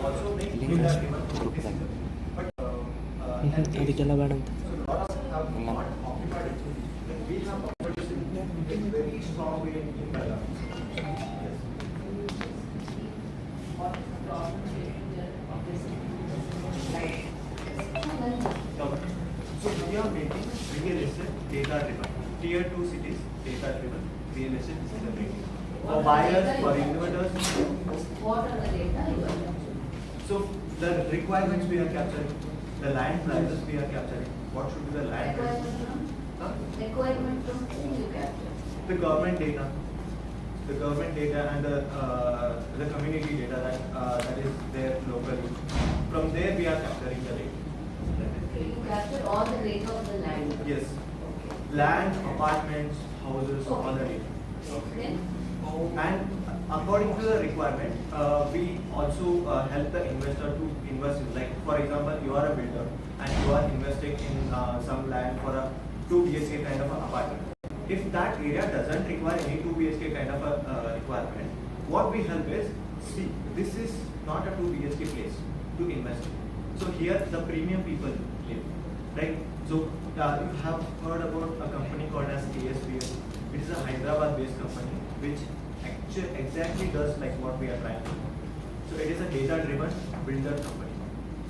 also make data-driven decisions. But ಅದಕ್ಕೆಲ್ಲ ಬೇಡ ಅಂತ so lots have not occupied it. Like we have occupied it in very strong way in Kerala. Yes. So we are making real estate data-driven. Tier 2 cities data-driven. Real estate decision-making. For buyers, for investors. What are the data you are capturing? So the requirements we are capturing, the land prices we are capturing. What should be the land prices? Huh? Requirement from whom you capture? The government data, and the community data that is there locally. From there we are capturing the data. Okay, you capture all the data of the land. Yes. Okay. Land, apartments, houses, all the data. Then? And according to the requirement, we also help the investor to invest in, like for example, you are a builder and you are investing in some land for a 2 BHK kind of an apartment. If that area doesn't require any 2 BHK kind of a requirement, what we help is, see, this is not a 2 BHK place to invest in. So here the premium people live, right? So you have heard about a company called as KSBS. It is a Hyderabad-based company which actually exactly does like what we are trying to do. So it is a data-driven builder company.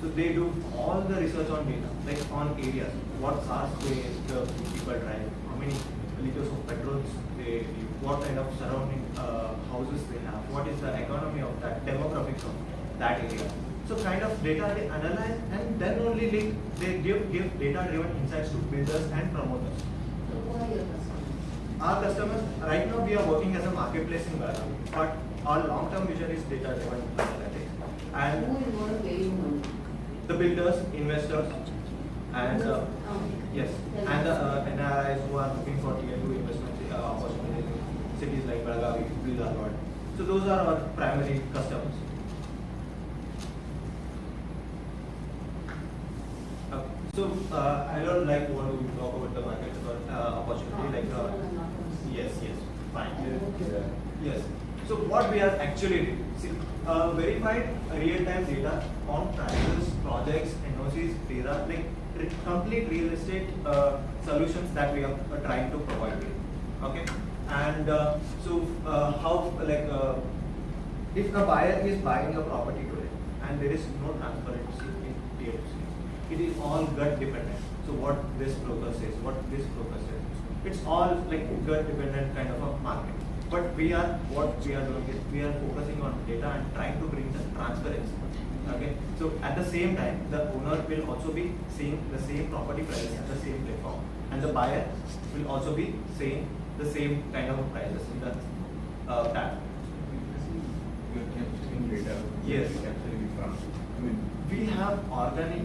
So they do all the research on data, like on areas, what cars the people drive, how many liters of petrols they use, what kind of surrounding houses they have, what is the economy of that, demographics of that area. So kind of data they analyze and then only they give data-driven insights to builders and promoters. So who are your customers? Our customers, right now we are working as a marketplace in Belgaum, but our long-term vision is data-driven analytics. And Who is going to pay you money? the builders, investors, and yes, and the NRIs who are looking for tier 2 investment opportunities in cities like Belgaum, Bridge. So those are our primary customers. So I don't like want to talk about the market opportunity like yes, fine. Yes. So what we are actually doing, see, verified real-time data on prices, projects, NOCs, data, like complete real estate solutions that we are trying to provide. Okay, and so how like if a buyer is buying a property today and there is no transparency in TFC, it is all gut dependent. So what this broker says, what this broker says, it's all like gut dependent kind of a market. But what we are doing is we are focusing on data and trying to bring the transparency. Okay. So at the same time, the owner will also be seeing the same property prices at the same platform, and the buyer will also be seeing the same kind of prices in the platform. You are capturing data. Yes. Capturing from. I mean, we have organic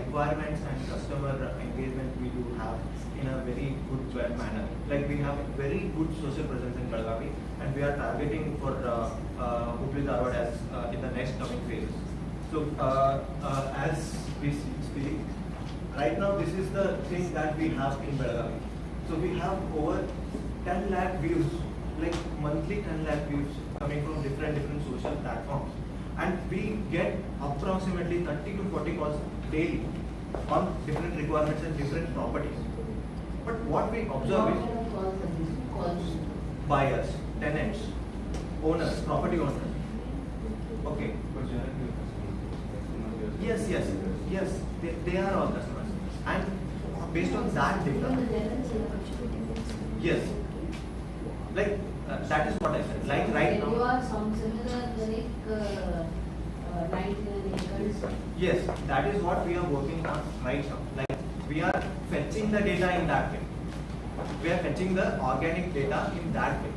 requirements and customer engagement we do have in a very good manner. Like we have very good social presence in Belgaum, and we are targeting for Hubli Dharwad as in the next coming phases. So as we speak, right now this is the thing that we have in Belgaum. So we have over 10 lakh views, like monthly 10 lakh views coming from different social platforms. And we get approximately 30 to 40 calls daily on different requirements and different properties. But what we observe is buyers, tenants, owners, property owners. Okay. but generally your customers, Yes. They are all customers. And based on that data, yes. Like that is what I said. Like right now. You are some similar like 99 acres. Yes, that is what we are working on right now. Like we are fetching the data in that way. We are fetching the organic data in that way.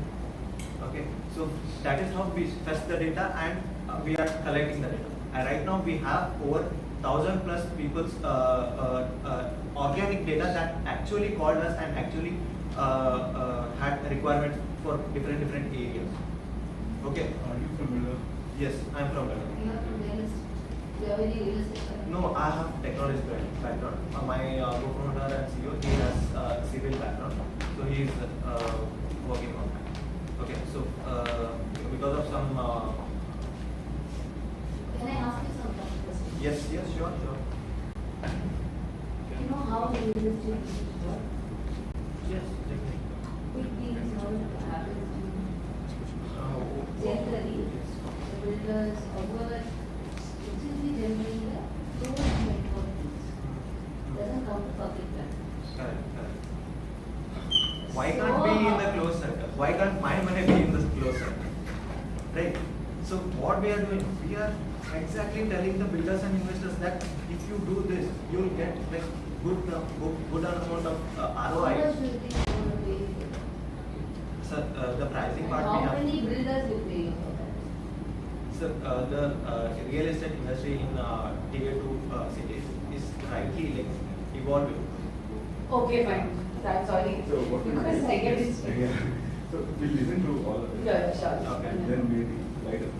Okay, so that is how we fetch the data and we are collecting the data. And right now we have over 1,000 plus people's organic data that actually called us and actually had requirements for different areas. Okay. are you familiar? Yes, I am from Belgaum. You have to real estate. You have any real estate? No, I have technology background. My co-founder and CEO, he has civil background, so he is working on that. Okay, so because of some Yes, yes, sure, sure. You know how real estate work? Yes, definitely. Quick deals, how it happens. Generally, the builders or whoever, it will be generally the closed network deals. Doesn't come to public platforms. Correct, correct. Why can't be in the closed center? Why can't my money be in the closed center? Right? So what we are doing, we are exactly telling the builders and investors that if you do this, you will get like good amount of How ROI. much do you think you want to pay? So the pricing And part we how have. many builders will pay you for that? So the real estate industry in tier 2 cities is rightly like evolving. Okay, fine. I'm sorry. So what we Because I get it. Yeah. So we listen to all of it. Yeah, sure. Okay. And then we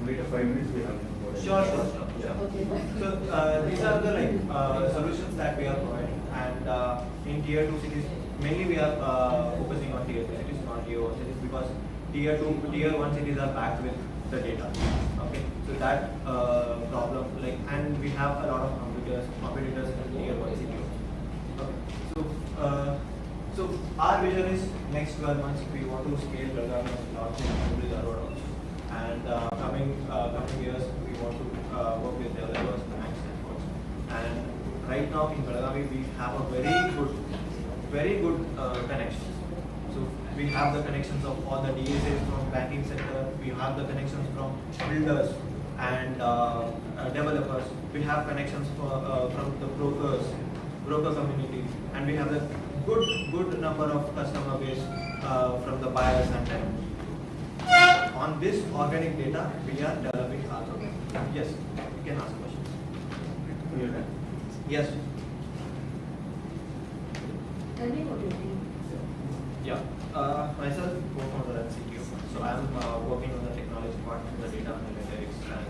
later 5 minutes we have. Sure, sure, sure. Yeah. Okay, fine. So these are the like solutions that we are providing, and in tier 2 cities mainly we are focusing on tier 2 cities, not tier 1 cities, because tier 1 cities are backed with the data. Okay, so that problem like, and we have a lot of competitors in tier 1 cities. Okay, so our vision is next 12 months we want to scale Belgaum and launch in Cambridge Road also, and coming years we want to work with developers and experts. And right now in Belgaum we have a very good connections. So we have the connections of all the DSAs from banking sector, we have the connections from builders and developers, we have connections from the broker community, and we have a good number of customer base from the buyers and tenants. On this organic data, we are developing our program. Yes, you can ask questions. Yes. Tell me what you think. Yeah. Myself, co-founder and CTO. So I'm working on the technology part, the data analytics and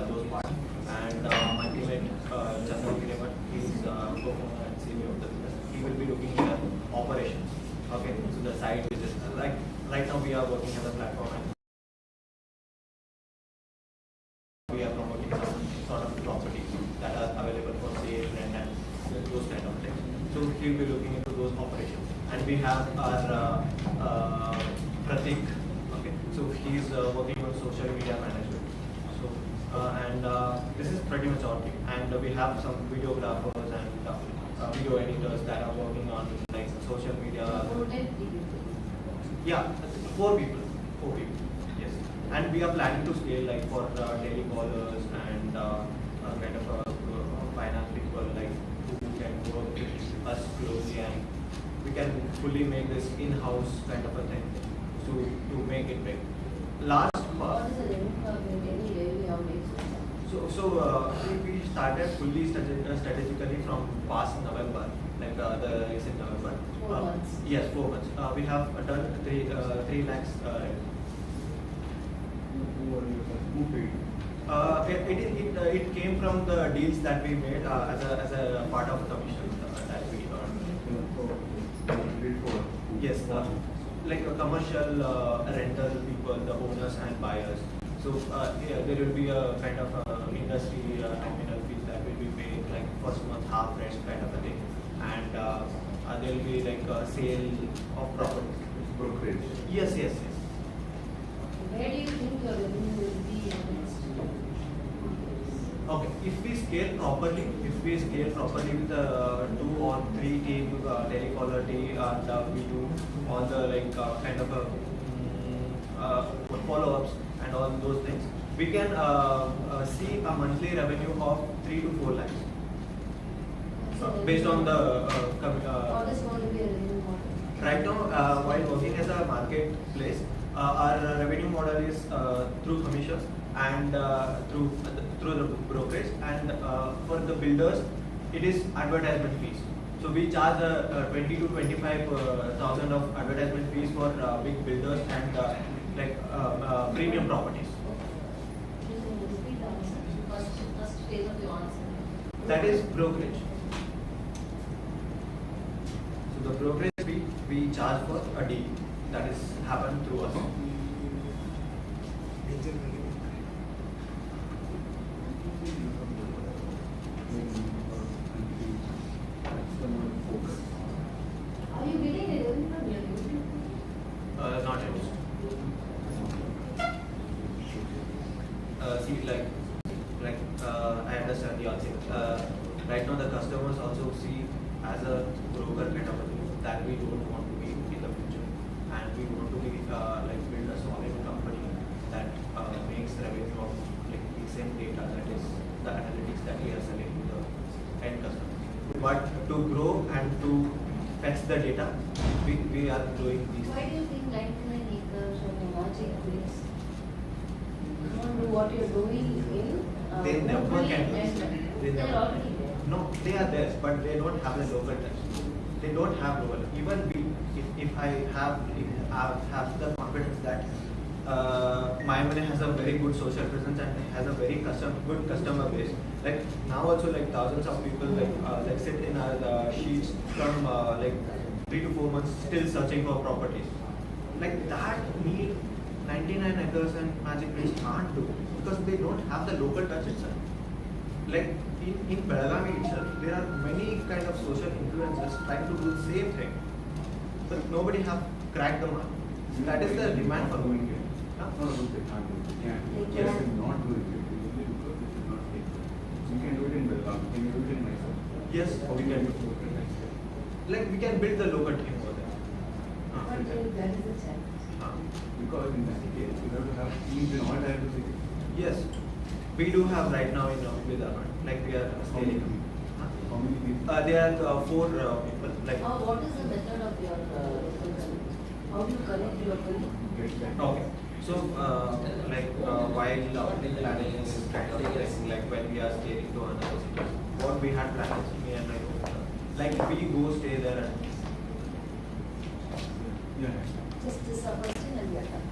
those parts. And my teammate, Chandra Kiremat, is co-founder and CEO of the business. He will be looking at operations. Okay, so the site visits. Like right now we are working as a platform and we are promoting some sort of properties that are available for sale, rent, and those kind of things. So he will be looking into those operations. And we have our Pratik. Okay, so he is working on social media management. So this is pretty much our team. And we have some videographers and video editors that are working on like social media. Yeah, 4 people. Yes, and we are planning to scale like for daily callers and kind of finance people like who can work with us closely, and we can fully make this in-house kind of a thing to make it big. Last part. What is the limit of any daily outings? So we started fully strategically from past November, like the recent November. 4 months. Yes, 4 months. We have done 3 lakhs. Who paid? It came from the deals that we made as a part of commission that we earned. Yes, like a commercial rental people, the owners and buyers. So yeah, there will be a kind of industry nominal fees that will be paid, like first month half rent kind of a thing, and there will be like a sale of property. Brokerage. Yes. Where do you think your revenue will be in the next 2 years? Okay, if we scale properly with 2 or 3 team telecaller team, and we do all the like kind of follow-ups and all those things, we can see a monthly revenue of 3 to 4 lakhs based on the What is going to be a revenue model? right now while working as a marketplace, our revenue model is through commissions and through the brokerage, and for the builders it is advertisement fees. So we charge 20 to 25,000 of advertisement fees for big builders and like premium properties. First phase of your answer. That is brokerage. So the brokerage fee we charge for a deal that is happened through us. I understand the answer. Right now the customers also see as a broker kind of a thing that we don't want to be in the future, and we want to be build a solid company that makes revenue of like the same data, that is the analytics that we are selling to the end customer. But to grow and to fetch the data, we are doing these. Why do you think 99 acres or a logic place don't do what you're doing in They never locally can do. and They they're never. already there? No, they are there, but they don't have a local touch. They don't have local. Even we, if I have the confidence that my money has a very good social presence and has a very good customer base. Like now also like thousands of people like sit in our sheets from 3 to 4 months still searching for properties. Like that need 99 acres and Magic Place can't do because they don't have the local touch itself. Like in Belagavi itself, there are many kind of social influencers trying to do the same thing, but nobody have cracked the market. That is the demand for doing it. No, they can't do it. Yeah. They Yes, can. not do it. Only because it is not safe. So you can do it in Belgaum. Can you do it in Mysore? Yes, How we can can. do it in Mysore? Like we can build the local team over there. But that is the challenge. Because in that case, you have to have teams in all types of cities. Yes, we do have right now in Vidarbha. Like we are scaling. How many people? There are 4 people. Like What is the method of your local government? How do you connect locally? Get that. okay. So while planning is kind of thing, like when we are scaling to another city, what we had planned is me and my co-founder, like we go stay there and Yeah. Just this a question and we are done.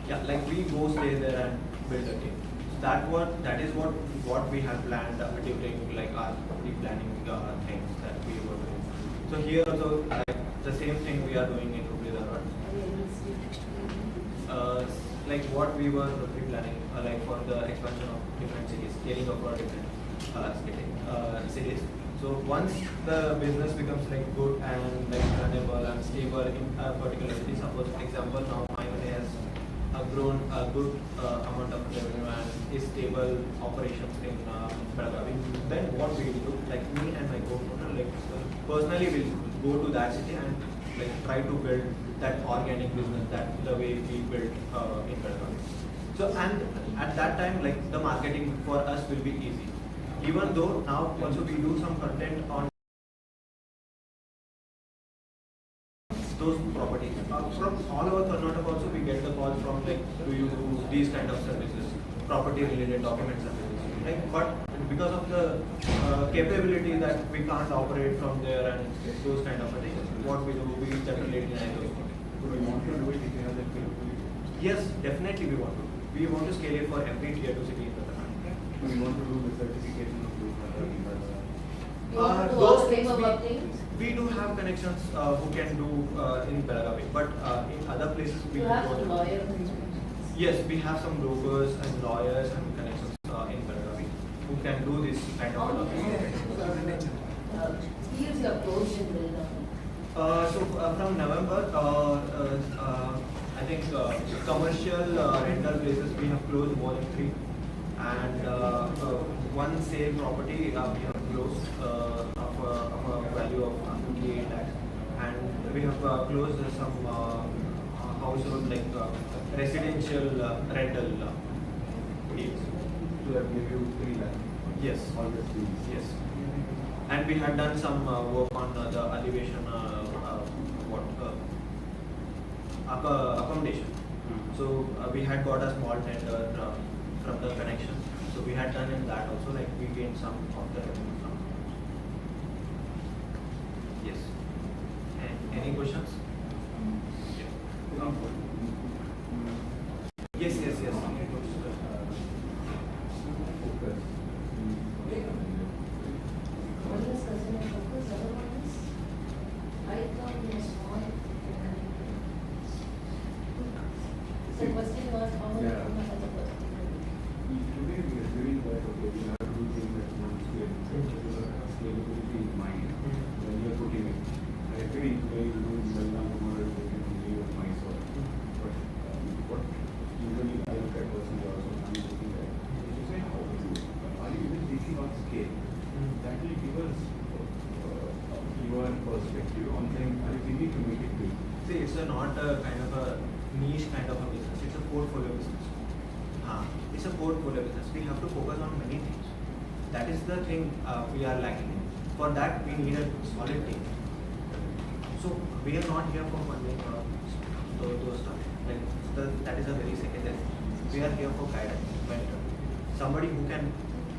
yeah, like we go stay there and build a team. So that is what we have planned during like our pre-planning things that we were doing. So here also like the same thing we are doing in Vidarbha. Like what we were pre-planning, like for the expansion of different cities, scaling of our different cities. So once the business becomes like good and like runnable and stable in a particular city, suppose example now my money has grown a good amount of revenue and is stable operations in Belagavi, then what we will do, like me and my co-founder, like personally will go to that city and like try to build that organic business that the way we built in Belagavi. So and at that time like the marketing for us will be easy. Even though now also we do some content on those properties. From all over Karnataka also we get the calls from like, do you do these kind of services, property related document services. Like, but because of the capability that we can't operate from there and those kind of things, what we do, we generally deny those. So we want to do it if you have that capability. Yes, definitely we want to. We want to scale it for every tier 2 city in the country. So we want to do the certification of those people. You want to do Those all things framework things? we do have connections who can do in Belagavi, but in other places we You have don't. some lawyers and inspections. Yes, we have some brokers and lawyers and connections in Belagavi who can do this kind How of many thing. deals you have closed in Belgaum? From November, I think commercial rental places we have closed more than 3, and one sale property we have closed of a value of 58 lakhs, and we have closed some household like residential rental deals. So that give you 3 lakhs. Yes. All the deals. Yes. And we had done some work on the elevation, accommodation. So we had got a small tender from the connection. So we had done in that also, like we gained some of the revenue from. Yes. And any questions? Yeah. Yes, yes, yes. Focus. One is customer focus, other one is right now in a small. So question was how much Yeah. as a person? Today we are doing that, okay, we have to do things at one scale. Scalability in mind when you are putting it. I agree, today you do Belgaum tomorrow, you can leave Mysore. not a kind of a niche kind of a business. It's a portfolio business. It's a portfolio business. We have to focus on many things. That is the thing we are lacking in. For that, we need a solid team. So we are not here for funding those stuff. Like that is a very secondary. We are here for guidance, mentor, somebody who can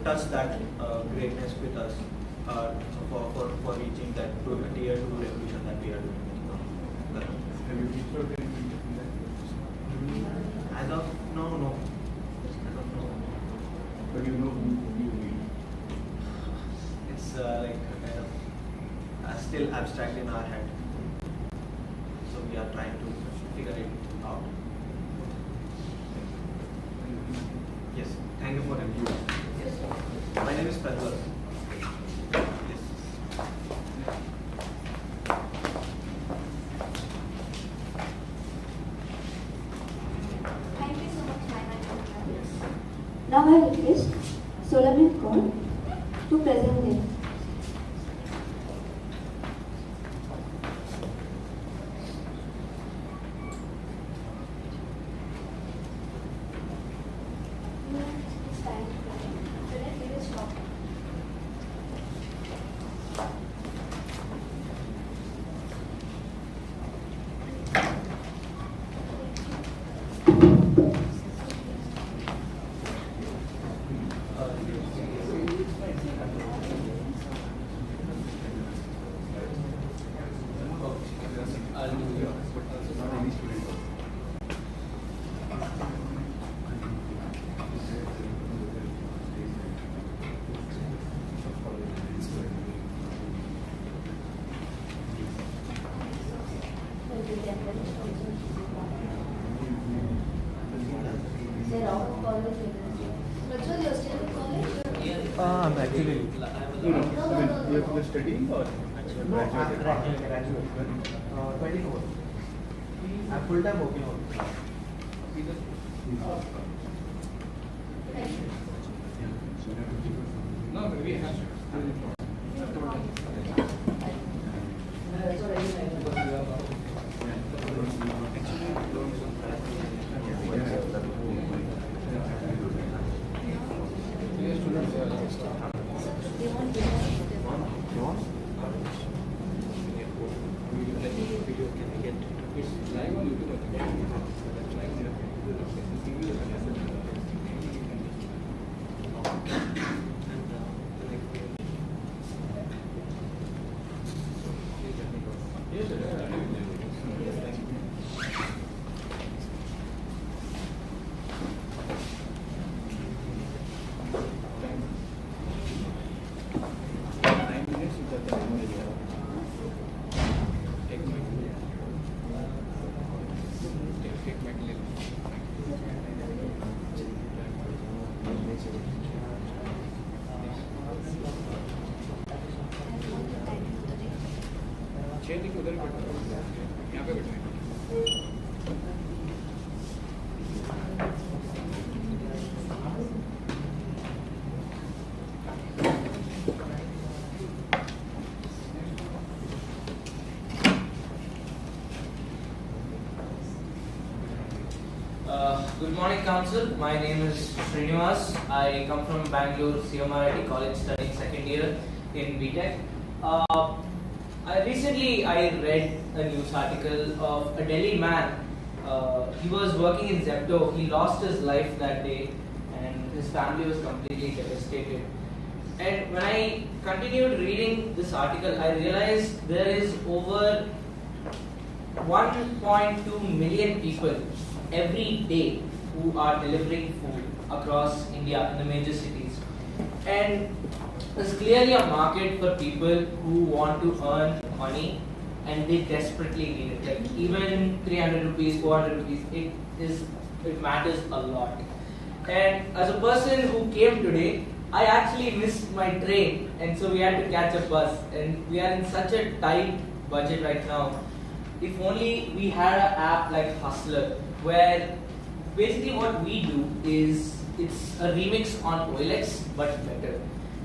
touch that greatness with us for reaching that tier 2 revolution that we are doing. Have you reached out anything in that? As of now, no. As of now, But you know who you need. it's like a kind of still abstract in our head. So we are trying to figure it out. Yes, thank you for it. My name is Pratwal. Yes. Thank you so much, Ma'am. Now I request Solomon Kaur to present them. It's time to fly. So let's give it a stop. Not any student. They're out of college. Rachel, you're still in college? I'm actually. No, I mean, you're studying or? No, I'm graduate. 24. I'm full time working on it. No, but we have. Chair उधर बैठो, यहाँ पे बैठो। Good morning, Council. My name is Srinivas. I come from Bangalore, CMRIT College, studying second year in BTech. Recently, I read a news article of a Delhi man. He was working in Zepto. He lost his life that day, and his family was completely devastated. And when I continued reading this article, I realized there is over 1.2 million people every day who are delivering food across India in the major cities. And there's clearly a market for people who want to earn money and they desperately need it. Like even 300 rupees, 400 rupees, it matters a lot. And as a person who came today, I actually missed my train, and so we had to catch a bus. And we are in such a tight budget right now. If only we had an app like Hustler, where basically what we do is it's a remix on OLX but better.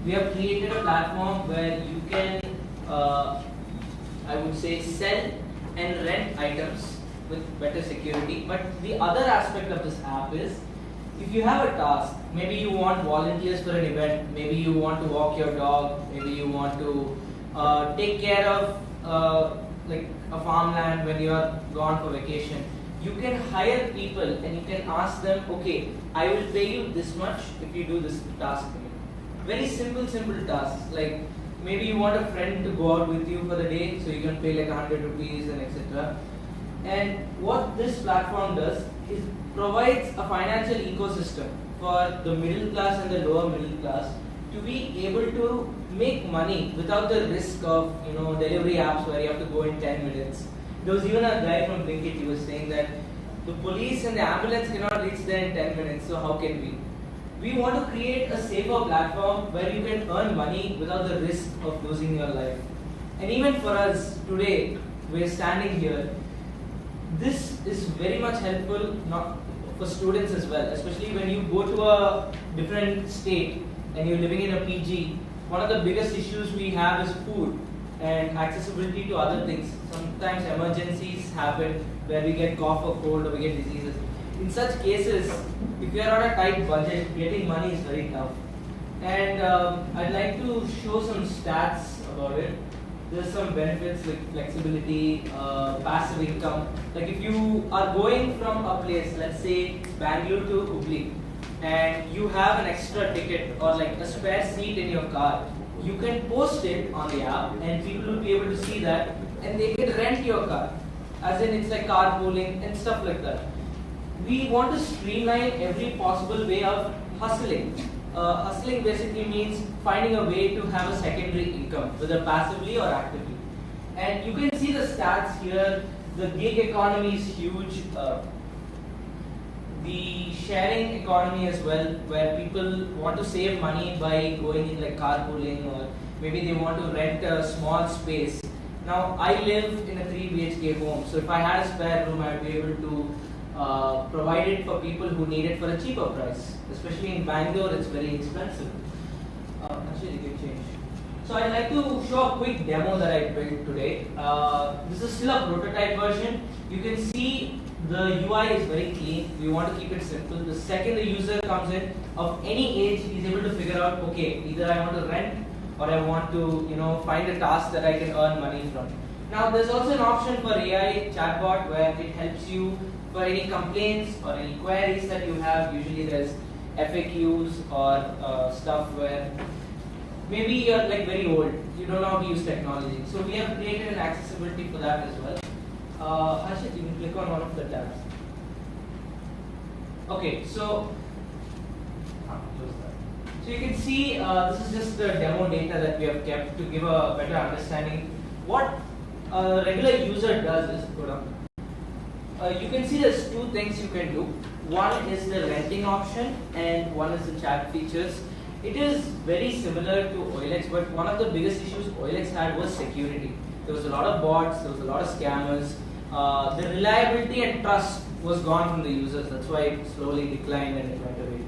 We have created a platform where you can, I would say, sell and rent items with better security. But the other aspect of this app is, if you have a task, maybe you want volunteers for an event, maybe you want to walk your dog, maybe you want to take care of like a farmland when you are gone for vacation. You can hire people and you can ask them, okay, I will pay you this much if you do this task for me. Very simple tasks. Like maybe you want a friend to go out with you for the day, so you can pay like 100 rupees and etc. And what this platform does is provides a financial ecosystem for the middle class and the lower middle class to be able to make money without the risk of delivery apps where you have to go in 10 minutes. There was even a guy from Blinkit, he was saying that the police and the ambulance cannot reach there in 10 minutes, so how can we? We want to create a safer platform where you can earn money without the risk of losing your life. And even for us today, we're standing here, this is very much helpful not for students as well, especially when you go to a different state and you're living in a PG. One of the biggest issues we have is food and accessibility to other things. Sometimes emergencies happen where we get cough or cold or we get diseases. In such cases, if you are on a tight budget, getting money is very tough. And I'd like to show some stats about it. There's some benefits like flexibility, passive income. Like if you are going from a place, let's say Bangalore to Hubli, and you have an extra ticket or like a spare seat in your car, you can post it on the app and people will be able to see that and they can rent your car. As in it's like carpooling and stuff like that. We want to streamline every possible way of hustling. Hustling basically means finding a way to have a secondary income, whether passively or actively. And you can see the stats here. The gig economy is huge. The sharing economy as well, where people want to save money by going in like carpooling, or maybe they want to rent a small space. Now, I live in a 3 BHK home, so if I had a spare room, I would be able to provide it for people who need it for a cheaper price. Especially in Bangalore, it's very expensive. Actually, you can change. So I'd like to show a quick demo that I built today. This is still a prototype version. You can see the UI is very clean. We want to keep it simple. The second the user comes in, of any age, he's able to figure out, okay, either I want to rent or I want to find a task that I can earn money from. Now there's also an option for AI chatbot where it helps you for any complaints or any queries that you have. Usually there's FAQs or stuff where maybe you're like very old, you don't know how to use technology. So we have created an accessibility for that as well. Harshit, you can click on one of the tabs. Okay, so close that. So you can see this is just the demo data that we have kept to give a better understanding. What a regular user does is, go down. You can see there's two things you can do. One is the renting option and one is the chat features. It is very similar to OLX, but one of the biggest issues OLX had was security. There was a lot of bots, there was a lot of scammers. The reliability and trust was gone from the users. That's why it slowly declined and it went away.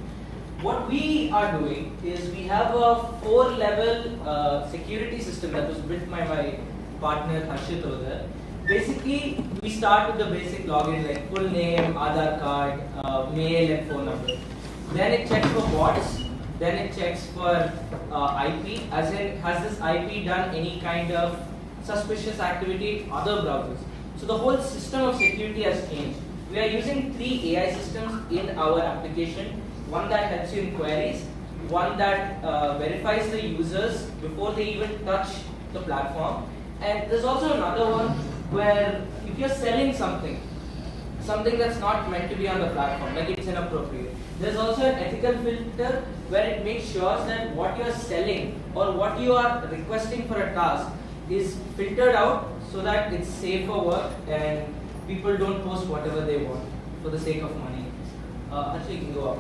What we are doing is we have a 4-level security system that was built by my partner Harshit over there. Basically, we start with the basic login like full name, Aadhaar card, mail and phone number. Then it checks for bots. Then it checks for IP, as in has this IP done any kind of suspicious activity in other browsers. So the whole system of security has changed. We are using 3 AI systems in our application. One that helps you in queries, one that verifies the users before they even touch the platform. And there's also another one where if you're selling something that's not meant to be on the platform, like it's inappropriate, there's also an ethical filter where it makes sure that what you're selling or what you are requesting for a task is filtered out so that it's safe for work and people don't post whatever they want for the sake of money. Actually, you can go up.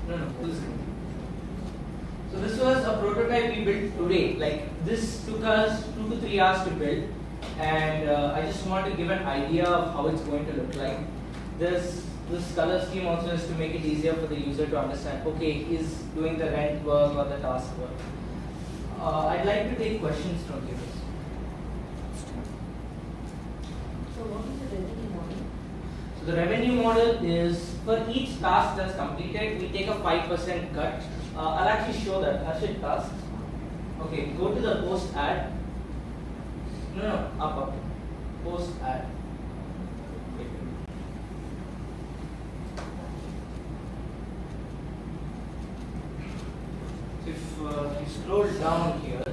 No, full screen. So this was a prototype we built today. Like this took us 2 to 3 hours to build, and I just want to give an idea of how it's going to look like. This color scheme also is to make it easier for the user to understand, okay, is doing the rent work or the task work. I'd like to take questions from you. So what is the revenue model? So the revenue model is for each task that's completed, we take a 5% cut. I'll actually show that. Actually, task. Okay, go to the post ad. No, up. Post ad. So if you scroll down here,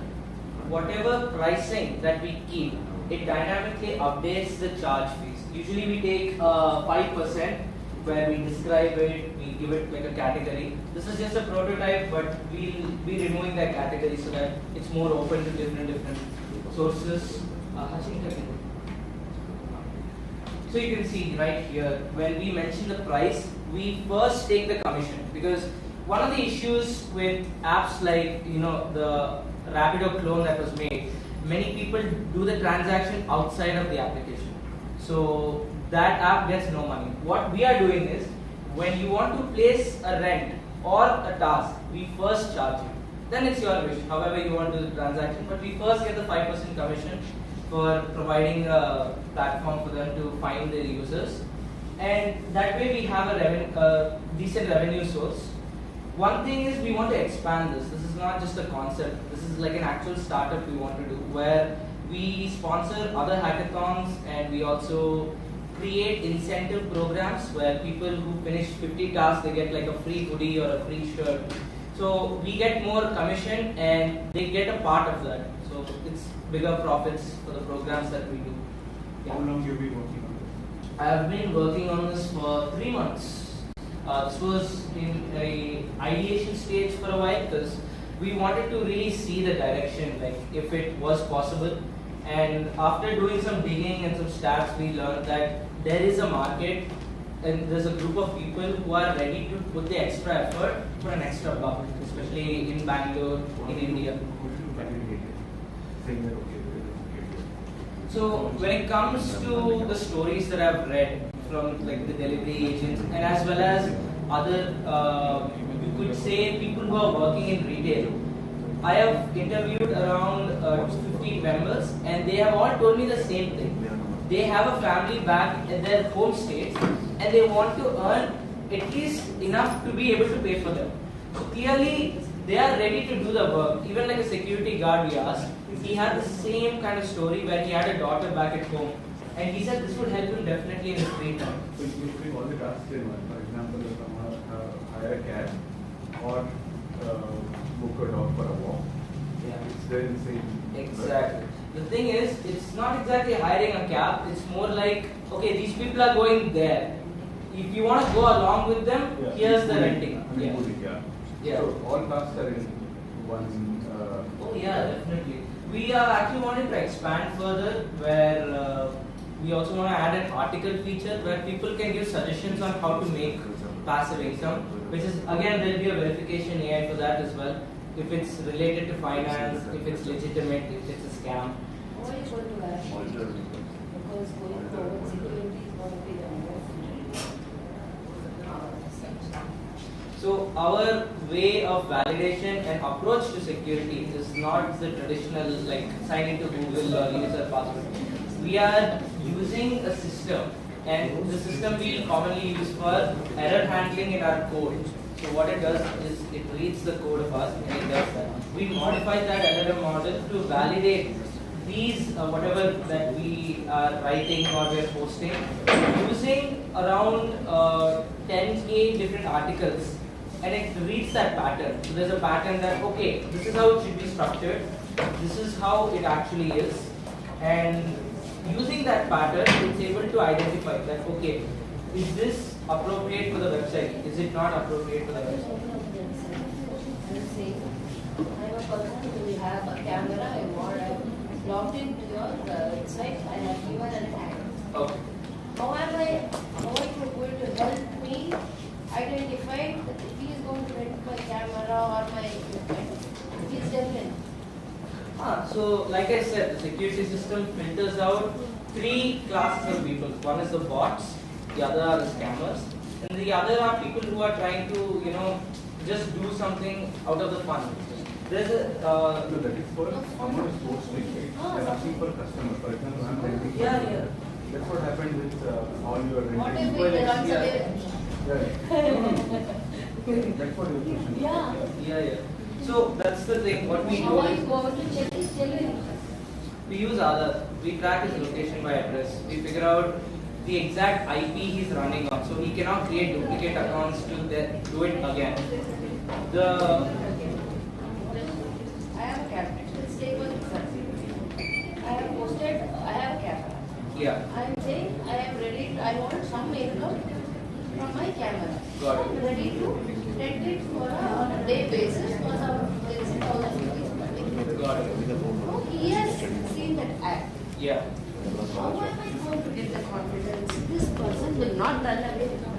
whatever pricing that we keep, it dynamically updates the charge fees. Usually we take 5% where we describe it, we give it like a category. This is just a prototype, but we'll be removing that category so that it's more open to different sources. So you can see right here, when we mention the price, we first take the commission, because one of the issues with apps like the Rapido clone that was made, many people do the transaction outside of the application. So that app gets no money. What we are doing is, when you want to place a rent or a task, we first charge you. Then it's your wish, however you want to do the transaction, but we first get the 5% commission for providing a platform for them to find their users. And that way we have a decent revenue source. One thing is, we want to expand this. This is not just a concept. This is like an actual startup we want to do, where we sponsor other hackathons, and we also create incentive programs where people who finish 50 tasks, they get like a free hoodie or a free shirt. So we get more commission and they get a part of that. So it's bigger profits for the programs that we do. Yeah. How long have you been working on this? I have been working on this for 3 months. This was in a ideation stage for a while, because we wanted to really see the direction, like if it was possible. And after doing some digging and some stats, we learned that there is a market and there's a group of people who are ready to put the extra effort for an extra buck, especially in Bangalore, in India. So when it comes to the stories that I've read from like the delivery agents, and as well as other, you could say, people who are working in retail, I have interviewed around 15 members, and they have all told me the same thing. They have a family back in their home states, and they want to earn at least enough to be able to pay for them. So clearly, they are ready to do the work. Even like a security guard we asked, he had the same kind of story where he had a daughter back at home, and he said this would help him definitely in his free time. So you bring all the tasks in one. For example, if someone hire a cab or book a dog for a walk, it's there in the same. Exactly. The thing is, it's not exactly hiring a cab. It's more like, okay, these people are going there. If you want to go along with them, here's the renting. Yeah. So all tasks are in one. Oh yeah, definitely. We are actually wanting to expand further, where we also want to add an article feature where people can give suggestions on how to make passive income, which is, again, there will be a verification AI for that as well. If it's related to finance, if it's legitimate, if it's a scam. What are you going to add? Because going forward, security is going to be the So our way of validation and approach to security is not the traditional like sign into Google or user password. We are using a system, and the system we commonly use for error handling in our code. So what it does is it reads the code of us and it does that. We modify that LLM model to validate these whatever that we are writing or we are posting using around 10k different articles, and it reads that pattern. So there's a pattern that, okay, this is how it should be structured, this is how it actually is, and using that pattern, it's able to identify that, okay, is this appropriate for the website? Is it not appropriate for the website? I'm saying, I'm a person who will have a camera, I logged into your website and I've given an ad. Okay. How are you going to help me identify that if he is going to rent my camera or my equipment, he is genuine? So like I said, the security system filters out 3 classes of people. One is the bots, the other are the scammers, and the other are people who are trying to, just do something out of the fun. There's a No, that is for someone who's posting, right? They're asking for customers. For example, I'm renting. yeah. That's what happened with all your What if rental. it runs away? Right. That's what your question is. Yeah. So that's the thing. What we How do are you is going to check his children? we use others. We track his location by address. We figure out the exact IP he's running on, so he cannot create duplicate accounts to do it again. I have a camera. Let's take one example. I have posted, I have a camera. Yeah. I am saying I am ready, I want some income from my camera. Got it. I am ready to rent it for on a day basis for some, let's say, 1,000 rupees per day. Got it. So he has seen that ad. Yeah. How am I going to get the confidence? This person will not run away with my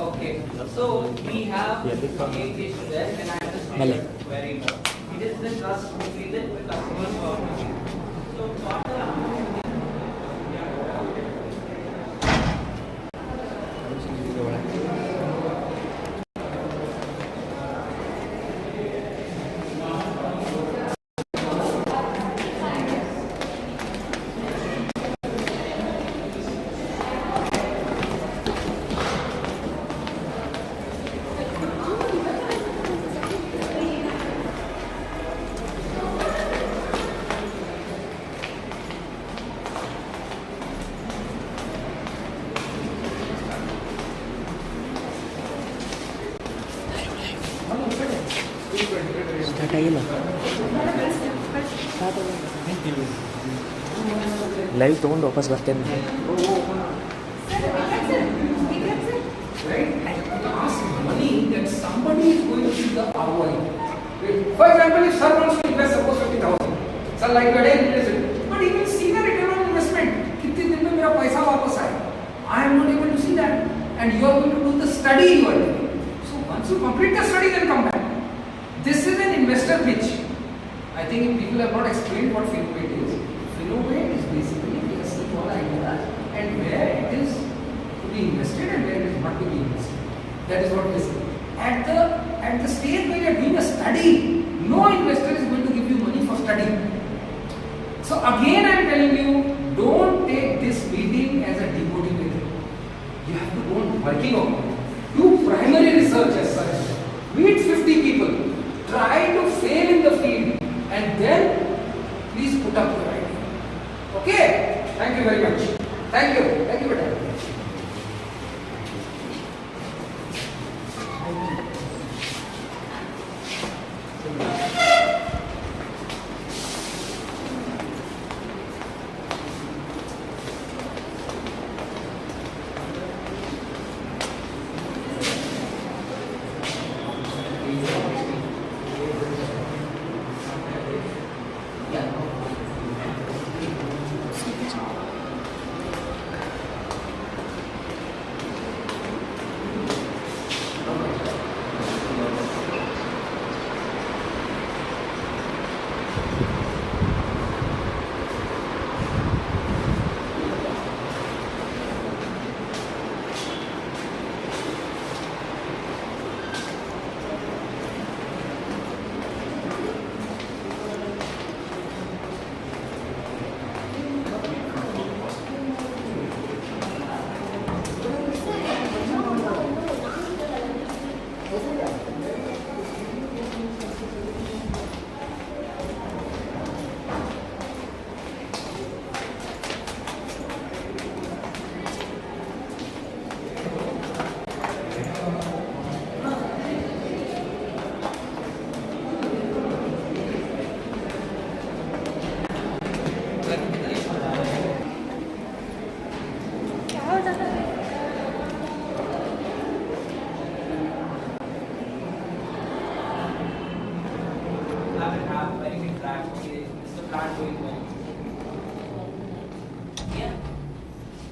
Okay. So we have communication there, and I understand your query more. It is the trust between the customer or so what start ಆಗಿಲ್ಲ live ತೊಗೊಂಡು ವಾಪಸ್ ಬರ್ತೇನೆ. Right? I have to ask money that somebody is going to see the ROI. For example, if sir wants to invest suppose 50,000, sir like today invest it, but he will see the return on investment. कितने दिन में मेरा पैसा वापस आए? I am not able to see that, and you are going to do the study you are doing. So once you complete the study, then come back. This is an investor pitch. I think if people have not explained what Finovate is. Finovate is basically taking all ideas and where it is to be invested and where it is not to be invested. That is what this is. At the stage where you are doing a study, no investor is going to give you money for studying. So again I am telling you, don't take this meeting as a demotivator. You have to go on working on it. Do primary research as such. Meet 50 people. Try to fail in the field and then please put up your idea. Okay? Thank you very much. Thank you. Thank you, madam.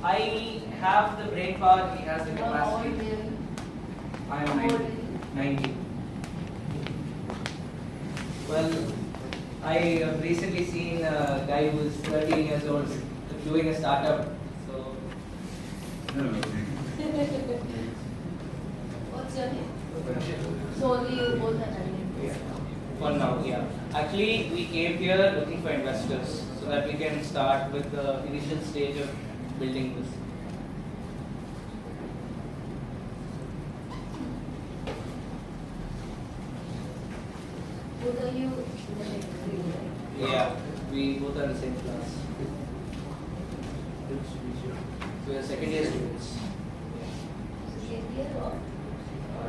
I have the brain power, he has the capacity. I am 90. Well, I have recently seen a guy who is 13 years old doing a startup. So, What's your name? So only you both are running. for now, yeah. Actually, we came here looking for investors. so that we can start with the initial stage of building this. Both of you in the next field, right? Yeah, we both are the same class. So we are second year students. Second year or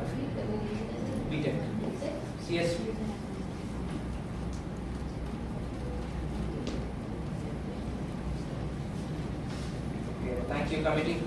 field communication? BTech. Tech? CS. Okay, thank you, committee.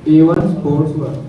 A1 Sports 1.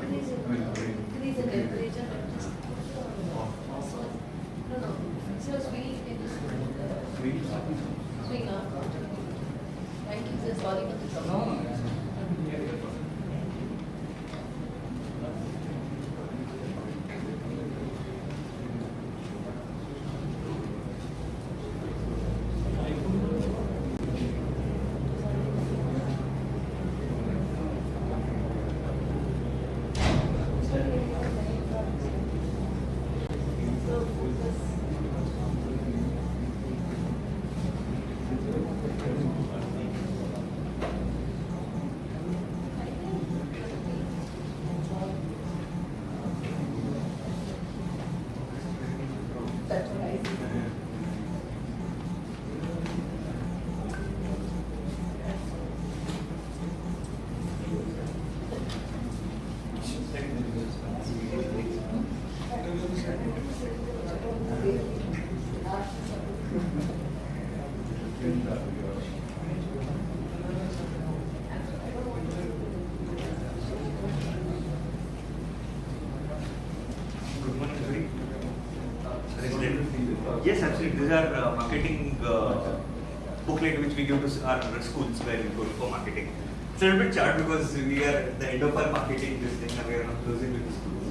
Increase the temperature. No, no. So sweet it is sweet, huh? Thank you, sir. Sorry for the trouble. Yes, absolutely. These are marketing booklet which we give to our schools where we go for marketing. It's a little bit chart because we are at the end of our marketing this thing and we are not closing with the schools.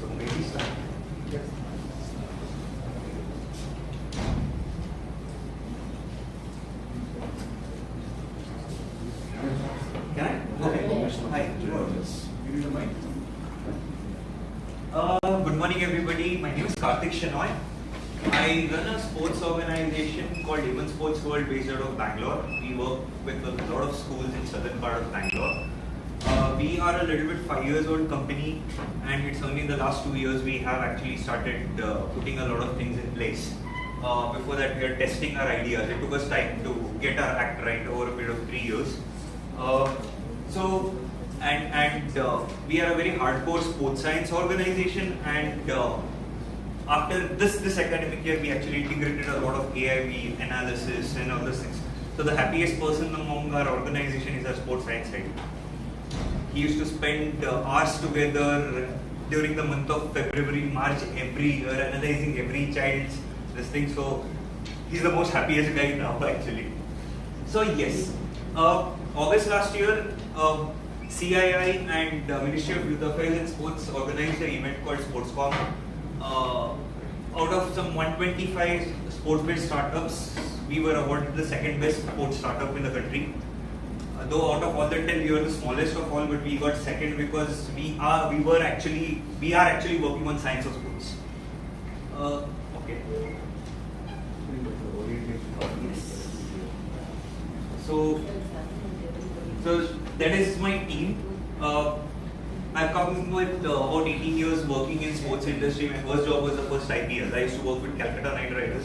So maybe start. Yes. Can I? Okay. Hi. You need a mic? Good morning, everybody. My name is Karthik Shenoy. I run a sports organization called Even Sports World based out of Bangalore. We work with a lot of schools in southern part of Bangalore. We are a little bit 5 years old company, and it's only in the last 2 years we have actually started putting a lot of things in place. Before that, we are testing our ideas. It took us time to get our act right over a period of 3 years. We are a very hardcore sports science organization, and after this academic year, we actually integrated a lot of AIV analysis and other things. So the happiest person among our organization is our sports science head. He used to spend hours together during the month of February, March every year, analyzing every child's this thing. So he's the most happiest guy now actually. So yes, August last year, CII and Ministry of Youth Affairs and Sports organized an event called SportsCom. Out of some 125 sports-based startups, we were awarded the second best sports startup in the country. Though out of all the 10, we were the smallest of all, but we got second because we are actually working on science of sports. Okay. So that is my team. I've come with about 18 years working in sports industry. My first job was the first IPL. I used to work with Calcutta Knight Riders.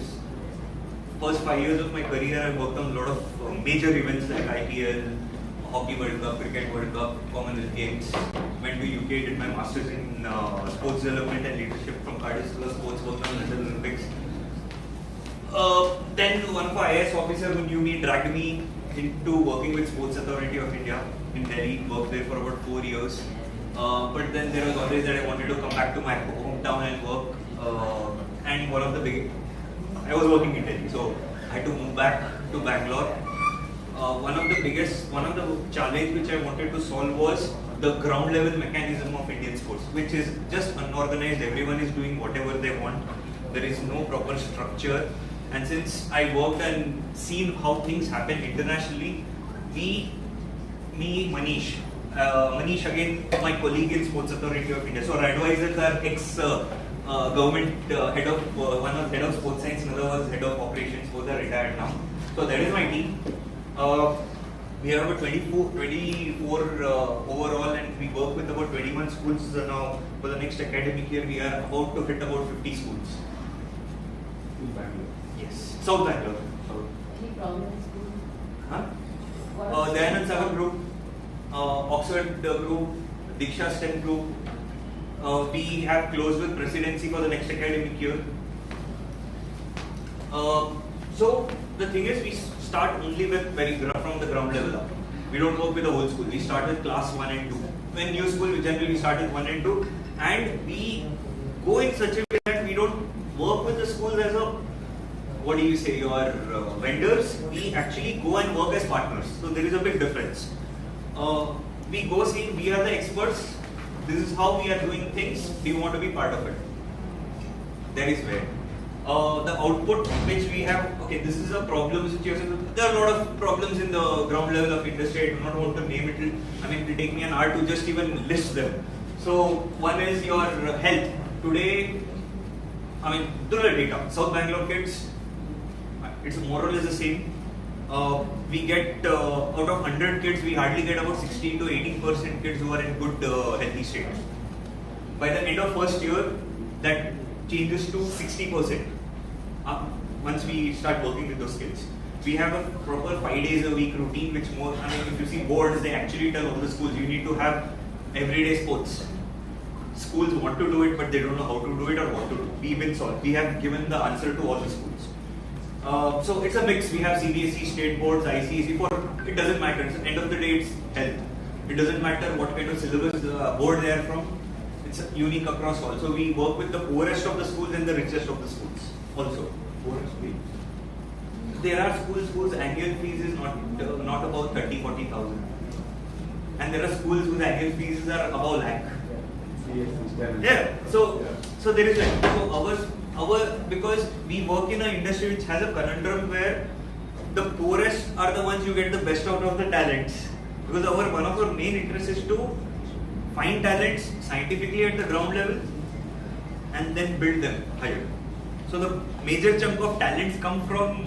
First 5 years of my career, I worked on a lot of major events like IPL, Hockey World Cup, Cricket World Cup, Commonwealth Games. Went to UK, did my masters in sports development and leadership from Cardiff School of Sports, worked on London Olympics. Then one of our IAS officer who knew me dragged me into working with Sports Authority of India in Delhi. Worked there for about 4 years. But then there was always that I wanted to come back to my hometown and work. And one of the big, I was working in Delhi, so I had to move back to Bangalore. One of the challenge which I wanted to solve was the ground level mechanism of Indian sports, which is just unorganized. Everyone is doing whatever they want. There is no proper structure. And since I worked and seen how things happen internationally, Manish again, my colleague in Sports Authority of India. So our advisors are ex-government head of, one was head of sports science, another was head of operations, both are retired now. So that is my team. We have about 24 overall, and we work with about 21 schools now. For the next academic year, we are about to hit about 50 schools. In Bangalore. Yes, South Bangalore. Any prominent school? Huh? Dayanand Sagar Group, Oxford Group, Diksha STEM Group. We have closed with presidency for the next academic year. So the thing is, we start only with from the ground level up. We don't work with the whole school. We start with class 1 and 2. When new school, we generally start with 1 and 2, and we go in such a way that we don't work with the schools as a, what do you say, your vendors. We actually go and work as partners. So there is a big difference. We go saying we are the experts. This is how we are doing things. Do you want to be part of it? That is where. The output which we have, okay, this is a problem situation. There are a lot of problems in the ground level of industry. I do not want to name it. It will take me an hour to just even list them. So one is your health. Today, through the data, South Bangalore kids, it's more or less the same. We get out of 100 kids, we hardly get about 16 to 18% kids who are in good healthy state. By the end of first year, that changes to 60%. Once we start working with those kids, we have a proper 5 days a week routine, which if you see boards, they actually tell all the schools you need to have everyday sports. Schools want to do it, but they don't know how to do it or what to do. We've been solved. We have given the answer to all the schools. So it's a mix. We have CBSE, state boards, ICSE. It doesn't matter. At the end of the day, it's health. It doesn't matter what kind of syllabus board they are from. It's unique across all. So we work with the poorest of the schools and the richest of the schools also. Poorest means? There are schools whose annual fees is not about 30,000-40,000, and there are schools whose annual fees are above lakh. Yeah. So there is like, so our because we work in an industry which has a conundrum where the poorest are the ones you get the best out of the talents, because one of our main interests is to find talents scientifically at the ground level and then build them higher. So the major chunk of talents come from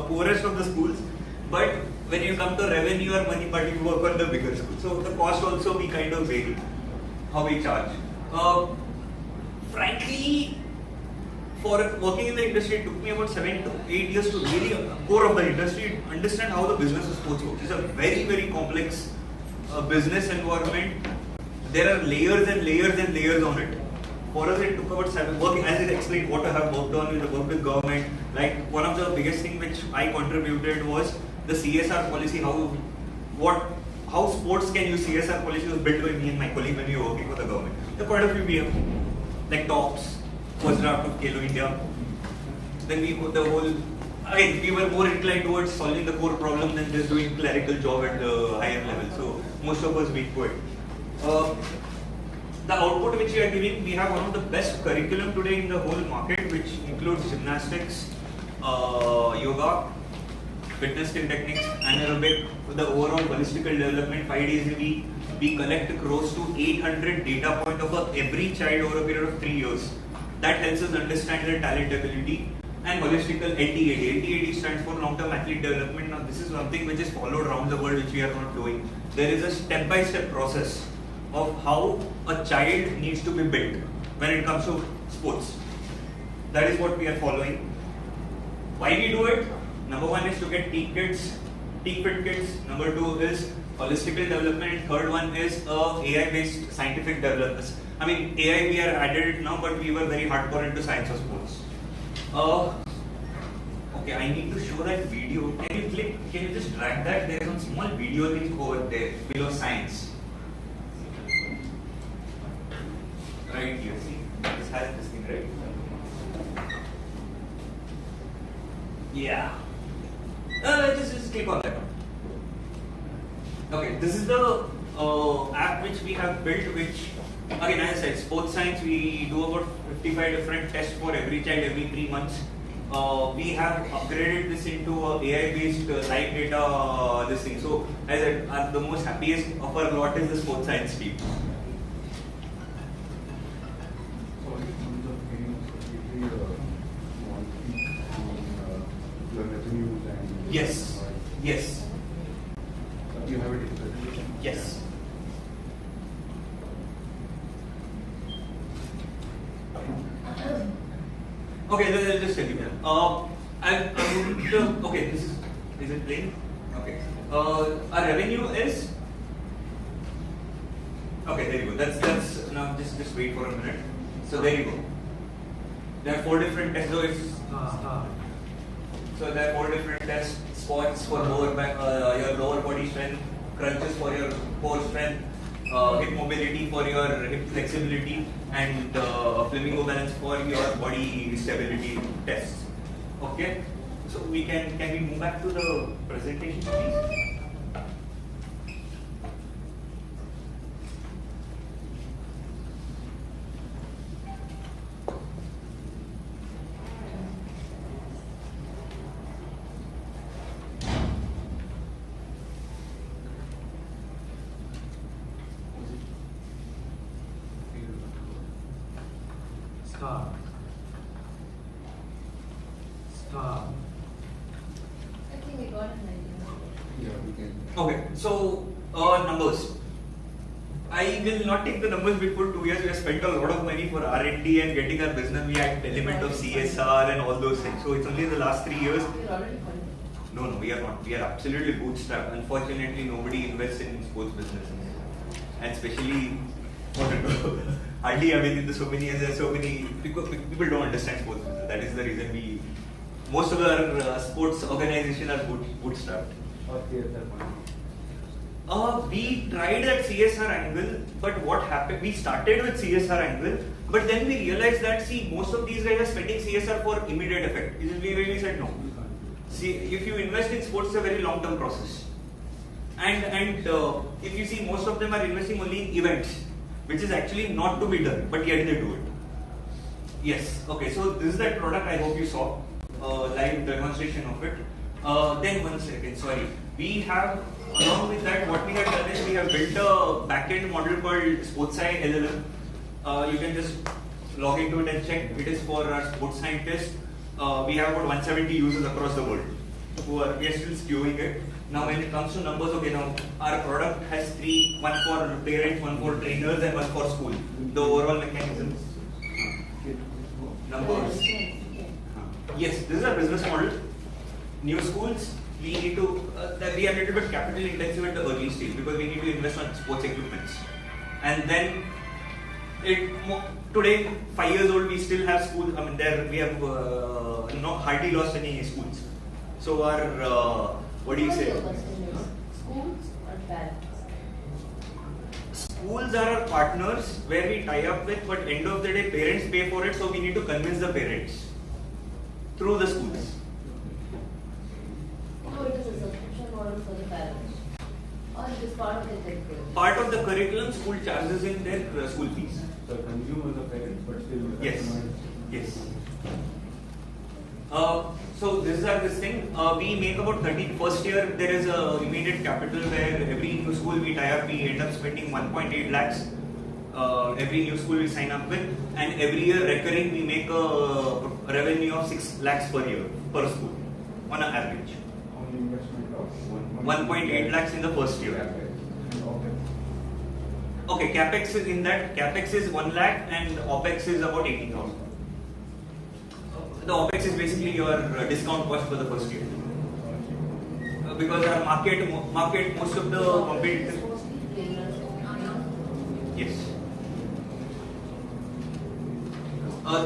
poorest of the schools, but when you come to revenue or money, but you work on the bigger schools. So the cost also we kind of vary how we charge. Frankly, for working in the industry, it took me about 7 to 8 years to really core of the industry, understand how the business of sports works. It's a very, very complex business environment. There are layers and layers and layers on it. For us, it took about 7 working, as I explained, what I have worked on with the work with government. Like one of the biggest thing which I contributed was the CSR policy. How sports can use CSR policy was built by me and my colleague when we were working for the government. The point of view we have, like tops, first draft of Kelo India. Then we put the whole. Again, we were more inclined towards solving the core problem than just doing clerical job at the higher level. So most of us we quit. The output which we are giving, we have one of the best curriculum today in the whole market, which includes gymnastics, yoga, fitness skill techniques, anaerobic, the overall holistical development, 5 days a week. We collect close to 800 data points of every child over a period of 3 years. That helps us understand their talent ability. And holistical LTAD. LTAD stands for long-term athlete development. Now this is something which is followed around the world, which we are not doing. There is a step-by-step process of how a child needs to be built when it comes to sports. That is what we are following. Why we do it? Number 1 is to get peak fit kids. Number 2 is holistical development. Third one is AI-based scientific development. I mean, AI we are added it now, but we were very hardcore into science of sports. Okay, I need to show that video. Can you just drag that? There is some small video link over there below science. Right here, see, this has this thing, right? Yeah. Just click on that one. Okay, this is the app which we have built, which, again, as I said, sports science, we do about 55 different tests for every child every 3 months. We have upgraded this into a AI-based live data, this thing. So, as I said, the most happiest of our lot is the sports science team. Yes. Yes. You have it in presentation? Yes. Okay, I'll just tell you. Okay, this is it plain? Okay. Our revenue is. Okay, there you go. That's now just wait for a minute. So there you go. There are 4 different tests. So there are 4 different test spots for lower back, your lower body strength, crunches for your core strength, hip mobility for your hip flexibility, and flamingo balance for your body stability tests. Okay. So we can we move back to the presentation, please? I think we got an idea. Yeah, we can. Okay, so numbers. I will not take the numbers before 2 years. We have spent a lot of money for R&D and getting our business. We had element of CSR and all those things. So it's only in the last 3 years. We're already funded. No, we are not. We are absolutely bootstrapped. Unfortunately, nobody invests in sports businesses, and especially hardly. I mean, in so many years, there are so many people don't understand sports business. That is the reason most of our sports organizations are bootstrapped. Or CSR money. We tried that CSR angle, but what happened? We started with CSR angle, but then we realized that most of these guys are spending CSR for immediate effect. We really said no. See, if you invest in sports, it's a very long-term process, and if you see, most of them are investing only in events, which is actually not to be done, but yet they do it. Yes. Okay. So this is that product. I hope you saw live demonstration of it. Then 1 second. Sorry. We have, along with that, what we have done is we have built a backend model called SportsSci LLM. You can just log into it and check. It is for our sports scientists. We have about 170 users across the world we are still skewing it. Now when it comes to numbers, okay, now our product has 3, one for parents, one for trainers, and one for school. The overall mechanism. numbers. Yes, this is a business model. New schools, we need to, we are a little bit capital intensive at the early stage because we need to invest on sports equipments. And then, today, 5 years old, we still have schools. I mean, there we have hardly lost any schools. So our, what do you say? Schools or parents? Schools are our partners where we tie up with, but end of the day, parents pay for it, so we need to convince the parents through the schools. So it is a subscription model for the parents, or it is part of the curriculum? Part of the curriculum, school charges in their school fees. So consumers are parents, but still the Yes. customers. Yes. So this is this thing. We make about 30. First year there is a immediate capital where every new school we tie up, we end up spending 1.8 lakhs. Every new school we sign up with, and every year recurring we make a revenue of 6 lakhs per year per school on an average. Only investment of 1.8 lakhs in the first year. And OPEX. Okay, capex is in that. Capex is 1 lakh and opex is about 80,000. The opex is basically your discount cost for the first year. Because our market most of the competitors. Yes.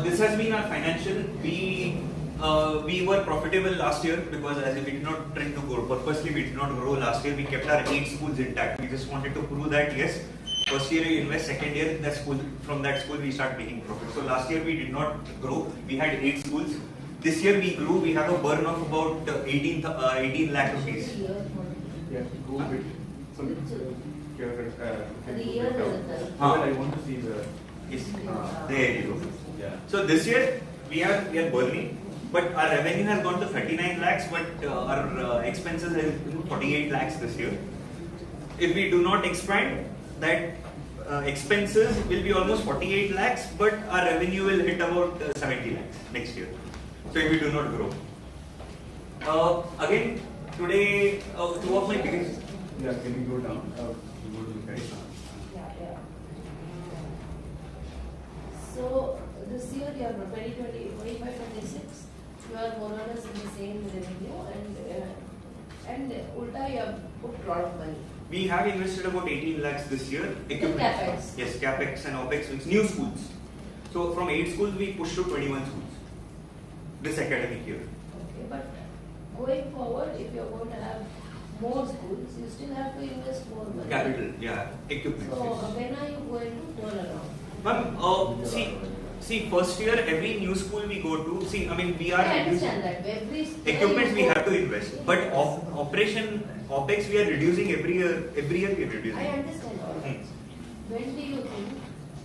This has been our financial. We were profitable last year because as we did not try to grow. Purposely we did not grow last year. We kept our 8 schools intact. We just wanted to prove that yes, first year you invest, second year that school, from that school we start making profit. So last year we did not grow. We had 8 schools. This year we grew. We have a burn of about 18 lakh rupees. Yeah, go with some I I want to see the. Yes. There you go. Yeah. So this year we are burning, but our revenue has gone to 39 lakhs, but our expenses has been 48 lakhs this year. If we do not expand, that expenses will be almost 48 lakhs, but our revenue will hit about 70 lakhs next year. So if we do not grow. Again, today, two of my biggest. Yeah, can you go down? Go to the guide. Yeah. So this year you are 25-26, you are more or less in the same revenue, and ulta you have put a lot of money. We have invested about 18 lakhs this year. Equipment. Capex. Yes, capex and opex. It's new schools. So from 8 schools we pushed to 21 schools this academic year. Okay, but going forward, if you are going to have more schools, you still have to invest more money. Capital, yeah, equipment. So when are you going to turn around? Ma'am, see, first year every new school we go to, see, I mean, we are I understand that every equipment we have to invest, but operation opex we are reducing every year we are reducing. I understand all that. When do you think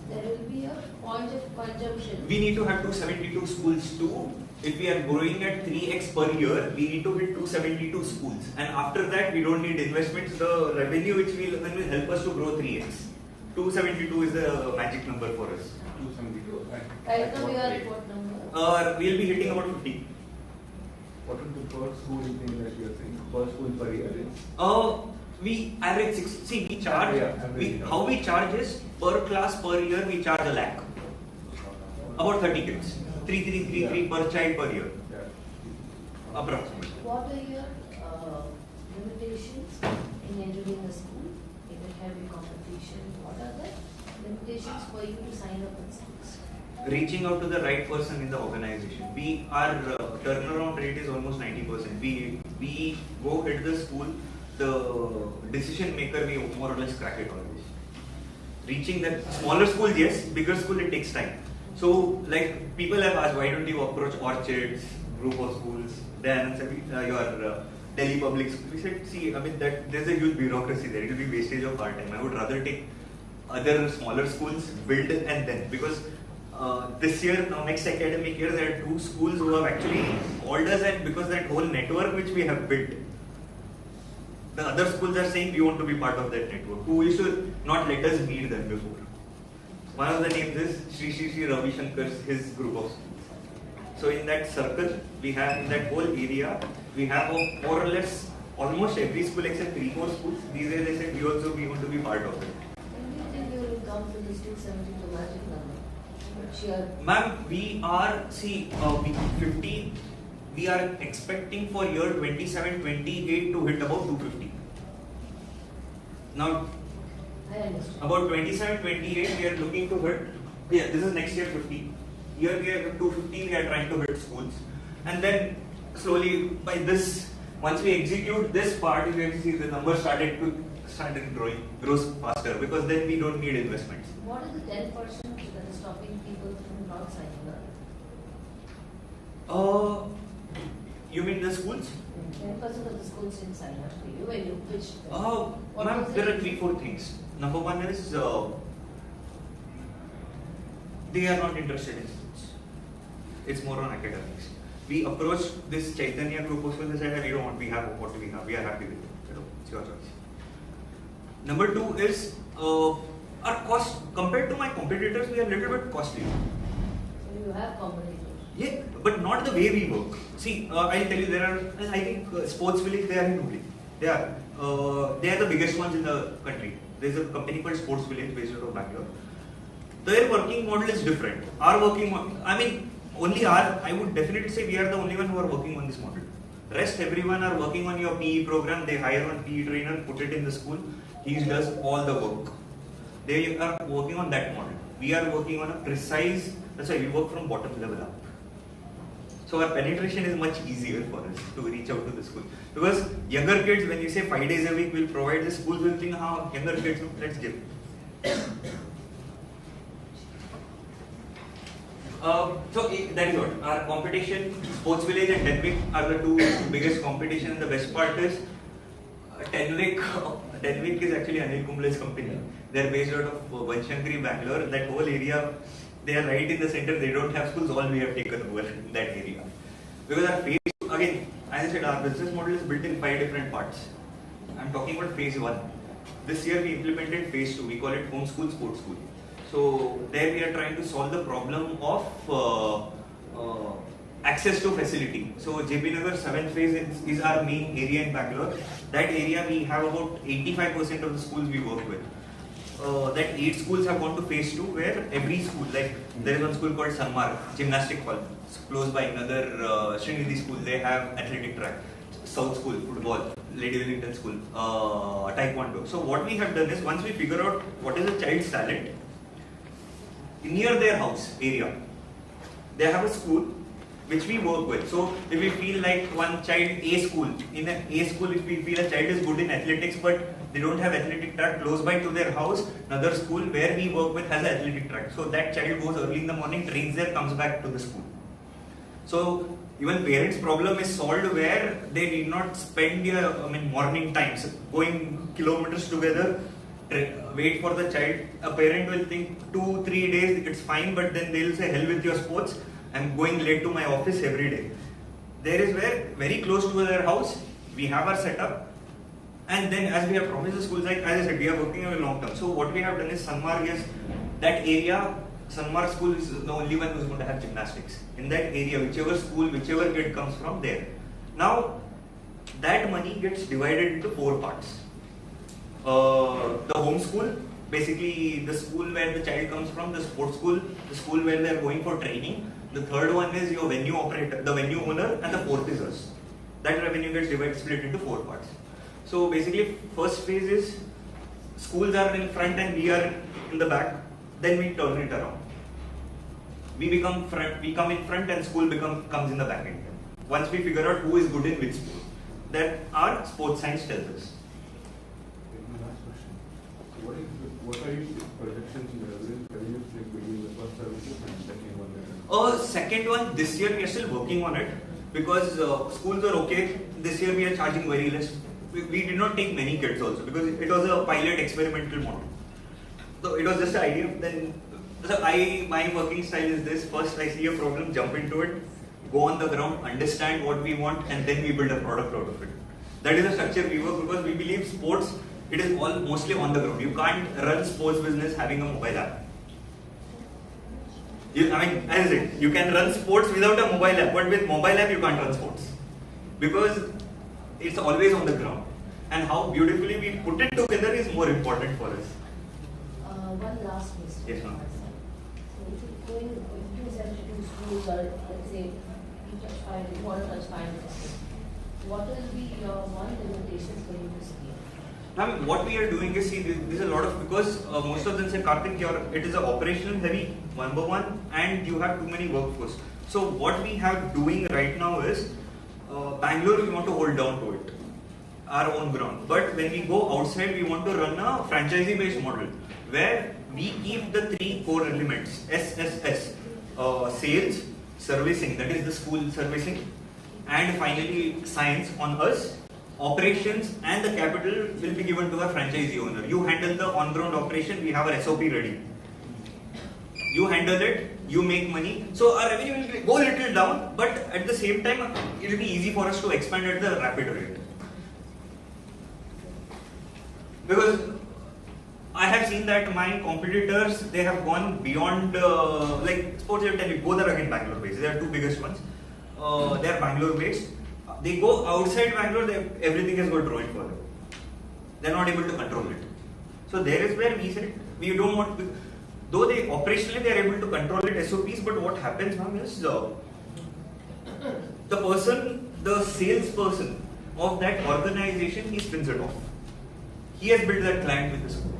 there will be a point of consumption? We need to have 272 schools too. If we are growing at 3x per year, we need to hit 272 schools. And after that, we don't need investments. The revenue which will help us to grow 3x. 272 is the magic number for us. 272. Right now we are at what number? We'll be hitting about 50. What is the per school thing that you are saying? Per school per year? We average 6. See, we charge. How we charge is per class per year. We charge a lakh. About 30 kids. 3,333 per child per year. Yeah. Approximately. What are your limitations in entering the school? If it have a competition, what are the limitations for you to sign up with schools? Reaching out to the right person in the organization. Our turnaround rate is almost 90%. We go hit the school, the decision maker, we more or less crack it always. Reaching the smaller schools, yes. Bigger school, it takes time. So, like people have asked, why don't you approach Orchids, group of schools, then your Delhi public school? We said, see, I mean that there's a huge bureaucracy there. It will be wastage of our time. I would rather take other smaller schools, build and then because this year, now next academic year, there are 2 schools who have actually called us, and because that whole network which we have built, the other schools are saying we want to be part of that network. Who used to not let us meet them before. One of the names is Sri Ravi Shankar's his group of schools. So in that circle, we have in that whole area, we have more or less almost every school except 3-4 schools. These days they said we want to be part of it. When do you think you will come to this 272 magic number? cheer? Ma'am, we are, see, 50, we are expecting for year 27-28 to hit about 250. Now, I understand. about 27-28 we are looking to hit, yeah, this is next year 50. Here we are 250, we are trying to hit schools. And then slowly by this, once we execute this part, you can see the numbers started grows faster, because then we don't need investments. What is the 10% that is stopping people from not signing up? You mean the schools? 10% of the schools didn't sign up for you when you pitched them. What Ma'am, was there it? are 3-4 things. Number one is they are not interested in sports. It's more on academics. We approached this Chaitanya group also, they said, we don't want, we have what we have, we are happy with it. You know, it's your choice. Number two is our cost, compared to my competitors, we are a little bit costly. So you have competitors. Yeah, but not the way we work. See, I'll tell you, there are, I think Sports Village, they are in Hubli. They are the biggest ones in the country. There's a company called Sports Village based out of Bangalore. Their working model is different. Our working model, I mean, I would definitely say we are the only one who are working on this model. Rest everyone are working on your PE program, they hire one PE trainer, put it in the school, he does all the work. They are working on that model. We are working on a precise, that's why we work from bottom level up. So our penetration is much easier for us to reach out to the school. Because younger kids, when you say 5 days a week, we'll provide, the schools will think, how younger kids, let's give. So that is what our competition. Sports Village and Denwick are the two biggest competition, and the best part is Denwick is actually Anil Kumble's company. They are based out of Vanshankari, Bangalore. That whole area, they are right in the center. They don't have schools. All we have taken over in that area. Because our phase, again, as I said, our business model is built in 5 different parts. I'm talking about phase 1. This year we implemented phase 2. We call it home school, sports school. So there we are trying to solve the problem of access to facility. So JP Nagar 7th phase is our main area in Bangalore. That area we have about 85% of the schools we work with. That 8 schools have gone to phase 2, where every school, like there is one school called Sanmark, gymnastic hall, it's close by. Another Srinidhi school, they have athletic track. South school, football, Lady Wellington school, taekwondo. So what we have done is, once we figure out what is a child's talent, near their house area, they have a school which we work with. So if we feel like one child, in a school, if we feel a child is good in athletics but they don't have athletic track close by to their house, another school where we work with has an athletic track. So that child goes early in the morning, trains there, comes back to the school. So even parents' problem is solved, where they need not spend their morning times going kilometers together, wait for the child. A parent will think 2-3 days it's fine, but then they'll say, hell with your sports, I'm going late to my office every day. There is where, very close to their house, we have our setup, and then as we have promised the schools, like as I said, we are working on a long term. So what we have done is, Sanmark is that area. Sanmark school is the only one who is going to have gymnastics in that area, whichever school, whichever kid comes from there. Now that money gets divided into 4 parts. The home school, basically the school where the child comes from, the sports school, the school where they are going for training. The third one is your venue operator, the venue owner, and the 4th is us. That revenue gets split into 4 parts. So basically, first phase is schools are in front and we are in the back. Then we turn it around. We come in front and school comes in the back end. Once we figure out who is good in which sport, that our sports science tells us. My last question. What are your projections in revenues like between the first services and second one? Second one, this year we are still working on it, because schools are okay. This year we are charging very less. We did not take many kids also, because it was a pilot experimental model. So it was just an idea. Then, so my working style is this: first I see a problem, jump into it, go on the ground, understand what we want, and then we build a product out of it. That is the structure we work, because we believe sports, it is all mostly on the ground. You can't run sports business having a mobile app. As I said, you can run sports without a mobile app, but with mobile app you can't run sports, because it's always on the ground. And how beautifully we put it together is more important for us. One last question. Yes, ma'am. So going between 72 schools, or let's say you touch 5, you want to touch 5, what will be your one limitation for you to scale? I mean, what we are doing is, see, there's a lot of, because most of them say, Karthik, it is a operational heavy, number one, and you have too many workforce. So what we have doing right now is, Bangalore, we want to hold down to it, our own ground. But when we go outside, we want to run a franchisee-based model, where we keep the 3 core elements, SSS, sales, servicing, that is the school servicing, and finally science on us. Operations and the capital will be given to the franchisee owner. You handle the on-ground operation, we have our SOP ready. You handle it, you make money. So our revenue will go a little down, but at the same time, it will be easy for us to expand at the rapid rate. Because I have seen that my competitors, they have gone beyond, like sports, I tell you, both are again Bangalore based. They are 2 biggest ones. They are Bangalore based. They go outside Bangalore, everything has got ruined for them. They are not able to control it. So there is where we said, we don't want to, though they operationally they are able to control it, SOPs, but what happens now is the person, the salesperson of that organization, he spins it off. He has built that client with the school.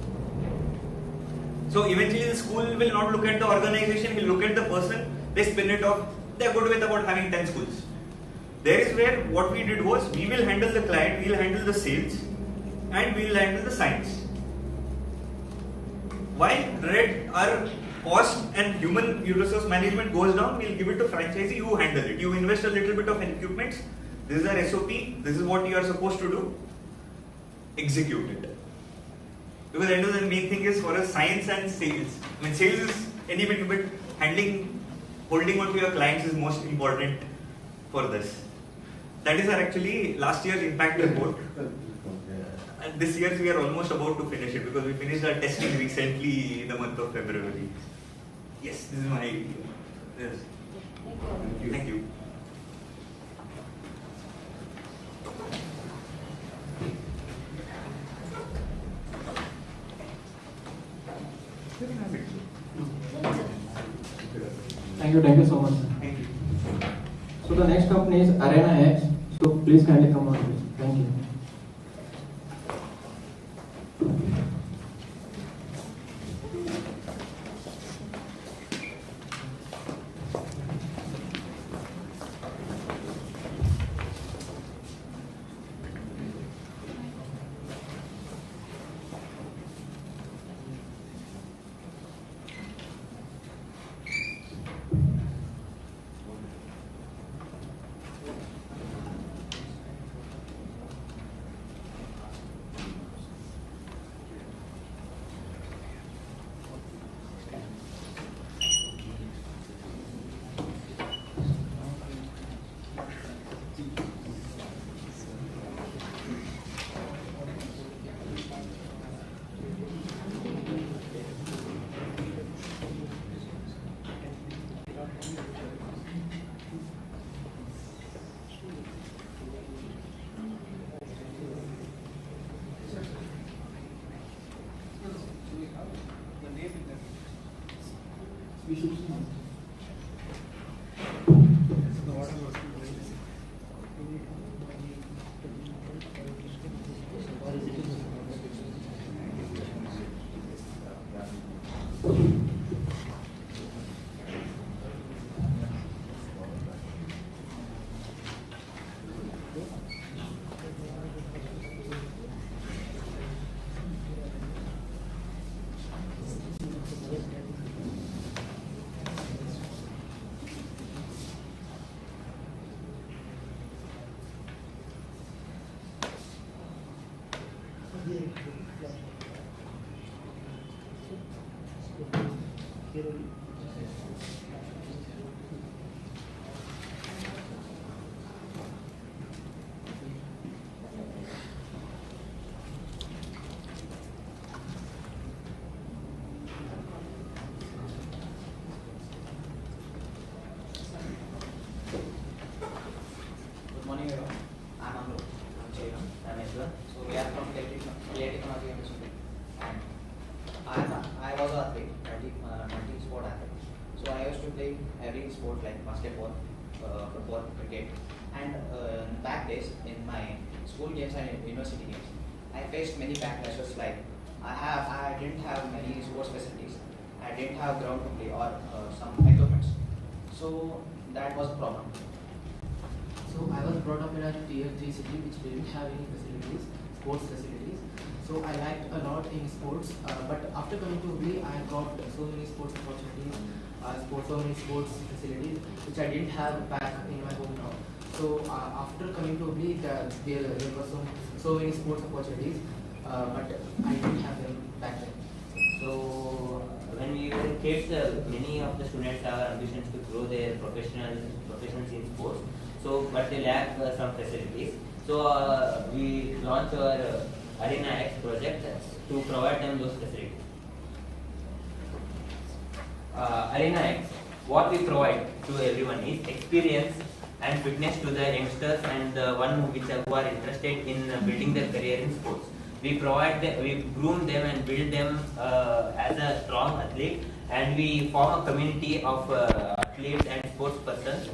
So eventually the school will not look at the organization, will look at the person, they spin it off. They are good with about having 10 schools. There is where what we did was, we will handle the client, we will handle the sales, and we will handle the science. While our cost and human resource management goes down, we will give it to franchisee, you handle it. You invest a little bit of equipment, this is our SOP, this is what you are supposed to do, execute it. Because at the end of the main thing is for us science and sales. I mean, sales is any bit, but holding on to your clients is most important for this. That is our actually last year's impact report. And this year we are almost about to finish it because we finished our testing recently in the month of February. Yes, this is my idea. Yes. Thank you. Thank you so much. Thank you. So the next company is Arena X. So please kindly come on, please. Thank you. I was an athlete, multi-sport athlete. So I sports like basketball, football, cricket, and back days in my school games and university games, I faced many backlashes like I didn't have many sports facilities, I didn't have ground to play or some equipment, so that was a problem. So I was brought up in a tier 3 city which didn't have any facilities, sports facilities. So I liked a lot in sports, but after coming to Hubli, I got so many sports opportunities, so many sports facilities which I didn't have back in my hometown. So after coming to Hubli, there were so many sports opportunities, but I didn't have them back then. So when we were kids, many of the students have ambitions to grow their professions in sports. So, but they lack some facilities. So we launched our Arena X project to provide them those facilities. Arena X, what we provide to everyone is experience and fitness to the youngsters and the one who are interested in building their career in sports. We provide them, we groom them and build them as a strong athlete, and we form a community of athletes and sports persons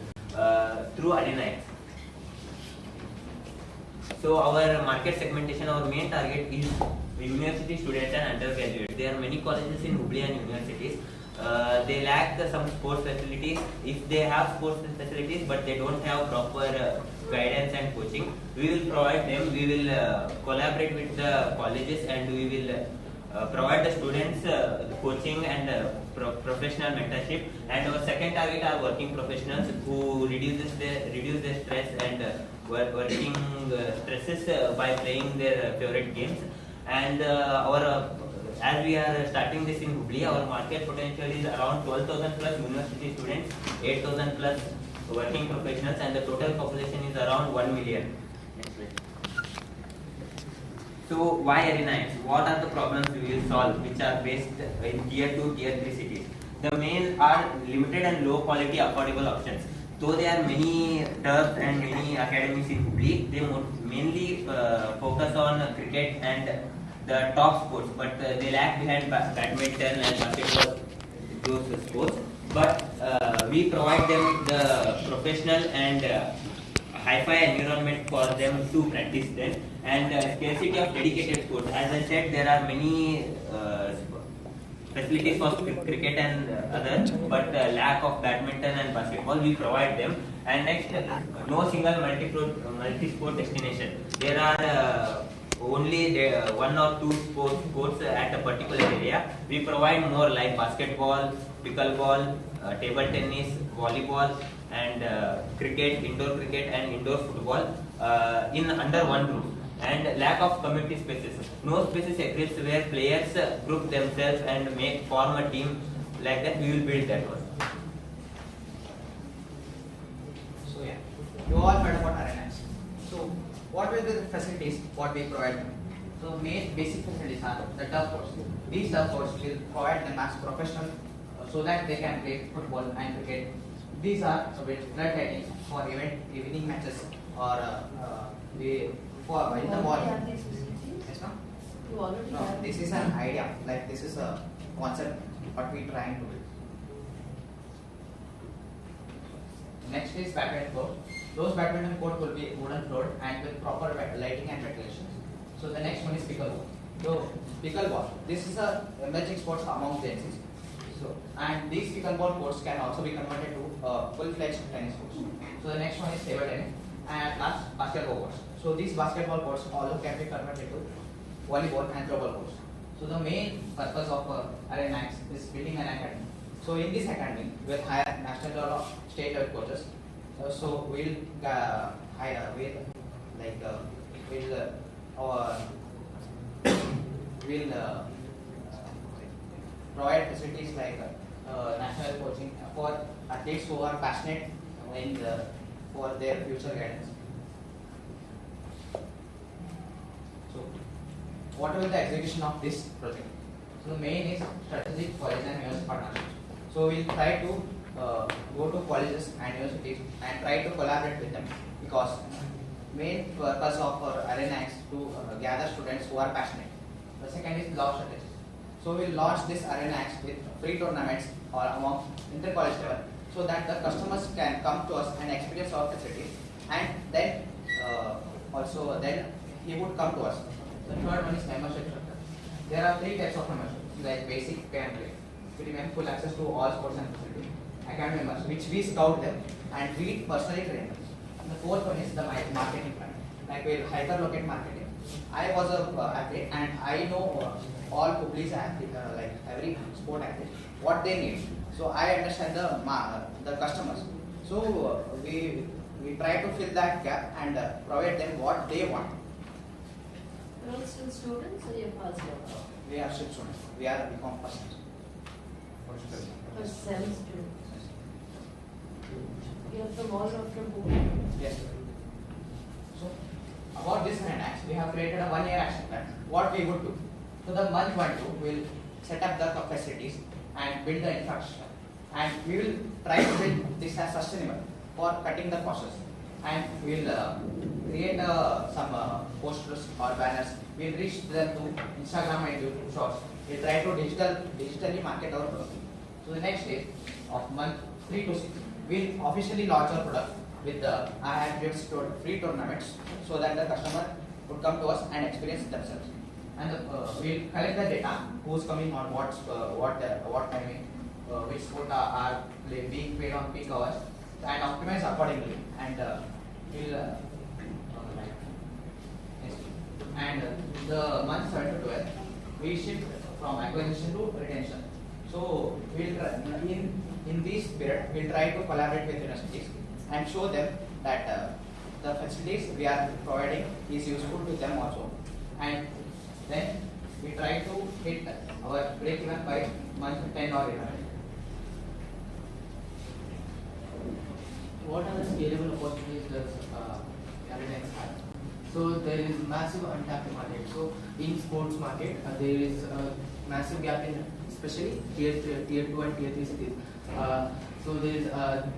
through Arena X. So our market segmentation, our main target is university students and undergraduates. There are many colleges in Hubli and universities. They lack some sports facilities. If they have sports facilities but they don't have proper guidance and coaching, we will provide them. We will collaborate with the colleges and we will provide the students coaching and professional mentorship. And our second target are working professionals who reduce their stress and working stresses by playing their favorite games. And as we are starting this in Hubli, our market potential is around 12,000 plus university students, 8,000 plus working professionals, and the total population is around 1 million. So why Arena X? What are the problems we will solve which are based in tier 2, tier 3 cities? The main are limited and low quality affordable options. Though there are many turfs and many academies in Hubli, they mainly focus on cricket and the top sports, but they lag behind badminton and basketball, those sports. But we provide them the professional and hi-fi environment for them to practice them, and scarcity of dedicated sports. As I said, there are many facilities for cricket and others, but lack of badminton and basketball, we provide them. And next, no single multi-sport destination. There are only one or two sports at a particular area. We provide more like basketball, pickleball, table tennis, volleyball, and cricket, indoor cricket and indoor football in under one roof. And lack of community spaces. No spaces exist where players group themselves and form a team like that. We will build that one. So yeah, you all heard about arenas. So what will be the facilities what we provide them? So main basic facilities are the turf courts. These turf courts will provide them as professional so that they can play football and cricket. These are with flood lighting for evening matches or for in the morning. Yes, no? You already No, have this is an idea. Like this is a concept what we trying to do. Next is badminton court. Those badminton court will be wooden floored and with proper lighting and ventilation. So the next one is pickleball. So pickleball. This is a emerging sports among Gen Zs. So and these pickleball courts can also be converted to full-fledged tennis courts. So the next one is table tennis, and last basketball courts. So these basketball courts also can be converted to volleyball and throwball courts. So the main purpose of Arena X is building an academy. So in this academy, we'll hire national level, state level coaches. So we'll hire we'll provide facilities like national coaching for athletes who are passionate in for their future guidance. So, what will the execution of this project? So, the main is strategic college and university partnership. So, we'll try to go to colleges and universities and try to collaborate with them, because main purpose of our Arena is to gather students who are passionate. The second is launch strategies. So, we'll launch this Arena X with free tournaments or among inter-college level so that the customers can come to us and experience our facilities, and then also then he would come to us. The third one is membership structure. There are 3 types of membership, like basic, pay and play. Premium, full access to all sports and facilities. Academy members, which we scout them and we personally train them. And the fourth one is the marketing plan. Like we hyper-locate marketing. I was a athlete and I know all Publi's athlete, like every sport athlete, what they need. So I understand the customers. So we try to fill that gap and provide them what they want. You're all still students or you're past your We are still students. We are BCom first semester? You're from all after book? Yes. So about this Act, we have created a 1-year action plan. What we would do? So the month 1 2 we'll set up the facilities and build the infrastructure. And we will try to build this as sustainable for cutting the costs. And we'll create some posters or banners. We'll reach them to Instagram and YouTube shorts. We'll try to digitally market our product. So the next day of month 3 to 6, we'll officially launch our product with the free tournaments so that the customer would come to us and experience themselves. And we'll collect the data, who's coming on what timing, which sport are being played on peak hours, and optimize accordingly. And we'll and the month 7 to 12, we shift from acquisition to retention. So we'll try, in this period we'll try to collaborate with universities and show them that the facilities we are providing is useful to them also. And then we try to hit our break even by month 10 or 11. What are the scalable opportunities does Arena have? So there is massive untapped market. So in sports market, there is a massive gap in especially tier 2 and tier 3 cities. So there is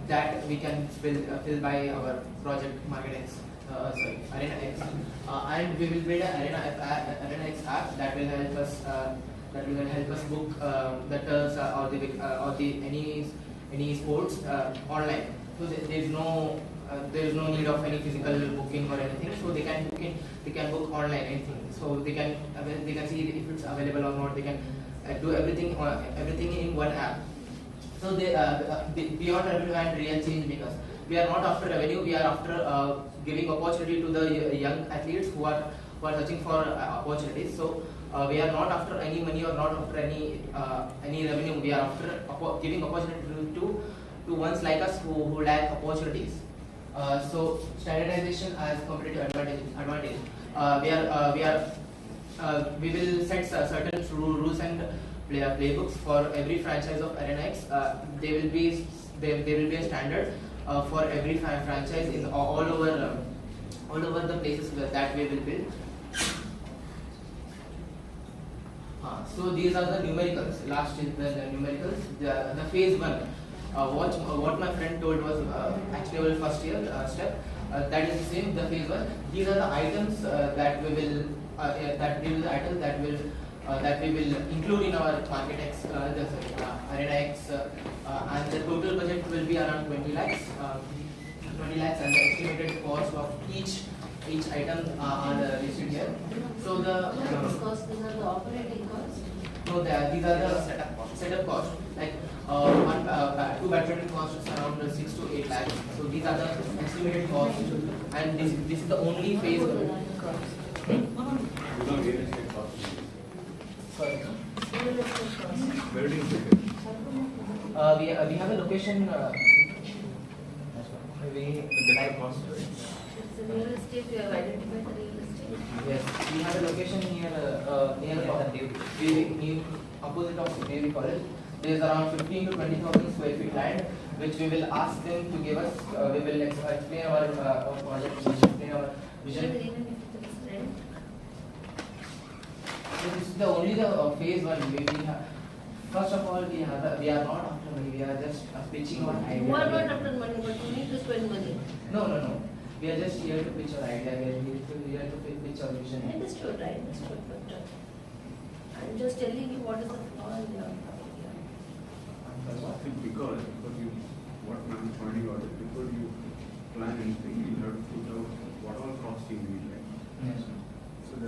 that we can fill by our project Arena X, and we will build an Arena X app that will help us book the turfs or any sports online. So there is no need of any physical booking or anything. So they can book online anything. So they can see if it's available or not. They can do everything in one app. So they beyond revenue and real change makers. We are not after revenue. We are after giving opportunity to the young athletes who are searching for opportunities. So we are not after any money or not after any revenue. We are after giving opportunity to ones like us who lack opportunities. So standardization as competitive advantage. We will set certain rules and playbooks for every franchise of Arena X. There will be a standard for every franchise in all over the places that we will build. So these are the numericals. Last is the numericals. The phase 1. What my friend told was actually our first year step. That is the same. The phase 1. These are the items that we will include in our Market X, Arena X, and the total budget will be around 20 lakhs. 20 lakhs, and the estimated cost of each item are listed here. So the costs, these are the operating costs. No, these are the setup costs. Like two badminton costs around 6 to 8 lakhs. So these are the estimated costs, and this is the only phase. Sorry. Where do you take it? We have a location. That's cost, right? It's a real estate, you have identified the real estate. Yes, we have a location near opposite of Navy College. There is around 15 to 20,000 square feet land, which we will ask them to give us. We will explain our project, explain our vision. Even if it is rent. So this is only the phase 1. We have, first of all, we are not after money. We are just pitching our idea. You are not after money, but you need to spend money. No. We are just here to pitch our idea. We are here to pitch our vision. I understood, but I'm just telling you what is the flaw in your idea. I think because you what I'm finding out is before you plan anything, you have to put out what all costs you need, right? Yes. So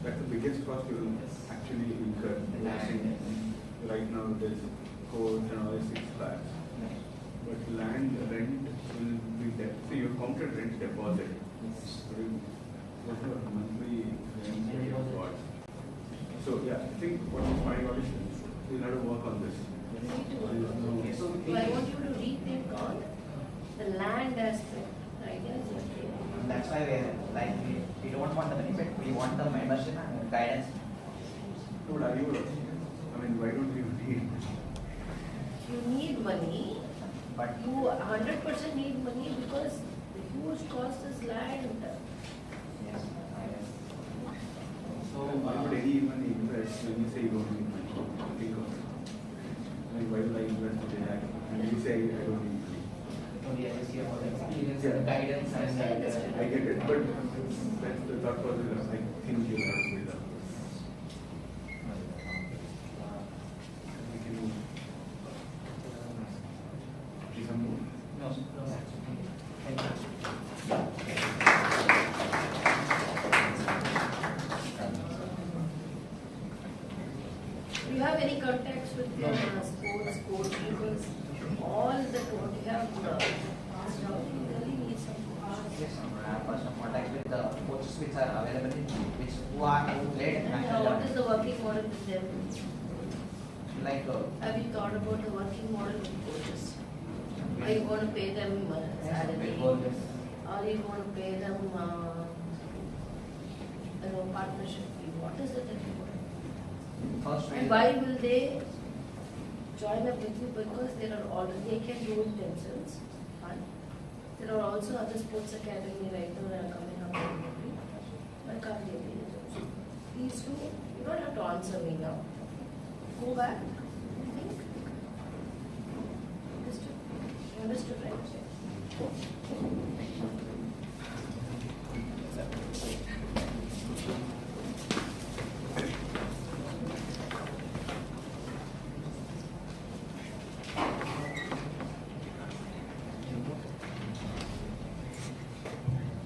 that's the biggest cost you will actually incur. Right now there's codes and all 6 lakhs. But land rent will be there. So you counted rent deposit. So what are monthly rent that you have got? So yeah, I think what I'm finding out is we'll have to work on this. So I want you to rethink on the land aspect. Right? That's why we don't want the benefit, we want the membership and guidance. No, I mean, why don't you need? You need money, But you 100% need money because the huge cost is land. yes, So why would anyone invest when you say you don't need money? Think of it. Like, why would I invest in that? And you say I don't need money. only I see about the experience and guidance and I get it, but that's the thought process I think you have to build up. We can move. Please move. no, thank you. Do you have any contacts with your sports coach? Because all the coach you have passed out, you really need some coaches. Yes, I have personal contact with the coaches which are available in who played And national what level. is the working model with them? Like Have you thought about the working model with coaches? Are you going to pay them salary? Are you going to pay them partnership fee? What is it that you want? first And why will they join up with you? Because there are already, they can do it themselves. Fine. There are also other sports academy right now that are coming up in the country. Why can't they be it? These two, you don't have to answer me now. Go back, think. Understood? You understood, right?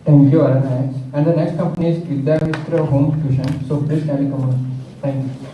Thank you, Arana. And the next company is ibmr Home Tuition. So please kindly come on. Thank you.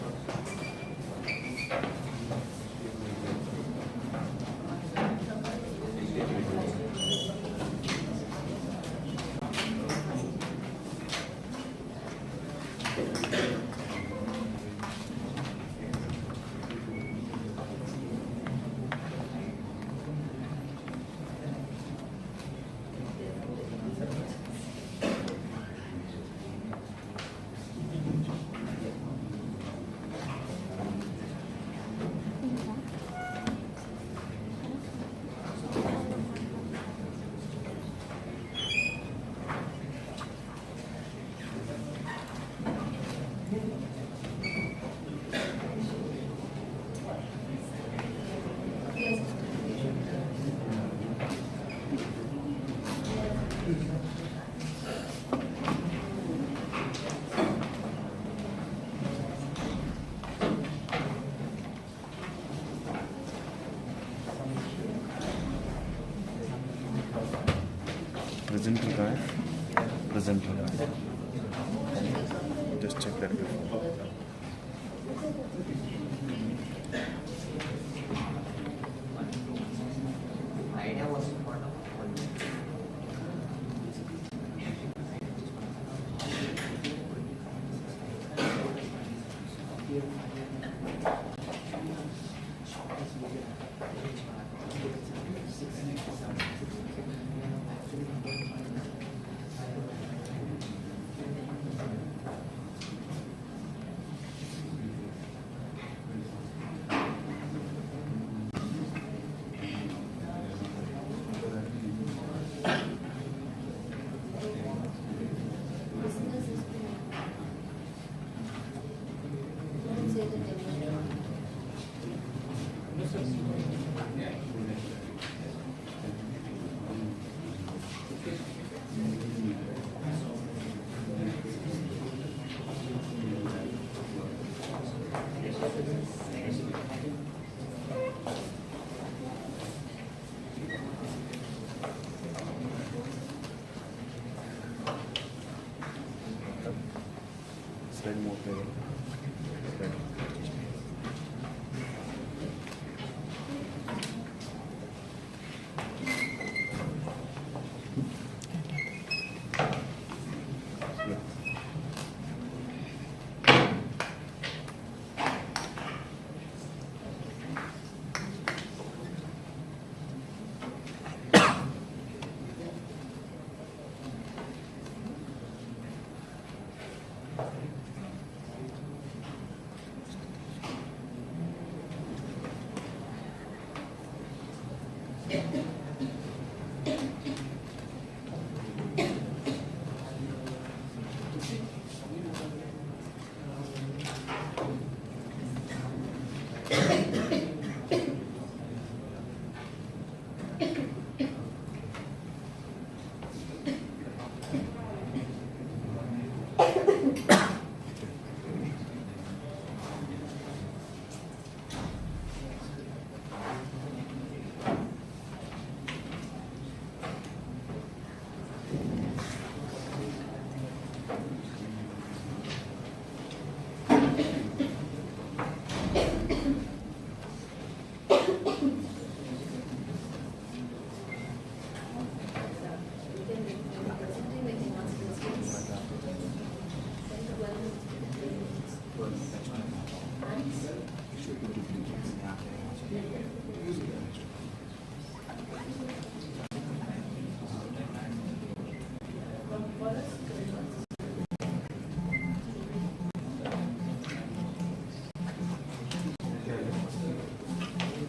Presenter का है presenter just check that before. idea was important. Slide more level. Slide.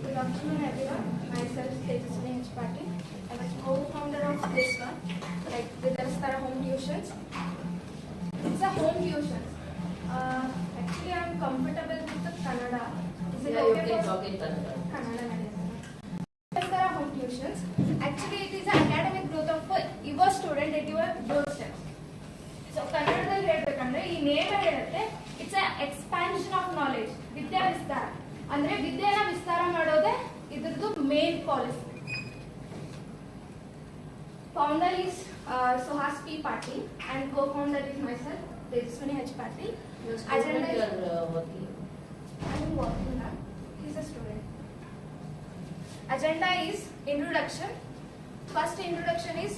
Good afternoon, everyone. Myself, Tejaswini Patil. I'm a co-founder of this one, like Vidyastara Home Tuitions. It's a home tuition. Actually, I'm comfortable with the Kannada. Is it okay can for talk in Kannada. Kannada? Vidyastara Home Tuitions. Actually, it is an academic growth of your student at your doorstep. So, ಕನ್ನಡದಲ್ಲಿ ಹೇಳ್ಬೇಕಂದ್ರೆ ಈ name ಹೇಳುತ್ತೆ it's a expansion of knowledge Vidya Vistara ಅಂದ್ರೆ ವಿದ್ಯೆನ ವಿಸ್ತಾರ ಮಾಡೋದೇ ಇದ್ರದ್ದು main policy. Founder is Suhas P. Patil and co-founder is myself, Tejaswini H. Patil. Agenda is working. I am working now. He's a student. Agenda is introduction. First introduction is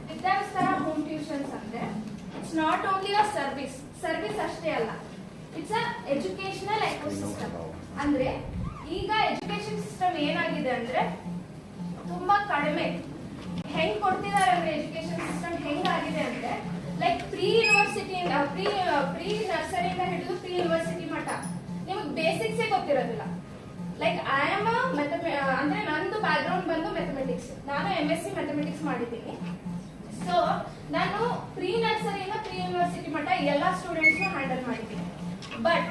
Vidya Vistara Home Tuitions andre. It's not only a service ಅಷ್ಟೇ ಅಲ್ಲ. It's a educational ecosystem. ಅಂದ್ರೆ ಈಗ education system ಏನಾಗಿದೆ ಅಂದ್ರೆ ತುಂಬಾ ಕಡಿಮೆ. ಹೆಂಗ್ ಕೊಡ್ತಿದ್ದಾರೆ ಅಂದ್ರೆ ಎಜುಕೇಶನ್ ಸಿಸ್ಟಮ್ ಹೆಂಗಾಗಿದೆ ಅಂದ್ರೆ ಲೈಕ್ ಪ್ರೀ ಯೂನಿವರ್ಸಿಟಿಯಿಂದ ಪ್ರೀ ನರ್ಸರಿಯಿಂದ ಹಿಡಿದು ಪ್ರೀ ಯೂನಿವರ್ಸಿಟಿ ಮಟ್ಟ ನಿಮಗೆ ಬೇಸಿಕ್ಸೇ ಗೊತ್ತಿರೋದಿಲ್ಲ. ಲೈಕ್ ಐ ಆಮ್ ಅಂದ್ರೆ ನಂದು ಬ್ಯಾಕ್ ಗ್ರೌಂಡ್ ಬಂದು ಮ್ಯಾಥಮೆಟಿಕ್ಸ್. ನಾನು MSc ಮ್ಯಾಥಮೆಟಿಕ್ಸ್ ಮಾಡಿದ್ದೀನಿ. ಸೊ ನಾನು ಪ್ರೀ ನರ್ಸರಿಯಿಂದ ಪ್ರೀ ಯೂನಿವರ್ಸಿಟಿ ಮಟ್ಟ ಎಲ್ಲ ಸ್ಟೂಡೆಂಟ್ಸ್ ಹ್ಯಾಂಡಲ್ ಮಾಡಿದ್ದೀನಿ. ಬಟ್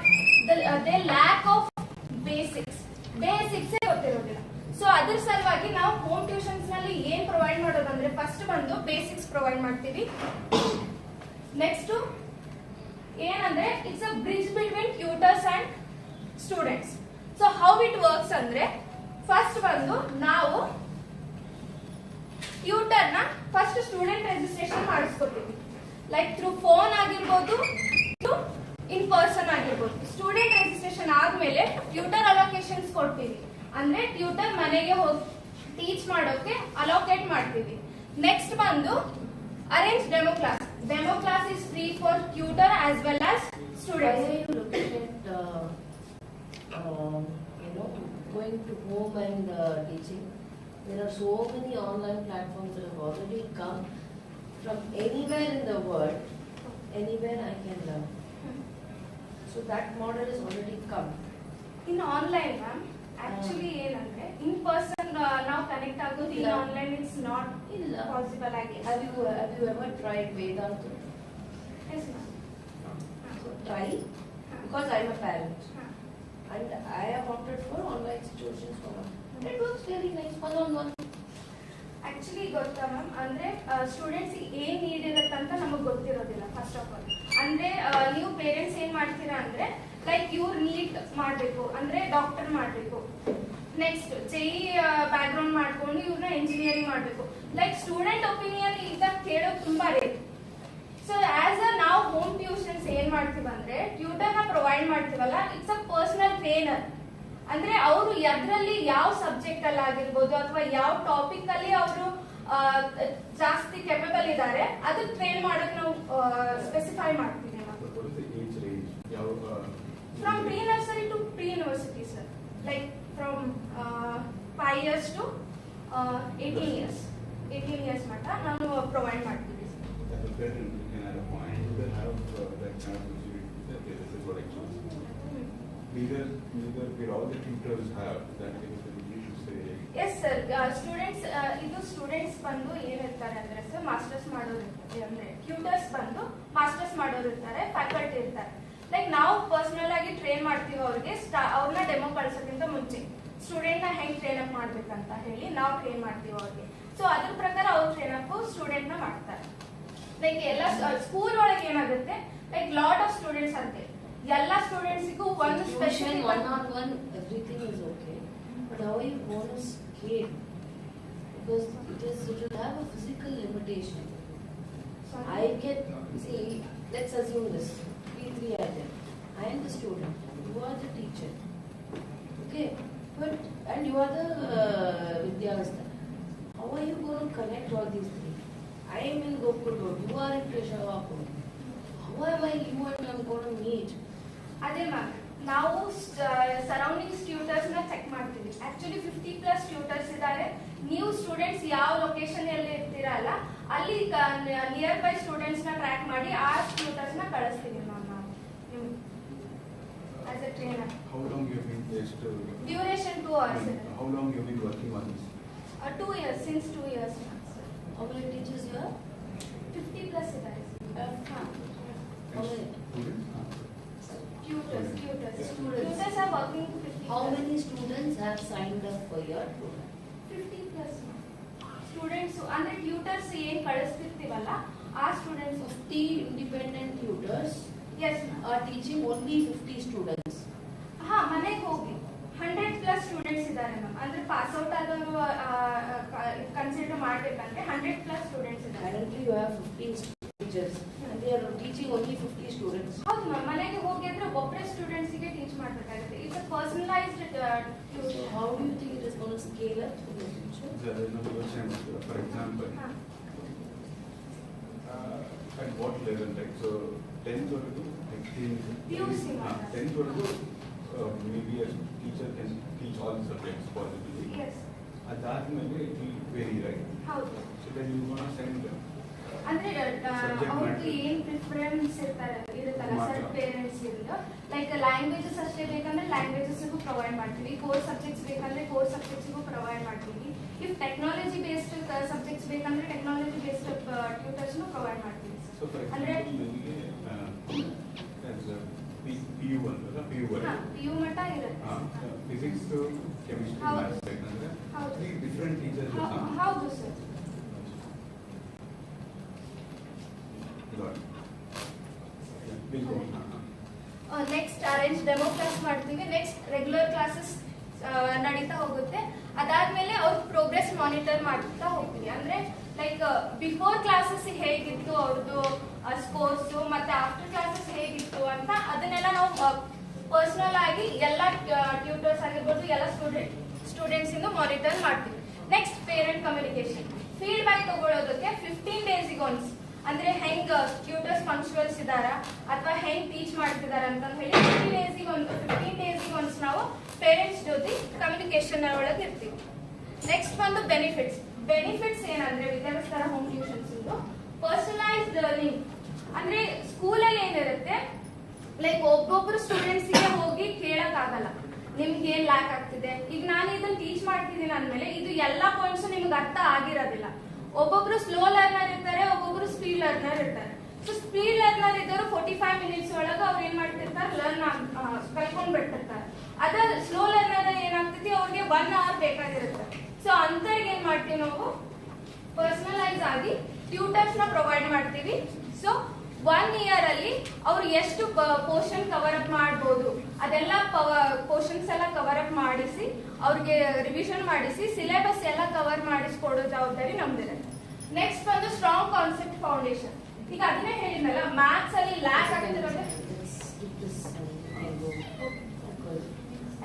ದೇ ಲ್ಯಾಕ್ ಆಫ್ ಬೇಸಿಕ್ಸೇ ಗೊತ್ತಿರೋದಿಲ್ಲ. ಸೊ ಅದ್ರ ಸಲುವಾಗಿ ನಾವು ಹೋಮ್ ಟ್ಯೂಷನ್ಸ್ ನಲ್ಲಿ ಏನ್ ಪ್ರೊವೈಡ್ ಮಾಡೋದಂದ್ರೆ ಫಸ್ಟ್ ಬಂದು ಬೇಸಿಕ್ಸ್ ಪ್ರೊವೈಡ್ ಮಾಡ್ತೀವಿ. ನೆಕ್ಸ್ಟ್ ಏನಂದ್ರೆ it's a bridge between tutors and students. So how it works ಅಂದ್ರೆ ಫಸ್ಟ್ ಬಂದು ನಾವು ಟ್ಯೂಟರ್ನ ಫಸ್ಟ್ ಸ್ಟೂಡೆಂಟ್ ರಿಜಿಸ್ಟ್ರೇಷನ್ ಮಾಡಿಸ್ಕೊತೀವಿ. ಲೈಕ್ ಥ್ರೂ ಫೋನ್ ಆಗಿರ್ಬೋದು, ಇನ್ ಪರ್ಸನ್ ಆಗಿರ್ಬೋದು. ಸ್ಟೂಡೆಂಟ್ ರಿಜಿಸ್ಟ್ರೇಷನ್ ಆದ್ಮೇಲೆ ಟ್ಯೂಟರ್ ಅಲೋಕೇಶನ್ಸ್ ಕೊಡ್ತೀವಿ. ಅಂದ್ರೆ ಟ್ಯೂಟರ್ ಮನೆಗೆ ಹೋಗಿ ಟೀಚ್ ಮಾಡೋಕೆ ಅಲೋಕೇಟ್ ಮಾಡ್ತೀವಿ. ನೆಕ್ಸ್ಟ್ ಬಂದು arrange demo class. Demo class is free for tutor as well as students. Why are you looking at going to home and teaching? There are so many online platforms that have already come from anywhere in the world. Anywhere I can learn. So that model is already come. In online, ma'am, actually ಏನಂದ್ರೆ in person ನಾವು connect ಆಗೋದು in online it's not possible, I guess. Have you ever tried Vedanta? Yes, ma'am. So try, because I am a parent and I have opted for online situations for one. It works very nice, one-on-one. Actually ಗೊತ್ತಾ ma'am, ಅಂದ್ರೆ students ಏನ್ need ಇರುತ್ತೆ ಅಂತ ನಮಗೆ ಗೊತ್ತಿರೋದಿಲ್ಲ. First of all ಅಂದ್ರೆ ನೀವು parents ಏನ್ ಮಾಡ್ತೀರಾ ಅಂದ್ರೆ ಲೈಕ್ ಇವ್ರು ನೀಟ್ ಮಾಡ್ಬೇಕು ಅಂದ್ರೆ ಡಾಕ್ಟರ್ ಮಾಡ್ಬೇಕು, ನೆಕ್ಸ್ಟ್ JEE ಬ್ಯಾಕ್ ಗ್ರೌಂಡ್ ಮಾಡ್ಕೊಂಡು ಇವ್ರನ್ನ ಇಂಜಿನಿಯರಿಂಗ್ ಮಾಡ್ಬೇಕು. ಲೈಕ್ ಸ್ಟೂಡೆಂಟ್ ಒಪಿನಿಯನ್ ಈಗ ಕೇಳೋದು ತುಂಬಾ ರೇರ್. ಸೊ ಆಸ್ ಅ ನಾವು ಹೋಮ್ ಟ್ಯೂಷನ್ಸ್ ಏನ್ ಮಾಡ್ತೀವಿ ಅಂದ್ರೆ ಟ್ಯೂಟರ್ ನ ಪ್ರೊವೈಡ್ ಮಾಡ್ತೀವಲ್ಲ, ಇಟ್ಸ್ ಅ ಪರ್ಸನಲ್ ಟ್ರೈನರ್. ಅಂದ್ರೆ ಅವರು ಎದ್ರಲ್ಲಿ ಯಾವ ಸಬ್ಜೆಕ್ಟ್ ಅಲ್ಲಿ ಆಗಿರ್ಬೋದು ಅಥವಾ ಯಾವ ಟಾಪಿಕ್ ಅಲ್ಲಿ ಅವರು ಜಾಸ್ತಿ ಕೆಪಬಲ್ ಇದ್ದಾರೆ ಅದು ಟ್ರೈನ್ ಮಾಡಕ್ ನಾವು ಸ್ಪೆಸಿಫೈ ಮಾಡ್ತೀವಿ. From pre nursery to pre university sir, like from 5 years to 18 years. 18 years ಮಟ್ಟ ನಾವು ಪ್ರೊವೈಡ್ ಮಾಡ್ತೀವಿ. Neither will all the tutors have that capability to say. Yes sir, students ಇದು ಸ್ಟೂಡೆಂಟ್ಸ್ ಬಂದು ಏನಿರ್ತಾರೆ ಅಂದ್ರೆ ಸರ್ ಮಾಸ್ಟರ್ಸ್ ಮಾಡೋರು ಇರ್ತಾರೆ, ಅಂದ್ರೆ ಟ್ಯೂಟರ್ಸ್ ಬಂದು ಮಾಸ್ಟರ್ಸ್ ಮಾಡೋರು ಇರ್ತಾರೆ, ಫ್ಯಾಕಲ್ಟಿ ಇರ್ತಾರೆ. ಲೈಕ್ ನಾವು ಪರ್ಸನಲ್ ಆಗಿ ಟ್ರೈನ್ ಮಾಡ್ತೀವಿ ಅವ್ರಿಗೆ, ಅವ್ರನ್ನ ಡೆಮೋ ಕಳ್ಸೋಕ್ಕಿಂತ ಮುಂಚೆ ಸ್ಟೂಡೆಂಟ್ ನ ಹೆಂಗ್ ಟ್ರೈನ್ ಅಪ್ ಮಾಡ್ಬೇಕಂತ ಹೇಳಿ ನಾವು ಟ್ರೈನ್ ಮಾಡ್ತೀವಿ ಅವ್ರಿಗೆ. ಸೊ ಅದ್ರ ಪ್ರಕಾರ ಅವ್ರು ಟ್ರೈನ್ ಅಪ್ ಸ್ಟೂಡೆಂಟ್ ನ ಮಾಡ್ತಾರೆ. ಲೈಕ್ ಎಲ್ಲ ಸ್ಕೂಲ್ ಒಳಗೆ ಏನಾಗುತ್ತೆ, ಲೈಕ್ ಲಾಟ್ ಆಫ್ ಸ್ಟೂಡೆಂಟ್ಸ್ ಅಂತೆ, ಎಲ್ಲ ಸ್ಟೂಡೆಂಟ್ಸಿಗೂ ಒಂದು special one-on-one everything is okay, but how are you going to scale? Because it will have a physical limitation. I can see, let's assume this P3 item, I am the student, you are the teacher, okay, but and you are the Vidyavastha. How are you going to connect all these things? I am in Gokul Road, you are in Keshavapur. How am I, you and I am going to meet? ಅದೇ ma'am, ನಾವು surroundings tutors ನ check ಮಾಡ್ತೀವಿ. Actually 50+ tutors ಇದ್ದಾರೆ. ನೀವು students ಯಾವ location ಅಲ್ಲಿ ಇರ್ತೀರಲ್ಲ ಅಲ್ಲಿ near by students ನ ಟ್ರ್ಯಾಕ್ ಮಾಡಿ ಆ ಟ್ಯೂಟರ್ಸ್ ನ ಕಳಿಸ್ತೀವಿ ಮ್ಯಾಮ್ ನಾವು as A trainer. How long you have been placed? Duration 2 hours. How long you have been working on this? 2 years, since 2 years. How many teachers you have? 50+ ಇದ್ದಾರೆ. How many? Tutors are working 50+. How many students have signed up for your program? 50+ students ಅಂದ್ರೆ tutors ಏನ್ ಕಳಿಸ್ತಿರ್ತೀವಲ್ಲ ಆ students 50 independent tutors are teaching only 50 students. ಹಾ, ಮನೆಗೆ ಹೋಗಿ 100+ students ಇದ್ದಾರೆ ma'am. ಅಂದ್ರೆ pass out ಆದವರು ಕನ್ಸಿಡರ್ ಮಾಡ್ಬೇಕಂದ್ರೆ 100+ ಸ್ಟೂಡೆಂಟ್ಸ್ ಇದ್ದಾರೆ. Currently you have 15 teachers and they are teaching only 50 students. ಹೌದು ಮ್ಯಾಮ್, ಮನೆಗೆ ಹೋಗಿ ಅಂದ್ರೆ ಒಬ್ಬರೇ ಸ್ಟೂಡೆಂಟ್ಸ್ ಗೆ ಟೀಚ್ ಮಾಡಬೇಕಾಗುತ್ತೆ. It's a personalised So how do you think it is going to scale up in the future? For example, at what level, right? So 10th or 16th, 10th or maybe a teacher can teach all the subjects possibly. Yes. At that maybe it will vary, right? ಹೌದು. So then you want to send them. ಅಂದ್ರೆ ಅವ್ರಿಗೆ ಏನ್ preference ಇರುತ್ತಲ್ಲ sir parents ಇಂದ, like languages ಅಷ್ಟೇ ಬೇಕಂದ್ರೆ ಲ್ಯಾಂಗ್ವೇಜಸ್ಗೂ provide ಮಾಡ್ತೀವಿ, core subjects ಬೇಕಂದ್ರೆ ಕೋರ್ ಸಬ್ಜೆಕ್ಟ್ಸ್ಗೂ ಪ್ರೊವೈಡ್ ಮಾಡ್ತೀವಿ. ಇಫ್ ಟೆಕ್ನಾಲಜಿ ಬೇಸ್ಡ್ ಸಬ್ಜೆಕ್ಟ್ಸ್ ಬೇಕಂದ್ರೆ ಟೆಕ್ನಾಲಜಿ ಬೇಸ್ಡ್ ಟ್ಯೂಟರ್ಸ್ನು ಪ್ರೊವೈಡ್ ಮಾಡ್ತೀವಿ. So for example, as PU1, PU ಮಟ್ಟ ಇರುತ್ತೆ. Physics, chemistry, maths ಬೇಕಂದ್ರೆ 3 different teachers. ಹೌದು sir. Next arrange demo class ಮಾಡ್ತೀವಿ. ನೆಕ್ಸ್ಟ್ ರೆಗ್ಯುಲರ್ ಕ್ಲಾಸಸ್ ನಡೀತಾ ಹೋಗುತ್ತೆ. ಅದಾದ್ಮೇಲೆ ಅವ್ರ ಪ್ರೋಗ್ರೆಸ್ ಮಾನಿಟರ್ ಮಾಡ್ತಾ ಹೋಗ್ತೀವಿ. ಅಂದ್ರೆ ಲೈಕ್ ಬಿಫೋರ್ ಕ್ಲಾಸಸ್ ಹೇಗಿತ್ತು ಅವ್ರದ್ದು ಸ್ಕೋರ್ಸ್ ಮತ್ತೆ ಆಫ್ಟರ್ ಕ್ಲಾಸಸ್ ಹೇಗಿತ್ತು ಅಂತ ಅದನ್ನೆಲ್ಲ ನಾವು ಪರ್ಸನಲ್ ಆಗಿ ಎಲ್ಲ ಟ್ಯೂಟರ್ಸ್ ಆಗಿರ್ಬೋದು ಎಲ್ಲ ಸ್ಟೂಡೆಂಟ್ಸ್ ಇಂದ ಮಾನಿಟರ್ ಮಾಡ್ತೀವಿ. ನೆಕ್ಸ್ಟ್ ಪೇರೆಂಟ್ ಕಮ್ಯುನಿಕೇಶನ್, ಫೀಡ್ಬ್ಯಾಕ್ ತಗೊಳ್ಳೋದಕ್ಕೆ 15 days ಒನ್ಸ್, ಅಂದ್ರೆ ಹೆಂಗ್ ಟ್ಯೂಟರ್ಸ್ ಪಂಕ್ಚುವಲ್ಸ್ ಇದಾರ ಅಥವಾ ಹೆಂಗ್ ಟೀಚ್ ಮಾಡ್ತಿದಾರ ಅಂತ ಹೇಳಿ 15 days ಒನ್ಸ್ ನಾವು ಪೇರೆಂಟ್ಸ್ ಜೊತೆ ಕಮ್ಯುನಿಕೇಶನ್ ಒಳಗೆ ಇರ್ತೀವಿ. ನೆಕ್ಸ್ಟ್ ಬಂದು ಬೆನಿಫಿಟ್ಸ್ ಏನಂದ್ರೆ ವಿದ್ಯಾಭ್ಯಾಸ ಹೋಮ್ ಟ್ಯೂಷನ್ಸ್ ಇಂದು ಪರ್ಸನಲೈಸ್ಡ್ ಲರ್ನಿಂಗ್. ಅಂದ್ರೆ ಸ್ಕೂಲಲ್ಲಿ ಏನಿರುತ್ತೆ, ಲೈಕ್ ಒಬ್ಬೊಬ್ರು ಸ್ಟೂಡೆಂಟ್ಸ್ಗೆ ಹೋಗಿ ಕೇಳಕ್ ಆಗಲ್ಲ ನಿಮ್ಗೆ ಏನ್ ಲ್ಯಾಕ್ ಆಗ್ತಿದೆ. ಈಗ ನಾನು ಇದನ್ನ ಟೀಚ್ ಮಾಡ್ತಿದ್ದೀನಿ ಅಂದ್ಮೇಲೆ ಇದು ಎಲ್ಲಾ ಪಾಯಿಂಟ್ಸ್ ನಿಮ್ಗೆ ಅರ್ಥ ಆಗಿರೋದಿಲ್ಲ. ಒಬ್ಬೊಬ್ರು ಸ್ಲೋ ಲರ್ನರ್ ಇರ್ತಾರೆ, ಒಬ್ಬೊಬ್ರು ಸ್ಪೀಡ್ ಲರ್ನರ್ ಇರ್ತಾರೆ. ಸೊ ಸ್ಪೀಡ್ ಲರ್ನರ್ ಇದ್ದವರು 45 minutes ಒಳಗೆ ಅವ್ರು ಏನ್ ಮಾಡ್ತಿರ್ತಾರೆ, ಲರ್ನ್ ಕಲ್ಕೊಂಡ್ ಬಿಟ್ಟಿರ್ತಾರೆ. ಅದ ಸ್ಲೋ ಲರ್ನರ್ ಏನಾಗ್ತೈತಿ, ಅವ್ರಿಗೆ 1 hour ಬೇಕಾಗಿರುತ್ತೆ. ಸೊ ಅಂತವ್ರಿಗೆ ಏನ್ ಮಾಡ್ತೀವಿ ನಾವು ಪರ್ಸನಲೈಸ್ ಆಗಿ ಟ್ಯೂಟರ್ಸ್ ನ ಪ್ರೊವೈಡ್ ಮಾಡ್ತೀವಿ. ಸೊ 1 year ಅಲ್ಲಿ ಅವ್ರು ಎಷ್ಟು ಪೋರ್ಷನ್ ಕವರ್ ಅಪ್ ಮಾಡ್ಬೋದು ಅದೆಲ್ಲ ಪೋರ್ಷನ್ಸ್ ಎಲ್ಲ ಕವರ್ ಅಪ್ ಮಾಡಿಸಿ ಅವ್ರಿಗೆ ರಿವಿಷನ್ ಮಾಡಿಸಿ ಸಿಲೆಬಸ್ ಎಲ್ಲ ಕವರ್ ಮಾಡಿಸ್ಕೊಡೋ ಜವಾಬ್ದಾರಿ ನಮ್ದಿರುತ್ತೆ. ನೆಕ್ಸ್ಟ್ ಬಂದು ಸ್ಟ್ರಾಂಗ್ ಕಾನ್ಸೆಪ್ಟ್ ಫೌಂಡೇಶನ್. ಈಗ ಅದನ್ನೇ ಹೇಳಿದ್ನಲ್ಲ, ಮ್ಯಾಥ್ಸ್ ಅಲ್ಲಿ ಲ್ಯಾಕ್ ಆಗ್ತಿರೋದು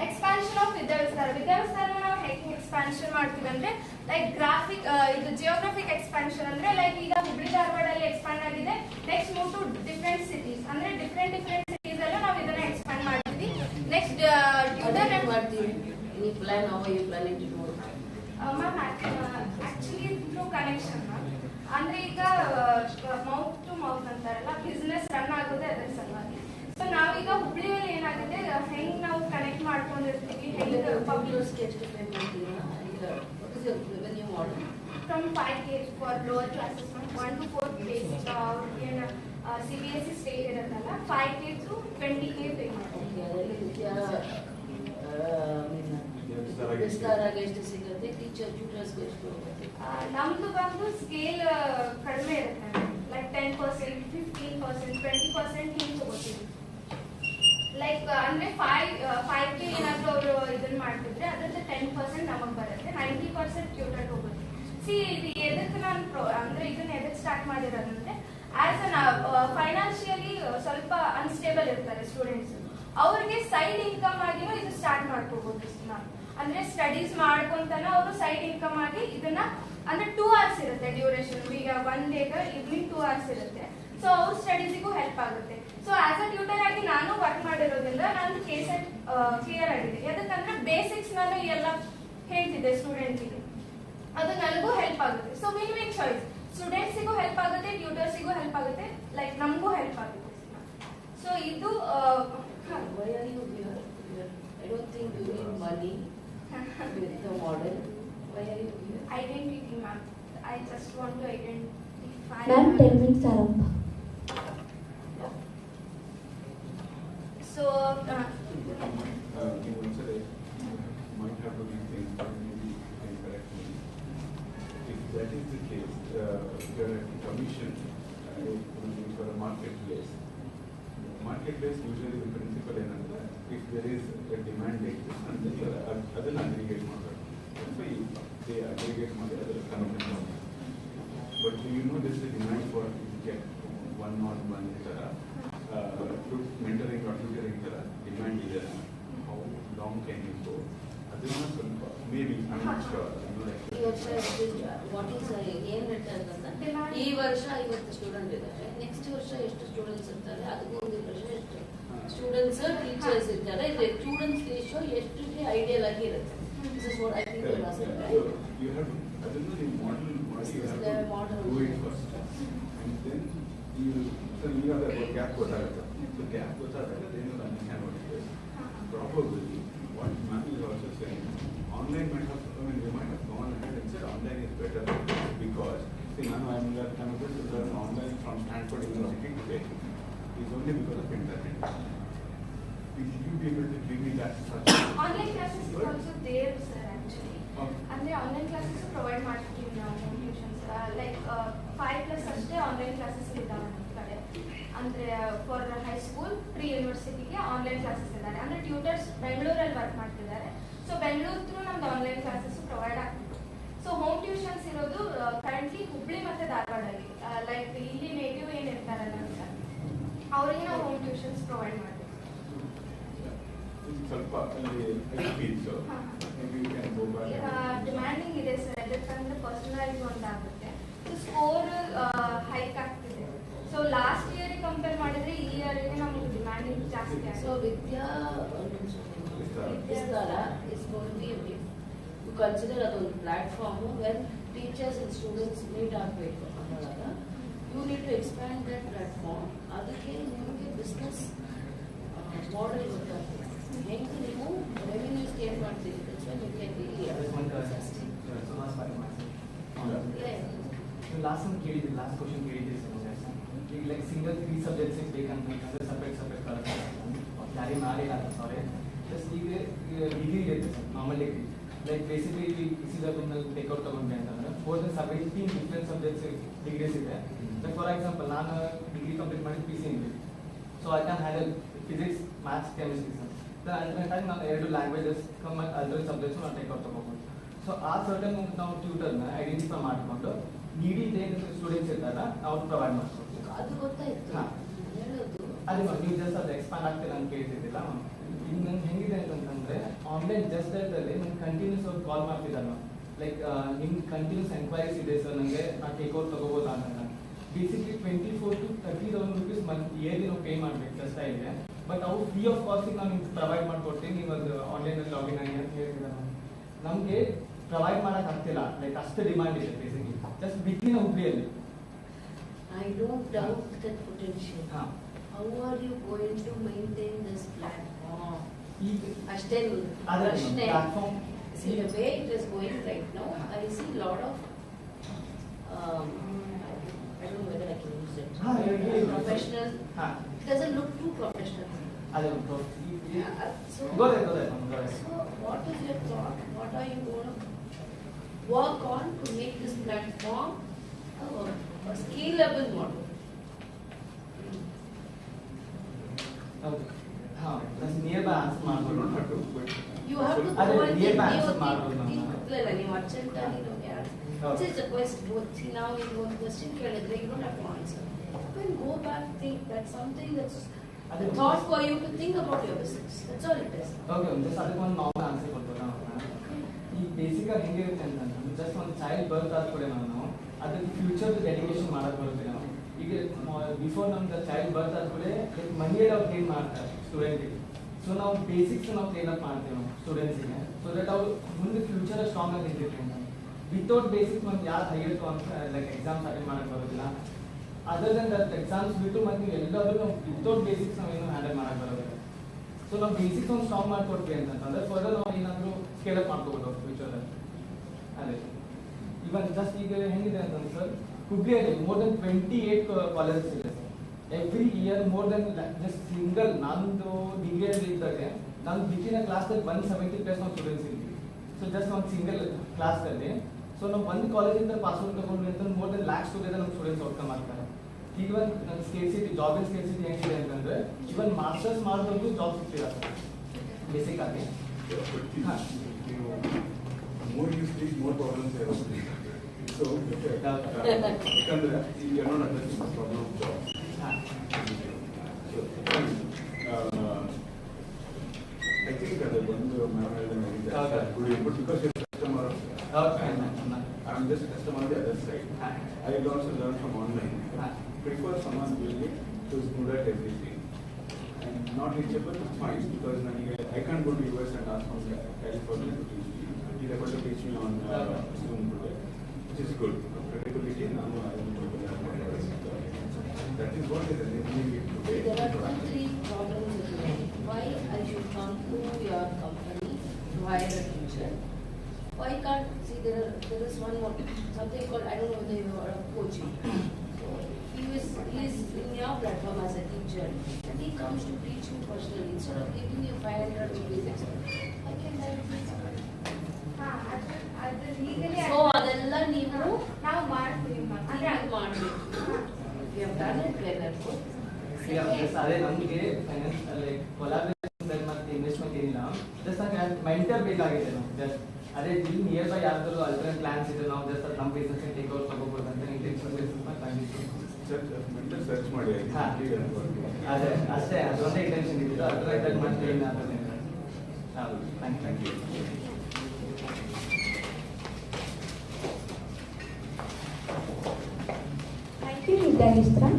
ಎಕ್ಸ್ಪಾನ್ಷನ್ ಆಫ್ ವಿದ್ಯಾವಿಸ್ತಾರ. ವಿದ್ಯಾವಿಸ್ತಾರ ನಾವು ಹೇಗೆ ಎಕ್ಸ್ಪಾನ್ಷನ್ ಮಾಡ್ತೀವಿ ಅಂದ್ರೆ ಲೈಕ್ ಗ್ರಾಫಿಕ್ ಇದು ಜಿಯೋಗ್ರಫಿಕ್ ಎಕ್ಸ್ಪಾನ್ಷನ್ ಅಂದ್ರೆ ಲೈಕ್ ಈಗ ಹುಬ್ಳಿ ಧಾರವಾಡ ಅಲ್ಲಿ ಎಕ್ಸ್ಪಾಂಡ್ ಆಗಿದೆ, next move to different cities ಅಂದ್ರೆ ಡಿಫರೆಂಟ್ ಸಿಟೀಸ್ ಅಲ್ಲೂ ನಾವು ಇದನ್ನ ಎಕ್ಸ್ಪಾಂಡ್ ಮಾಡ್ತೀವಿ. ನೆಕ್ಸ್ಟ್ ಟ್ಯೂಟರ್ ಮಾಡ್ತೀವಿ. Any plan? How are you planning to do it? Ma'am actually through connection ಅಂದ್ರೆ ಈಗ ಮೌತ್ ಟು ಮೌತ್ ಅಂತಾರಲ್ಲ, ಬಿಸ್ನೆಸ್ ರನ್ ಆಗೋದೇ ಅದರ ಸಲುವಾಗಿ. ಸೊ ನಾವೀಗ ಹುಬ್ಳಿಯಲ್ಲಿ ಏನಾಗುತ್ತೆ, ಹೆಂಗ್ ನಾವು ಕನೆಕ್ಟ್ ಮಾಡ್ಕೊಂಡಿರ್ತೀವಿ, ಹೆಂಗ್ Public ಎಷ್ಟು ಪೇ ಮಾಡ್ತೀರಾ? ಈಗ what is your revenue model? from 5K for lower classes, from 1 to 4 basic in CBSE state ಇರುತ್ತಲ್ಲ, 5K to 20K pay ಮಾಡ್ತೀವಿ. ಅದರಲ್ಲಿ ವಿಸ್ತಾರಾಗ ಎಷ್ಟು ಸಿಗುತ್ತೆ, ಟೀಚರ್ ಟ್ಯೂಟರ್ಸ್ಗೆ ಎಷ್ಟು ಹೋಗುತ್ತೆ? ನಮ್ದು ಬಂದು ಸ್ಕೇಲ್ ಕಡಿಮೆ ಇರುತ್ತೆ, ಲೈಕ್ 10%, 15%, 20% ಹಿಂಗೆ ತಗೋತೀವಿ. ಲೈಕ್ ಅಂದ್ರೆ 5K ಏನಾದ್ರು ಅವರು ಇದನ್ನ ಮಾಡ್ತಿದ್ರೆ ಅದ್ರದ್ದು 10% ನಮಗೆ ಬರುತ್ತೆ, 90% ಟ್ಯೂಟರ್ ಹೋಗುತ್ತೆ. ಇದು ಎದಕ್ಕೆ ನಾನು ಅಂದ್ರೆ ಇದನ್ನ ಎದಕ್ಕೆ ಸ್ಟಾರ್ಟ್ ಮಾಡಿರೋದಂದ್ರೆ, ಆಸ್ ಅನ್ ಫೈನಾನ್ಷಿಯಲಿ ಸ್ವಲ್ಪ ಅನ್ಸ್ಟೇಬಲ್ ಇರ್ತಾರೆ ಸ್ಟೂಡೆಂಟ್ಸ್, ಅವ್ರಿಗೆ ಸೈಡ್ ಇನ್ಕಮ್ ಆಗಿನೂ ಇದು ಸ್ಟಾರ್ಟ್ ಮಾಡ್ಕೋಬಹುದು ನಾವು. ಅಂದ್ರೆ ಸ್ಟಡೀಸ್ ಮಾಡ್ಕೊಂತಾನ ಅವರು ಸೈಡ್ ಇನ್ಕಮ್ ಆಗಿ ಇದನ್ನ ಅಂದ್ರೆ 2 hours ಇರುತ್ತೆ ಡ್ಯೂರೇಷನ್. ಈಗ 1 ಡೇಗ ಈವ್ನಿಂಗ್ 2 hours ಇರುತ್ತೆ. ಸೊ ಅವ್ರ ಸ್ಟಡೀಸಿಗೂ ಹೆಲ್ಪ್ ಆಗುತ್ತೆ. ಸೊ ಆಸ್ ಅ ಟ್ಯೂಟರ್ ಆಗಿ ನಾನು ವರ್ಕ್ ಮಾಡಿರೋದ್ರಿಂದ ನಂದು ಕೇಸೆಟ್ ಕ್ಲಿಯರ್ ಆಗಿದೆ. ಯಾಕಂದ್ರೆ ಬೇಸಿಕ್ಸ್ ನಾನು ಎಲ್ಲ ಹೇಳ್ತಿದ್ದೆ ಸ್ಟೂಡೆಂಟ್ಸಿಗೆ, ಅದು ನನಗೂ ಹೆಲ್ಪ್ ಆಗುತ್ತೆ. ಸೊ ವಿನ್ ವಿನ್ ಚಾಯ್ಸ್, ಸ್ಟೂಡೆಂಟ್ಸಿಗೂ ಹೆಲ್ಪ್ ಆಗುತ್ತೆ, ಟ್ಯೂಟರ್ಸಿಗೂ ಹೆಲ್ಪ್ ಆಗುತ್ತೆ, ಲೈಕ್ ನಮಗೂ ಹೆಲ್ಪ್ ಆಗುತ್ತೆ. ಸೊ ಇದು Why are you here? I don't think you need money with the model. Why are you here? Identity, ma'am. I just want to identify. Ma'am, 10 minutes are up. So, might have to rethink, or maybe you can correct me. If that is the case, you are at commission for a marketplace. Marketplace usually the principle ಏನಂದ್ರೆ, if there is a demand exists, and then ಅದನ್ನ aggregate ಮಾಡೋದು. That's why they aggregate ಮಾಡಿ ಅದರ convert ಮಾಡ್ತಾರೆ. But do you know there is a demand for get 101 ತರ mentoring or tutoring ತರ demand ಇದೆ. How long can you go? ಅದನ್ನ ಸ್ವಲ್ಪ maybe I'm not sure. ಈ ವರ್ಷ ವಾಟ್ ಈಸ್ ಏನ್ ಹೇಳ್ತಾರೆ, ಈ ವರ್ಷ 50 ಸ್ಟೂಡೆಂಟ್ ಇದ್ದಾರೆ, ನೆಕ್ಸ್ಟ್ ವರ್ಷ ಎಷ್ಟು ಸ್ಟೂಡೆಂಟ್ಸ್ ಇರ್ತಾರೆ, ಅದಕ್ಕೂ ಒಂದು ಪ್ರಶ್ನೆ ಎಷ್ಟು ಸ್ಟೂಡೆಂಟ್ಸ್ ಟೀಚರ್ಸ್ ಇರ್ತಾರೆ, ಸ್ಟೂಡೆಂಟ್ಸ್ ರೇಷಿಯೋ ಎಷ್ಟು ಐಡಿಯಲ್ ಆಗಿ ಇರುತ್ತೆ. This is what I think you are asking, right? You have to, ಅದನ್ನು ನೀವು model ಮಾಡಿ, you have to do it first, and then you have a gap ಗೊತ್ತಾಗುತ್ತೆ. So gap ಗೊತ್ತಾದಾಗ then you understand what it is. Probably what ma'am is also saying, online might have, I mean, we might have gone ahead and said online is better because see, now I'm able to learn online from Stanford University today is only because of internet. Will you be able to give me that such? Online classes is also there, sir, actually. ಅಂದ್ರೆ online classes provide ಮಾಡ್ತೀವಿ ನಾವು, tuitions like 5+ ಅಷ್ಟೇ online classes ಇದ್ದಾವೆ ನಮ್ಮ ಕಡೆ. ಅಂದ್ರೆ for high school pre ಯೂನಿವರ್ಸಿಟಿಗೆ online classes ಇದ್ದಾರೆ. ಅಂದ್ರೆ ಟ್ಯೂಟರ್ಸ್ ಬೆಂಗಳೂರಲ್ಲಿ ವರ್ಕ್ ಮಾಡ್ತಿದ್ದಾರೆ. ಸೊ ಬೆಂಗಳೂರು ಥ್ರೂ ನಮ್ದು ಆನ್ಲೈನ್ ಕ್ಲಾಸಸ್ ಪ್ರೊವೈಡ್ ಆಗ್ತಿದೆ. ಸೊ ಹೋಮ್ ಟ್ಯೂಷನ್ಸ್ ಇರೋದು ಕರೆಂಟ್ಲಿ ಹುಬ್ಳಿ ಮತ್ತೆ ಧಾರವಾಡಲ್ಲಿ, ಲೈಕ್ ಇಲ್ಲಿ ನೇಟಿವ್ ಏನ್ ಇರ್ತಾರಲ್ಲ ಅಂತ ಅವರಿಗೆ ನಾವು ಹೋಮ್ ಟ್ಯೂಷನ್ಸ್ ಪ್ರೊವೈಡ್ ಮಾಡ್ತೀವಿ. ಸ್ವಲ್ಪ ಅಲ್ಲಿ fees maybe you can go back. Demanding ಇದೆ ಸರ್, ಯಾಕಂದ್ರೆ ಪರ್ಸನಲೈಸ್ ಒಂದಾಗುತ್ತೆ. ಸೊ ಸ್ಕೋರ್ ಹೈಕ್ ಆಗ್ತಿದೆ. ಸೊ ಲಾಸ್ಟ್ ಇಯರ್ ಕಂಪೇರ್ ಮಾಡಿದ್ರೆ ಈ ಇಯರ್ಗೆ ನಮಗೆ ಡಿಮ್ಯಾಂಡಿಂಗ್ ಜಾಸ್ತಿ ಆಗಿದೆ. So Vidyavistara is going to be a big, you consider ಅದೊಂದು platform when teachers and students meet ಆಗಬೇಕು ಅನ್ನೋದಾಗ you need to expand that platform. ಅದಕ್ಕೆ ನಿಮಗೆ ಬಿಸ್ನೆಸ್ ಮಾಡೆಲ್ ಗೊತ್ತಾಗ್ತದೆ, ಹೆಂಗೆ ನೀವು ರೆವಿನ್ಯೂಸ್ ಗೇನ್ ಮಾಡ್ತೀರಿ. ಲಾಸ್ಟ್ ಟೈಮ್ ಕೇಳಿದ್ರಿ, ಲಾಸ್ಟ್ ಕ್ವಶನ್ ಕೇಳಿದ್ರಿ ಈಗ ಲೈಕ್ ಸಿಂಗಲ್ 3 ಸಬ್ಜೆಕ್ಟ್ಸ್ ಬೇಕಂತಂದ್ರೆ ಸಪ್ರೇಟ್ ಕ್ಯಾರಿ ಮಾಡಿಲ್ಲ ಸಾರಿ. ಜಸ್ಟ್ ಈಗ ಡಿಗ್ರಿ ಇರುತ್ತೆ sir, normal degree like basically ನಲ್ಲಿ ಟೇಕ್ಔಟ್ ತಗೊಂಡೆ ಅಂತಂದ್ರೆ 4 17 ಡಿಫ್ರೆಂಟ್ ಸಬ್ಜೆಕ್ಟ್ಸ್ ಡಿಗ್ರೀಸ್ ಇದೆ. ಲೈಕ್ ಫಾರ್ ಎಕ್ಸಾಂಪಲ್ ನಾನು ಡಿಗ್ರಿ ಕಂಪ್ಲೀಟ್ ಮಾಡಿದ್ದು PC English, so I can handle physics, maths, chemistry sir. ಅಲ್ಟರ್ನೇಟಾಗಿ ನಾನು 2 ಲ್ಯಾಂಗ್ವೇಜಸ್ ಅಲ್ಟರ್ನೇಟ್ ಸಬ್ಜೆಕ್ಟ್ಸ್ ನಾನು ಟೇಕ್ಔಟ್ ತಗೋಬೋದು. ಸೊ ಆ ಸರ್ಟನ್ ನಾವು ಟ್ಯೂಟರ್ನ ಐಡೆಂಟಿಫೈ ಮಾಡಿಕೊಂಡು ನೀಡಿ ಇದೆ ಸ್ಟೂಡೆಂಟ್ಸ್ ಇರ್ತಾರ ಅವ್ರು ಪ್ರೊವೈಡ್ ಮಾಡ್ಕೊಡ್ತೀವಿ. ಅದು ಗೊತ್ತಾಯ್ತು. ಹಾಂ ಅದೇ ಮ್ಯಾಮ್ ನೀವು ಜಸ್ಟ್ ಅದು ಎಕ್ಸ್ಪಾಂಡ್ ಆಗ್ತಿಲ್ಲ ಅಂತ ಕೇಳ್ತಿದ್ದಿಲ್ಲ ಮ್ಯಾಮ್. ಈಗ ನಂಗೆ ಹೆಂಗಿದೆ ಅಂತಂದ್ರೆ ಆನ್ಲೈನ್ ಜಸ್ಟ್ ಅಲ್ಲಿ ನಂಗೆ ಕಂಟಿನ್ಯೂಸ್ ಅವ್ರು ಕಾಲ್ ಮಾಡ್ತಿದ್ದಾರೆ ಮ್ಯಾಮ್. ಲೈಕ್ ನಿಮ್ಗೆ ಕಂಟಿನ್ಯೂಸ್ ಎಂಕ್ವೈರೀಸ್ ಇದೆ ಸರ್, ನನಗೆ ನಾ ಟೇಕ್ ಓವರ್ ತಗೋಬೋದಾ ಅಂತ. ಬೇಸಿಕ್ಲಿ 24,000 to 30,000 rupees ಇಯರ್ಲಿ ನಾವು ಪೇ ಮಾಡಬೇಕು ಜಸ್ಟ್ ಇದೆ. ಬಟ್ ಅವು ಫ್ರೀ ಆಫ್ ಕಾಸ್ಟಿಗೆ ನಾವು ನಿಮ್ಗೆ ಪ್ರೊವೈಡ್ ಮಾಡ್ಕೊಡ್ತೀವಿ, ನೀವು ಅದು ಆನ್ಲೈನಲ್ಲಿ ಲಾಗಿನ್ ಆಗಿ ಅಂತ ಹೇಳ್ತಿದ್ದಾರೆ. ನಮಗೆ ಪ್ರೊವೈಡ್ ಮಾಡೋಕೆ ಆಗ್ತಿಲ್ಲ, ಲೈಕ್ ಅಷ್ಟು ಡಿಮಾಂಡ್ ಇದೆ ಬೇಸಿಕ್ಲಿ ಜಸ್ಟ್ ಬಿಟ್ಟಿನ ಹುಬ್ಳಿಯಲ್ಲಿ. I don't doubt that potential. How are you going to maintain this platform? ಅಷ್ಟೇ ಪ್ರಶ್ನೆ. See the way it is going right now, I see a lot of I don't know whether I can use it. Professional. It doesn't look too professional. So what is your thought? What are you going to work on to make this platform a scalable model? Nearby answer ಮಾಡ್ಬೋದು. You have to go and think ನೀವು urgent ಆಗಿ This is the question. See, now you go question ಕೇಳಿದ್ರೆ you don't have to answer. You can go back, think. That's something that's a thought for you to think about your business. That's all it is. Okay, just ಅದಕ್ಕೆ ಒಂದು normal answer ಕೊಡ್ಬೋದಾ? ಈ basic ಆಗಿ ಹೆಂಗಿರುತ್ತೆ ಅಂತಂದ್ರೆ just ಒಂದು child birth ಆದ್ಮೇಲೆ ನಾವು ಅದಕ್ಕೆ ಫ್ಯೂಚರ್ ಡೆಡಿಕೇಶನ್ ಮಾಡಕ್ಕೆ ಬರುತ್ತೆ. ನಾವು ಈಗ ಬಿಫೋರ್ ನಮ್ದು ಚೈಲ್ಡ್ ಬರ್ತ್ ಆದ್ಮೇಲೆ ಮನಿಯಲ್ಲಿ ಅವ್ರು ಟ್ರೈನ್ ಮಾಡ್ತಾರೆ ಸ್ಟೂಡೆಂಟಿಗೆ. ಸೊ ನಾವು ಬೇಸಿಕ್ಸ್ ನಾವು ಟ್ರೈನ್ ಅಪ್ ಮಾಡ್ತೀವಿ ನಾವು ಸ್ಟೂಡೆಂಟ್ಸಿಗೆ, ಸೊ ದಟ್ ಅವ್ರು ಮುಂದೆ ಫ್ಯೂಚರ್ ಸ್ಟ್ರಾಂಗ್ ಆಗಿ ನಿಂತಿರ್ತೀವಿ ಅಂತ. ವಿತೌಟ್ ಬೇಸಿಕ್ಸ್ ಒಂದು ಯಾರು ಹೈಯರ್ ಅಂತ ಲೈಕ್ ಎಕ್ಸಾಮ್ಸ್ ಅಟೆಂಡ್ ಮಾಡಕ್ಕೆ ಬರೋದಿಲ್ಲ. ಅದರ್ ದನ್ ದಟ್ ಎಕ್ಸಾಮ್ಸ್ ಬಿಟ್ಟು ಮತ್ತು ನೀವು ಎಲ್ಲಾದರೂ ನಾವು ವಿತೌಟ್ ಬೇಸಿಕ್ಸ್ ನಾವೇನು ಹ್ಯಾಂಡಲ್ ಮಾಡಕ್ಕೆ ಬರೋದಿಲ್ಲ. ಸೊ ನಾವು ಬೇಸಿಕ್ಸ್ ಒಂದು ಸ್ಟ್ರಾಂಗ್ ಮಾಡ್ಕೊಡ್ತೀವಿ ಅಂತಂದ್ರೆ ಫರ್ದರ್ ನಾವು ಏನಾದರೂ ಸ್ಕೇಲಪ್ ಮಾಡ್ಕೋಬೋದು ಫ್ಯೂಚರಲ್ಲಿ. ಅದೇ ಇವನ್ ಜಸ್ಟ್ ಈಗ ಹೆಂಗಿದೆ ಅಂತಂದ್ರೆ ಸರ್, ಹುಬ್ಳಿಯಲ್ಲಿ ಮೋರ್ ದೆನ್ 28 ಕಾಲೇಜಸ್ ಇದೆ sir. Every year more than just single ನಂದು ಡಿಗ್ರಿಯಲ್ಲಿ ಇದ್ದಾಗ ನಾನು ಬಿಟ್ಟಿನ ಕ್ಲಾಸಲ್ಲಿ 170+ ನಾವು ಸ್ಟೂಡೆಂಟ್ಸ್ ಇರ್ತೀವಿ. ಸೊ ಜಸ್ಟ್ ಒಂದು ಸಿಂಗಲ್ ಕ್ಲಾಸಲ್ಲಿ ಸೊ ನಾವು ಒಂದು ಕಾಲೇಜಿಂದ ಪಾಸ್ಔಟ್ ತಗೊಂಡ್ವಿ ಅಂತ ಮೋರ್ ದೆನ್ ಲ್ಯಾಕ್ಸ್ ಟುಗೆದರ್ ನಮ್ಮ ಸ್ಟೂಡೆಂಟ್ಸ್ ಔಟ್ಕಮ್ ಆಗ್ತಾರೆ. ಈಗ ಒಂದು ನನ್ನ ಸ್ಕೇರ್ಸಿಟಿ ಜಾಬಿನ ಸ್ಕೇರ್ಸಿಟಿ ಹೆಂಗಿದೆ ಅಂತಂದ್ರೆ ಇವನ್ ಮಾಸ್ಟರ್ಸ್ ಮಾಡಿದ್ರು ಜಾಬ್ ಸಿಗ್ತಿಲ್ಲ ಬೇಸಿಕ್ ಆಗಿ. more you speak, more problems are opening. So, ಯಾಕಂದ್ರೆ ಈಗ ಏನೋ address problem of job. I think that ಒಂದು ಮ್ಯಾಮ್ ಹೇಳಿದ good input because you're a customer. I'm just a customer on the other side. I will also learn from online. Prefer someone really who is good at everything. And not reachable, fine, because I can't go to US and ask from California to teach me. He's able to teach me on Zoom today, which is good. Credibility, that is what is enabling it today. There are 2-3 problems with me. Why I should come to your company to hire a teacher? Why can't, see there is one more, something called, I don't know whether you are a coaching. So he is in your platform as a teacher and he comes to teach you personally. Instead of giving you 500 rupees, I can directly so ಅದೆಲ್ಲ ನೀವು ನಾವು ಮಾಡ್ತೀವಿ ಮಾಡಬೇಕು. You have done it well. ಅದೇ ನಮಗೆ finance like collaboration ಮತ್ತು investment ಏನಿಲ್ಲ, just ನಂಗೆ ಮೆಂಟರ್ ಬೇಕಾಗಿದೆ. ನಾವು ಜಸ್ಟ್ ಅದೇ ಇಲ್ಲಿ ನಿಯರ್ ಬೈ ಯಾವ್ದಾದ್ರು ಅಲ್ಟರ್ನೇಟ್ ಪ್ಲಾನ್ಸ್ ಇದೆ, ನಾವು ಜಸ್ಟ್ ಅದು ನಮ್ಮ ಬಿಸ್ನೆಸ್ ಟೇಕ್ ಓವರ್ ತಗೋಬೋದು ಅಂತ ಮೆಂಟರ್ ಸರ್ಚ್ ಮಾಡಿ. ಅದೇ ಅಷ್ಟೇ, ಅದೊಂದೇ ಇಂಟೆನ್ಷನ್ ಇದ್ದು ಅದರ ಮಾಡ್ತೀವಿ. Thank you. Thank you, Vidyavistra.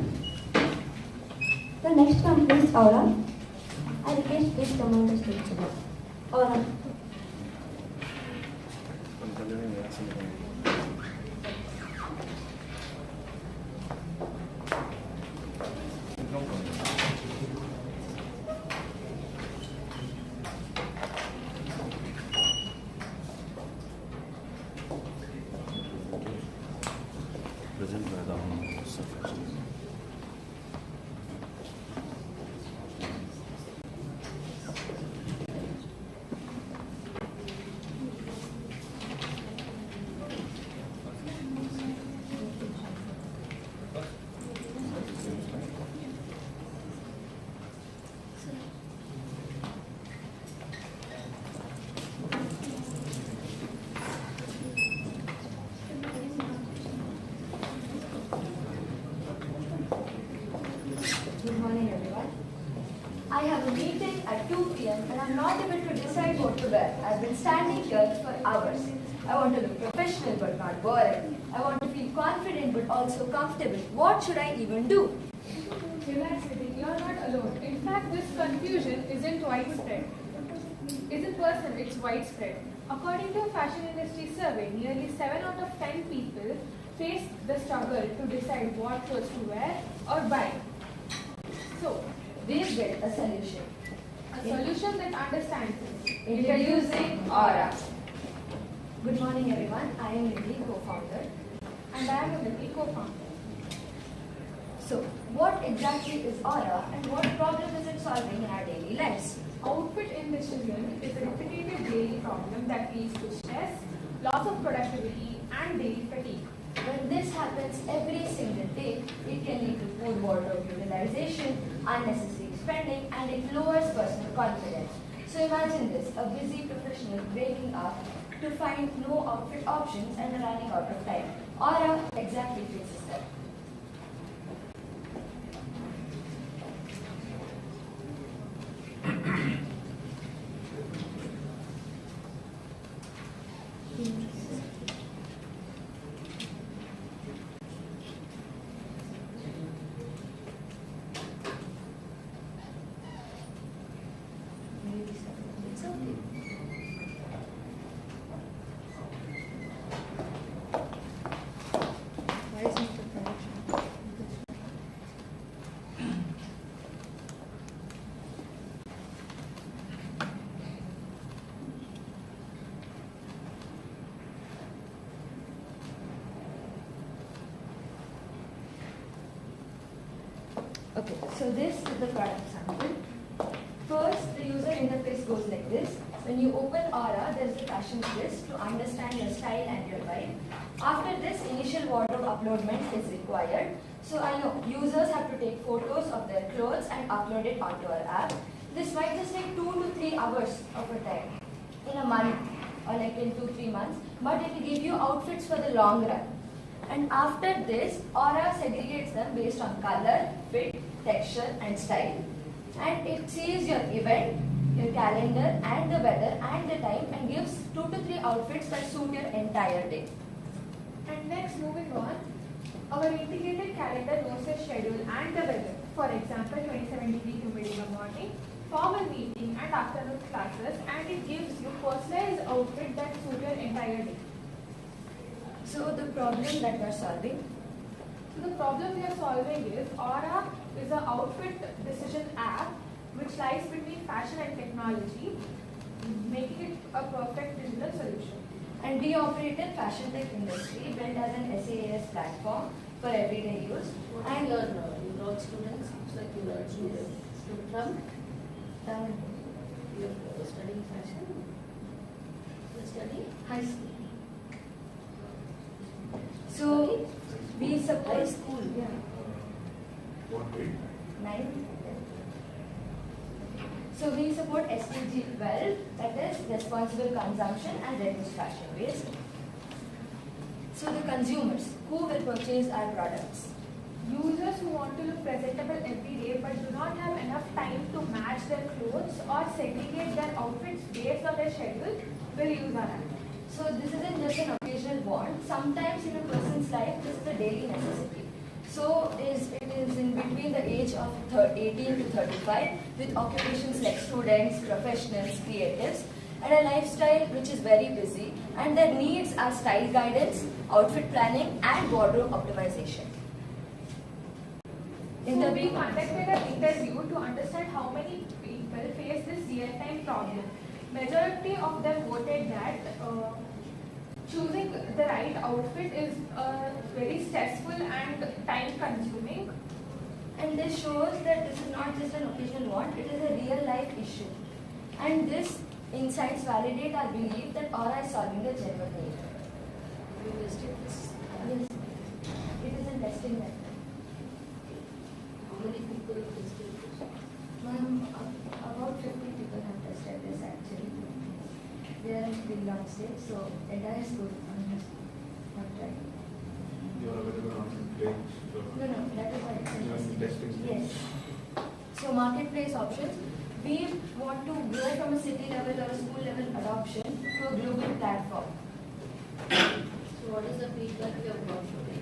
The next company is Aura. I request please come on the stage. Aura. Present by the surface. I have a meeting at 2 p.m. and I'm not able to decide what to wear. I've been standing here for hours. I want to look professional but not boring. I want to feel confident but also comfortable. What should I even do? Relax, Viti, you are not alone. In fact, this confusion isn't widespread. Isn't personal, it's widespread. According to a fashion industry survey, nearly 7 out of 10 people face the struggle to decide what clothes to wear or buy. So, we've built a solution. A solution that understands it. Introducing Aura. Good morning everyone, I am Lily, co-founder. And I am Lily, co-founder. So, what exactly is Aura and what problem is it solving in our daily lives? Outfit indecision is a repetitive daily problem that leads to stress, loss of productivity, and daily fatigue. When this happens every single day, it can lead to poor wardrobe utilization, unnecessary spending, and it lowers personal confidence. So imagine this, a busy professional waking up to find no outfit options and running out of time. Aura exactly fixes that. Okay, so this is the product sample. First, the user interface goes like this. When you open Aura, there is a fashion quiz to understand your style and your vibe. After this, initial wardrobe uploadment is required. So I know users have to take photos of their clothes and upload it onto our app. This might just take 2 to 3 hours of your time in a month or like in 2-3 months, but it will give you outfits for the long run. And after this, Aura segregates them based on color, fit, texture and style. And it sees your event, your calendar and the weather and the time and gives 2 to 3 outfits that suit your entire day. And next, moving on, our integrated calendar knows the schedule and the weather. For example, 27-degree humid in the morning, formal meeting and afternoon classes, and it gives you personalized outfit that suit your entire day. So the problem that we are solving? So the problem we are solving is Aura is an outfit decision app which lies between fashion and technology, making it a perfect digital solution. And we operate in fashion tech industry built as an SaaS platform for everyday use. And you learn students, it's like you learn students from you're studying fashion, you're studying high school. So we support high school. Yeah. What grade? 9. So we support SDG 12, that is responsible consumption and reduced fashion waste. So the consumers, who will purchase our products? Users who want to look presentable every day but do not have enough time to match their clothes or segregate their outfits based on their schedule will use our app. So this isn't just an occasional want. Sometimes in a person's life, this is a daily necessity. So it is in between the age of 18 to 35 with occupations like students, professionals, creatives, and a lifestyle which is very busy, and their needs are style guidance, outfit planning and wardrobe optimization. So we conducted an interview to understand how many people face this real-time problem. Majority of them voted that choosing the right outfit is very stressful and time-consuming. And this shows that this is not just an occasional want, it is a real-life issue. And this insights validate our belief that Aura is solving a genuine need. You listed this. Yes, it is in testing method. How many people have tested this? About 50 people have tested this actually. They are in pre-launch stage, so entire school have tried. You are available on Play Store. No, that is why it's in You are in testing stage. Yes. So marketplace options, we want to grow from a city level or a school level adoption to a global platform. So what is the feedback you have got from it?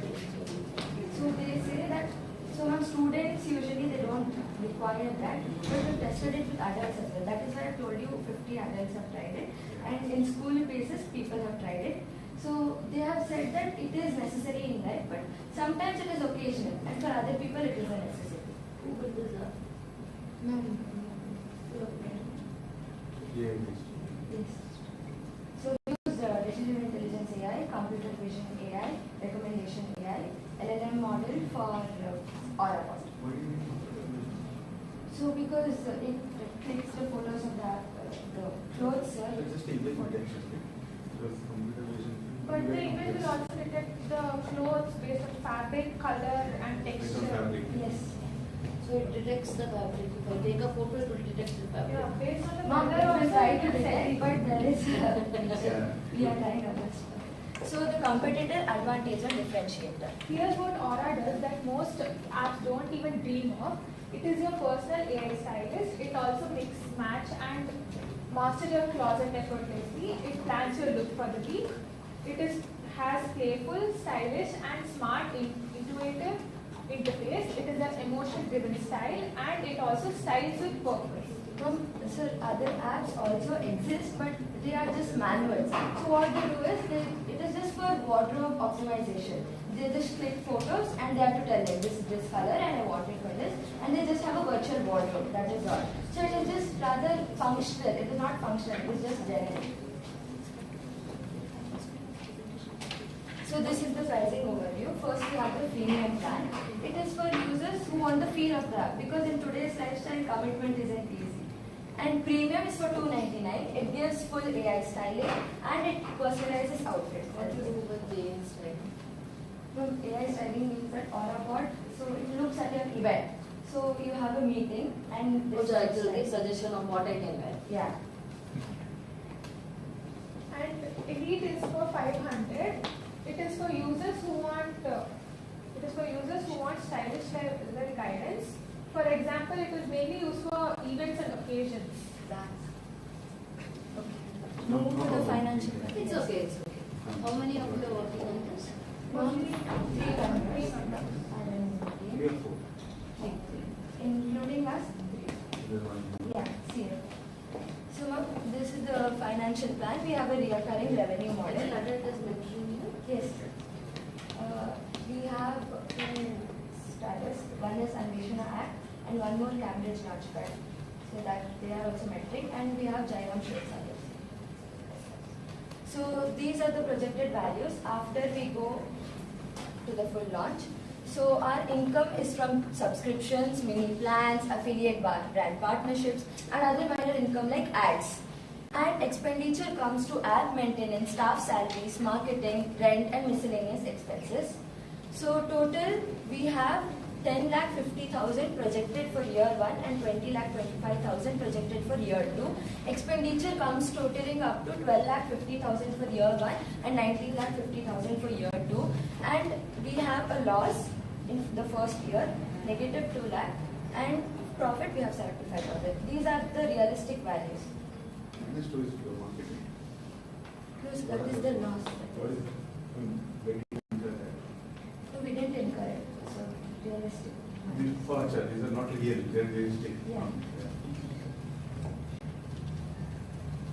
So they say that, so our students usually they don't require that, but we tested it with adults as well. That is why I told you 50 adults have tried it, and in school basis people have tried it. So they have said that it is necessary in life, but sometimes it is occasional, and for other people it is a necessity. Who built this up? Ma'am. Yeah, Yes. So use decision intelligence AI, computer vision AI, recommendation AI, LLM model for Aura Post. What do you mean? So because it takes the photos of the clothes, sir. It's just image detection, right? Because computer vision. But the image will also detect the clothes based on fabric, color, and Based on texture. fabric. Yes. So it detects the fabric. If I take a photo, it will detect the fabric. Yeah, based on the Mom, color it will also try it to will detect, say. but there is Yeah. we are trying our best. So the competitor advantage or differentiator. Here's what Aura does that most apps don't even dream of. It is your personal AI stylist. It also mix, match, and master your closet effortlessly. It plans your look for the week. It has playful, stylish, and smart, intuitive interface. It is an emotion-driven style, and it also styles with purpose. Sir, other apps also exist, but they are just manuals. So what they do is, it is just for wardrobe optimization. They just click photos and they have to tell them this is this color and I want it for this, and they just have a virtual wardrobe. That is all. So it is just rather functional. It is not functional. It is just generic. So this is the pricing overview. First we have the freemium plan. It is for users who want the feel of the app, because in today's lifestyle commitment isn't easy. And premium is for $299. It gives full AI styling and it personalizes outfits. What do you do with the AI styling? AI styling means that Aura bot, so it looks at your event. So you have a meeting and this it will give suggestion of what I can wear. Yeah. And Elite is for 500. It is for users who want stylish level guidance. For example, it is mainly used for events and occasions. Move to the financial. It's okay, it's okay. How many of you are working on this? Only 300. 3 or 4? Including us? There's one. Yeah, see. So ma'am, this is the financial plan. We have a recurring revenue model. Is mentioned here? Yes. We have two status. One is Anveshana Act and one more Cambridge Launchpad. So that they are also metric, and we have Jairam Short. So these are the projected values after we go to the full launch. So our income is from subscriptions, mini plans, affiliate brand partnerships, and other minor income like ads. And expenditure comes to app maintenance, staff salaries, marketing, rent, and miscellaneous expenses. So total we have 10,50,000 projected for year 1 and 20,25,000 projected for year 2. Expenditure comes totaling up to 12,50,000 for year 1 and 19,50,000 for year 2. And we have a loss in the first year, negative 2 lakh, and profit we have 75,000. These are the realistic values. Minus 2 is pure marketing. That is the loss. What is it? Where did you incur that? So we didn't incur it. So realistic. These are not real, they are realistic. Yeah.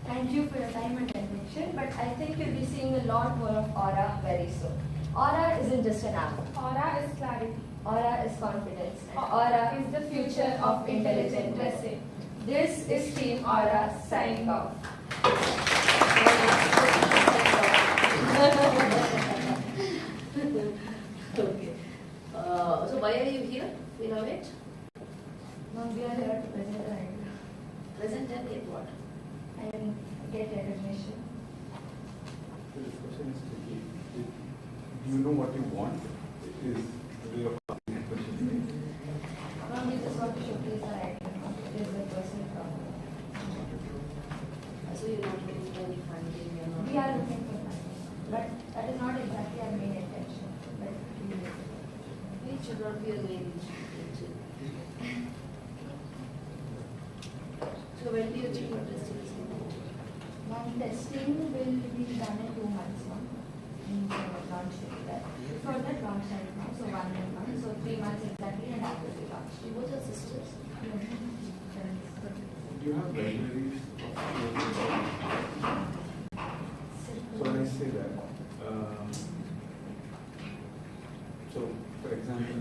Thank you for your time and attention, but I think you'll be seeing a lot more of Aura very soon. Aura isn't just an app. Aura is clarity. Aura is confidence. Aura is the future of intelligent dressing. This is Team Aura signing off. Okay. So why are you here? Innovate? Now we are here to present our idea. Present and get what? And get recognition. The discussion is tricky. Do you know what you want? It is the way of asking a question. Now we just want to showcase our idea. It is a personal problem. So you're not looking for any funding? We are looking for funding, but that is not exactly our main intention. But it should not be a main intention. So when do you think your testing is going to be? One testing will be done in 2 months now. In launch that. For that launch right now, so 1 month, so 3 months exactly, and after we launch. You both are sisters? Yes. Do you have libraries so when I say that, so for example,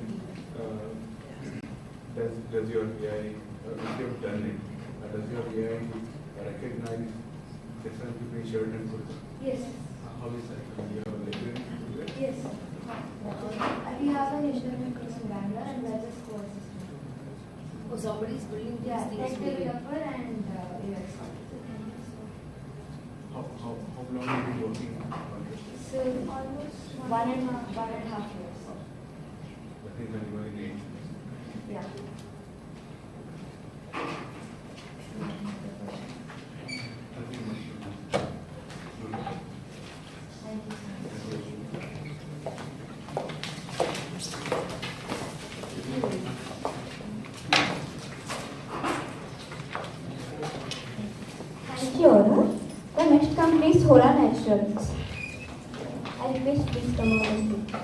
does your AI, if you've done it, does your AI recognize difference between shirt and kurta? Yes. How is that? Do you have a library to do that? Yes. We have an engineering course in Bangalore, and that's a core system. Oh, somebody is building these Yeah, things. tech developer and UX. How long have you been working on this? So almost 1.5 years. That is when you were in age. Yeah. Thank you, Aura. The next company is Hora Naturals. I request please come on and speak.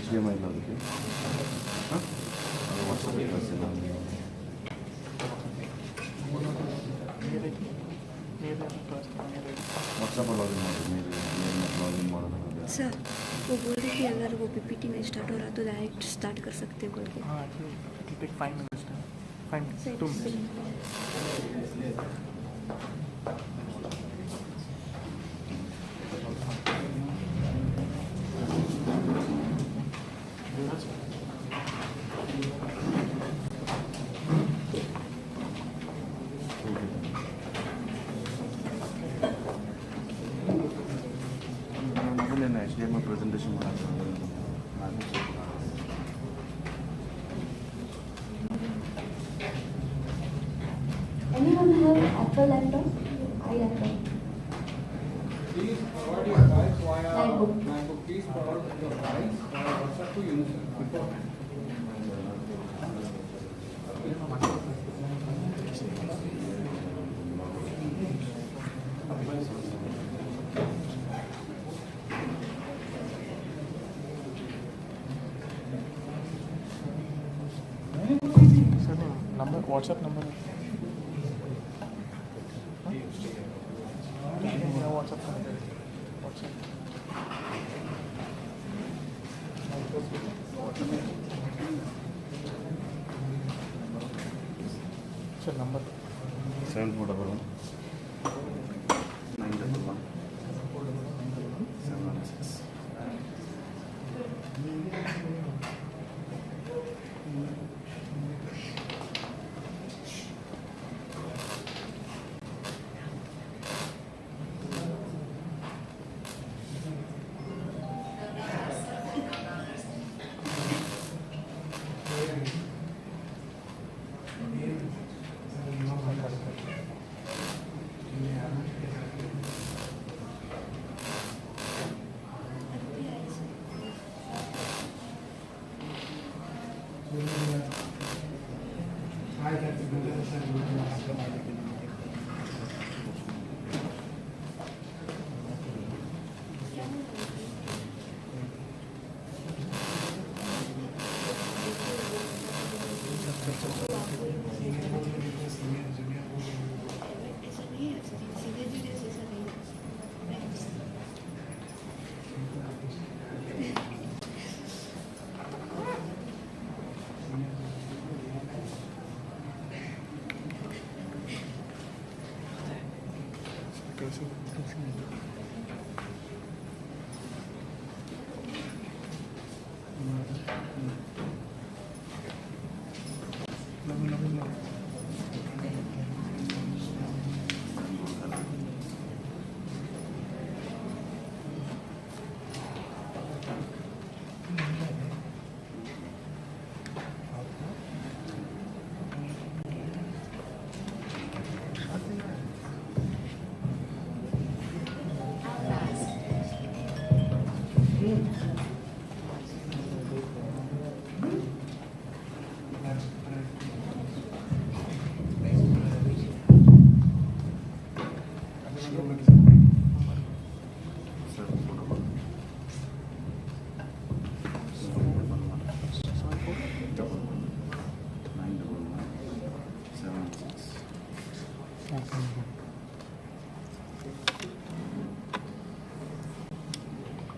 HDMI ಅದಕ್ಕೆ WhatsApp WhatsApp login login ಮಾಡೋದು sir वो बोल रहे कि अगर वो PPT नहीं start हो रहा तो डायरेक्ट स्टार्ट कर सकते हो बोल के हाँ it take 5 minutes 5 minutes 2 minutes ಮೊದಲೇನೆ HDMI ಪ್ರೆಸೆಂಟೇಷನ್ ಮಾಡೋದು Anyone have Apple laptop? iLaptop. Please forward your files via MacBook. Please forward your files via WhatsApp to user beforehand. Sir number WhatsApp number WhatsApp sir number 7411 911 716 716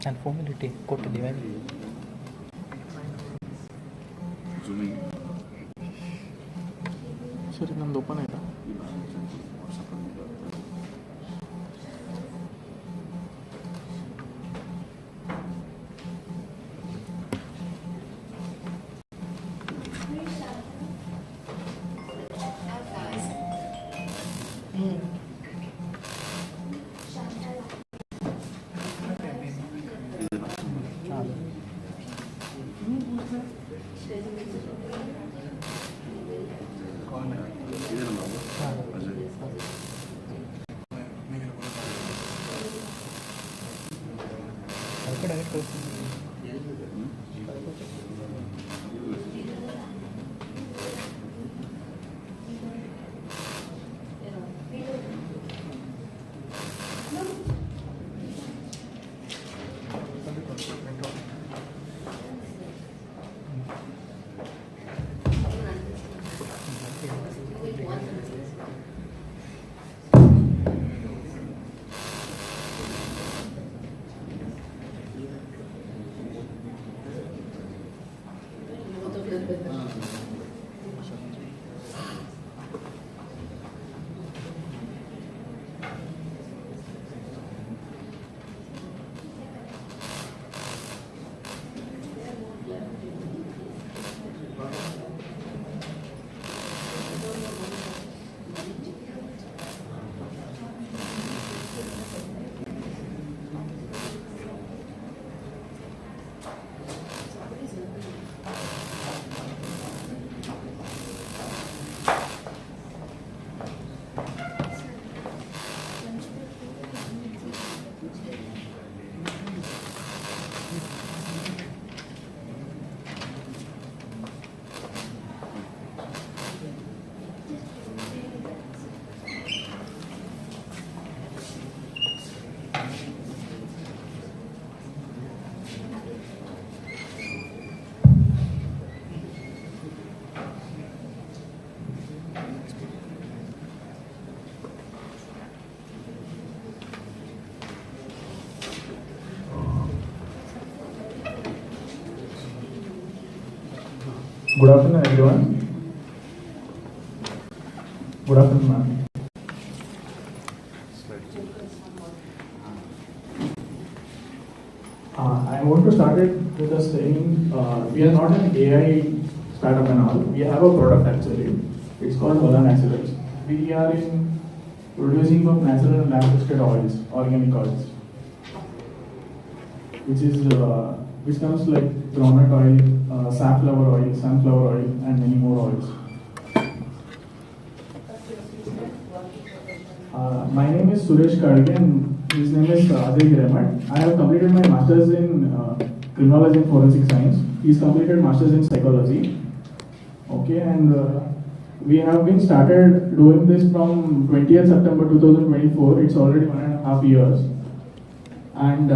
And formality, ಕೊಟ್ಟಿದ್ದೀವಿ ಸರಿ ನಮ್ದು open ಆಯ್ತಾ Good afternoon, everyone. Good afternoon, ma'am. I want to start it with a saying, we are not an AI startup and all. We have a product actually. It's called Ola Naturals. We are in producing of natural and lab-tested oils, organic oils, which comes like groundnut oil, sunflower oil, and many more oils. My name is Suresh Kadge and his name is Ajay Hiremat. I have completed my master's in criminology and forensic science. He's completed master's in psychology. Okay, and we have been started doing this from 20th September 2024. It's already 1.5 years, and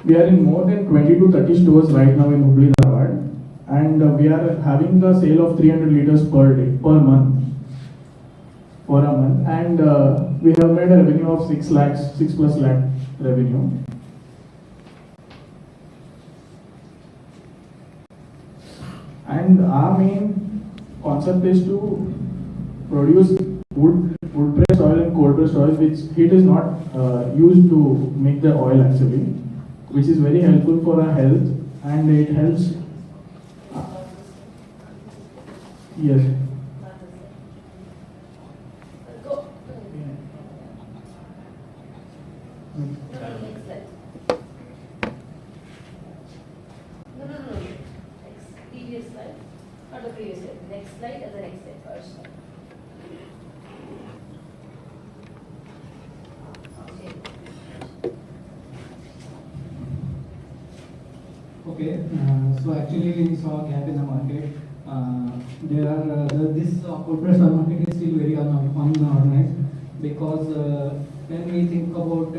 we are in more than 20 to 30 stores right now in Hubli, Dharwad, and we are having a sale of 300 liters per day, per month, for a month, and we have made a revenue of 6 plus lakh revenue. And our main concept is to produce wood pressed oil and cold pressed oil, which heat is not used to make the oil actually, which is very helpful for our health, and it helps. Yes. Previous slide, not the previous slide. Next slide and the next slide first. Okay, so actually we saw a gap in the market. This cold press oil market is still very unorganized, because when we think about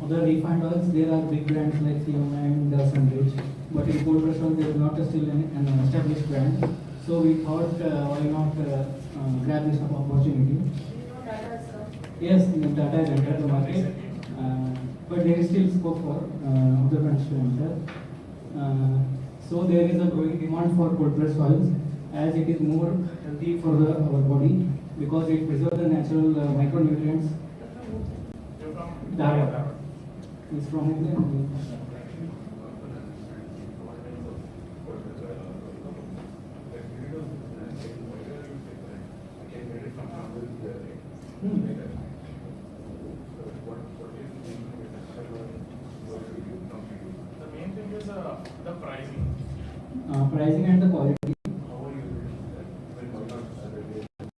other refined oils, there are big brands like Fiona and Sunridge, but in cold press oil there is not still an established brand. So we thought, why not grab this opportunity? Yes, Tata has entered the market, but there is still scope for other brands to enter. So there is a growing demand for cold press oils, as it is more healthy for our body, because it preserves the natural micronutrients. Dharwad. It's from India. The main thing is the pricing. Pricing and the quality.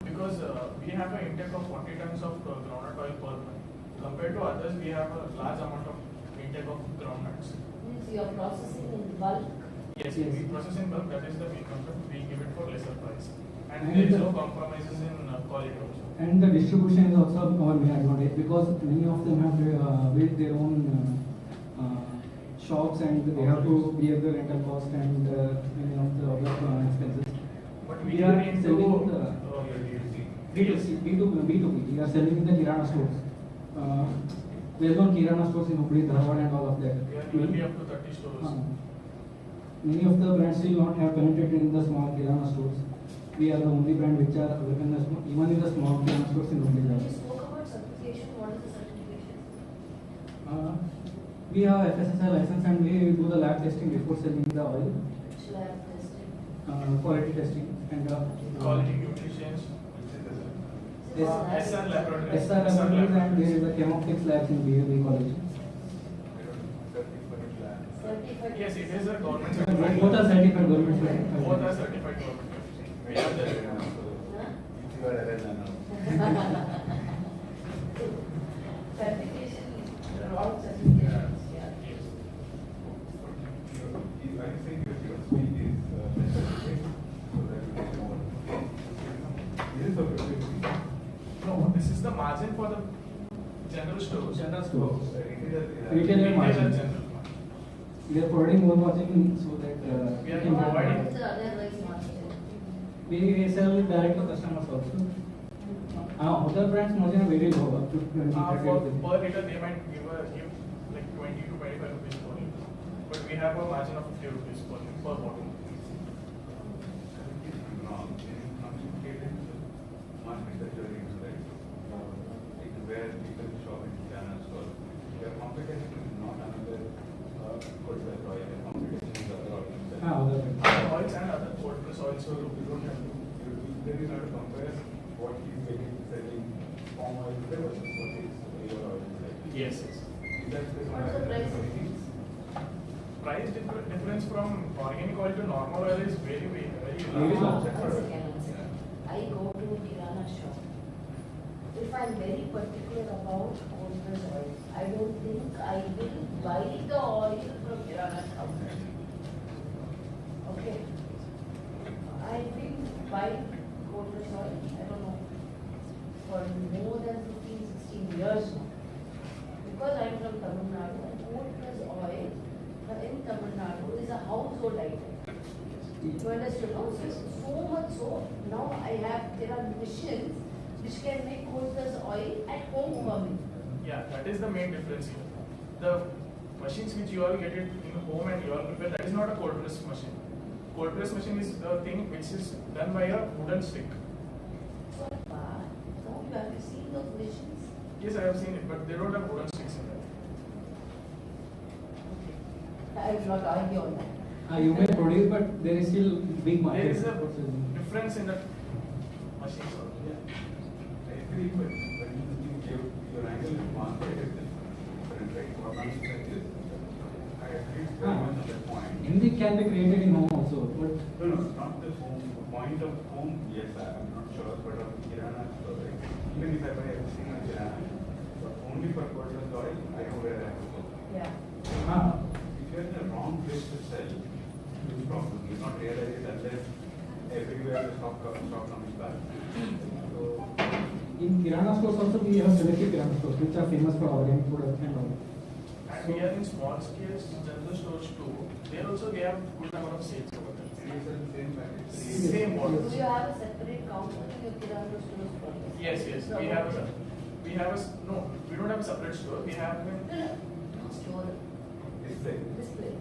Because we have an intake of 40 tons of groundnut oil per month. Compared to others, we have a large amount of intake of groundnuts. Means you are processing in bulk. Yes, we process in bulk. That is the main concept. We give it for lesser price, and there is no compromises in quality also. And the distribution is also our main advantage, because many of them have built their own shops, and they have to bear the rental cost and many of the other expenses. But we are into selling the B2C, B2B. We are selling in the Kirana stores. There's no Kirana stores in Hubli, Dharwad, and all of that. We will be up to 30 stores. Many of the brands still not have penetrated in the small Kirana stores. We are the only brand which are available in the even in the small Kirana stores in Hubli, Dharwad. You spoke about certification. What is the certification? We have FSSI license, and we do the lab testing before selling the oil. Which lab testing? Quality testing and Quality nutrition. SR laboratory. SR laboratories, and there is a Chemoptics labs in BUB college. Certified. Yes, it is a government certified. Both are certified government certified. Both are certified government. We have the certification. All certifications. Yeah. No, this is the margin for the general stores. General stores. Retail margin. general. We are providing more margin so that We are providing. What is the otherwise margin? we sell direct to customers also. Other brands margin are very low, up to 20, 30 For rupees. per liter, they might give like 20 to 25 rupees per liter. But we have a margin of 50 rupees per bottle. Where people shop in Kirana store. Your competition is not another cold press oil. Your competition is other oils. Other oils and other cold press oils, so you don't have to. Then you have to compare what he's getting selling palm oil versus what is your oil selling. Yes, yes. Is that the What's the price? Price difference from organic oil to normal oil is very Very large. One second. I go to a Kirana shop. If I'm very particular about cold press oil, I don't think I will buy the oil from Kirana shop. Okay. I so tight. You understood, no? So much so, now there are machines which can make cold press oil at home for me. Yeah, that is the main difference here. The machines which you all get it in home and you all prepare, that is not a cold press machine. Cold press machine is a thing which is done by a wooden stick. So, no, you have seen those machines? Yes, I have seen it, but they don't have wooden sticks in that. I will not argue on that. You may produce, but there is still big market. There is a difference in the machines. I agree, but when you give your angle in market is different, right? What I'm saying is, I agree very much on that point. Hindi can be created in home also, but No, not the home. Point of home, yes, I'm not sure, but of kirana store, right? Even if I buy everything on kirana, but only for personal oil, I know where I have to go. Yeah. If you're in the wrong place to sell, huge problem. You not realize it unless everywhere the stock comes back. So, in kirana stores also we have selective kirana stores which are famous for organic products and all. And we are in small scale general stores too. There also they have good number of sales over there. Same model. Do you have a separate counter in your kirana stores for this? Yes, yes. No. We have a no. We don't have a separate store. We have Store. Display.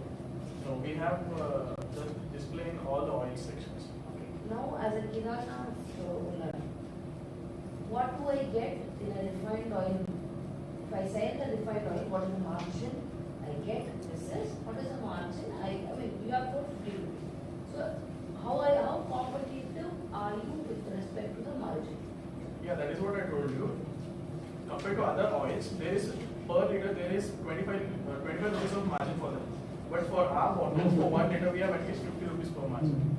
No, we have the display in all the oil sections. Now, as a kirana store owner, what do I get in a refined oil? If I sell the refined oil, what is the margin I get? This is what is the margin? I mean, you have 450 rupees. So, how competitive are you with respect to the margin? Yeah, that is what I told you. Compared to other oils, there is per liter there is 25 rupees of margin for them. But for our bottle, for 1 liter, we have at least 50 rupees per margin.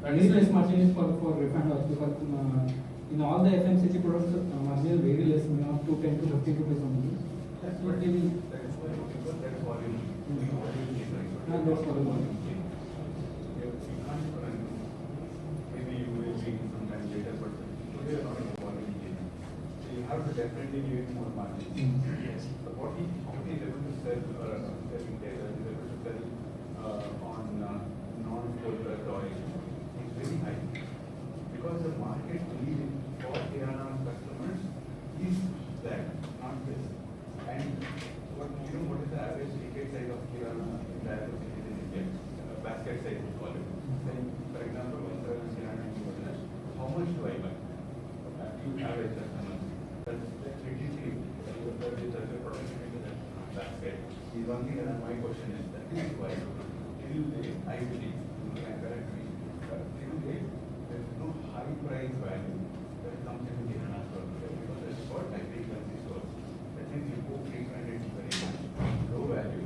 Very less margin is for refined oils because in all the FMCG products margin is very less, up to 10 to 15 rupees only. That's what they will. that is volume. That's for the volume. Maybe you will see sometime later, but today are not in the volume game. So you have to definitely give it more margin. Yes. But what he is able to sell, the retailer is able to sell on non-cold press oil is very high. Because the market need for kirana customers is that, not this. And what is the average ticket size of kirana in the average cities in India? Basket size we call it. Say, for example, when there is kirana in business, how much do I buy? You average customers. That's literally the production into that basket. Is one thing, and my question is that why till date, I believe, you can correct me, but till date, there is no high price value that comes into kirana store because it's for high frequency stores. That means you go frequent very much, low value,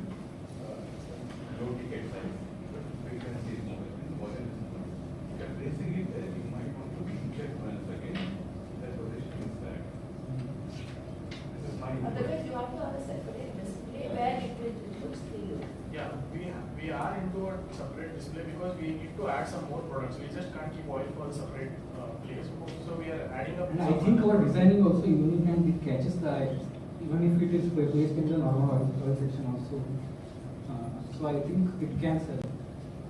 low ticket size, but frequency is more, volume is more. If you are placing it there, you might want to recheck once again. That position is back. This is my Otherwise, you have to have a separate display where it looks clear. Yeah, we are into a separate display because we need to add some more products. We just can't keep oil for a separate place. So we are adding up. And I think our designing also unique and it catches the eye, even if it is placed in the normal oil section also. So I think it can sell.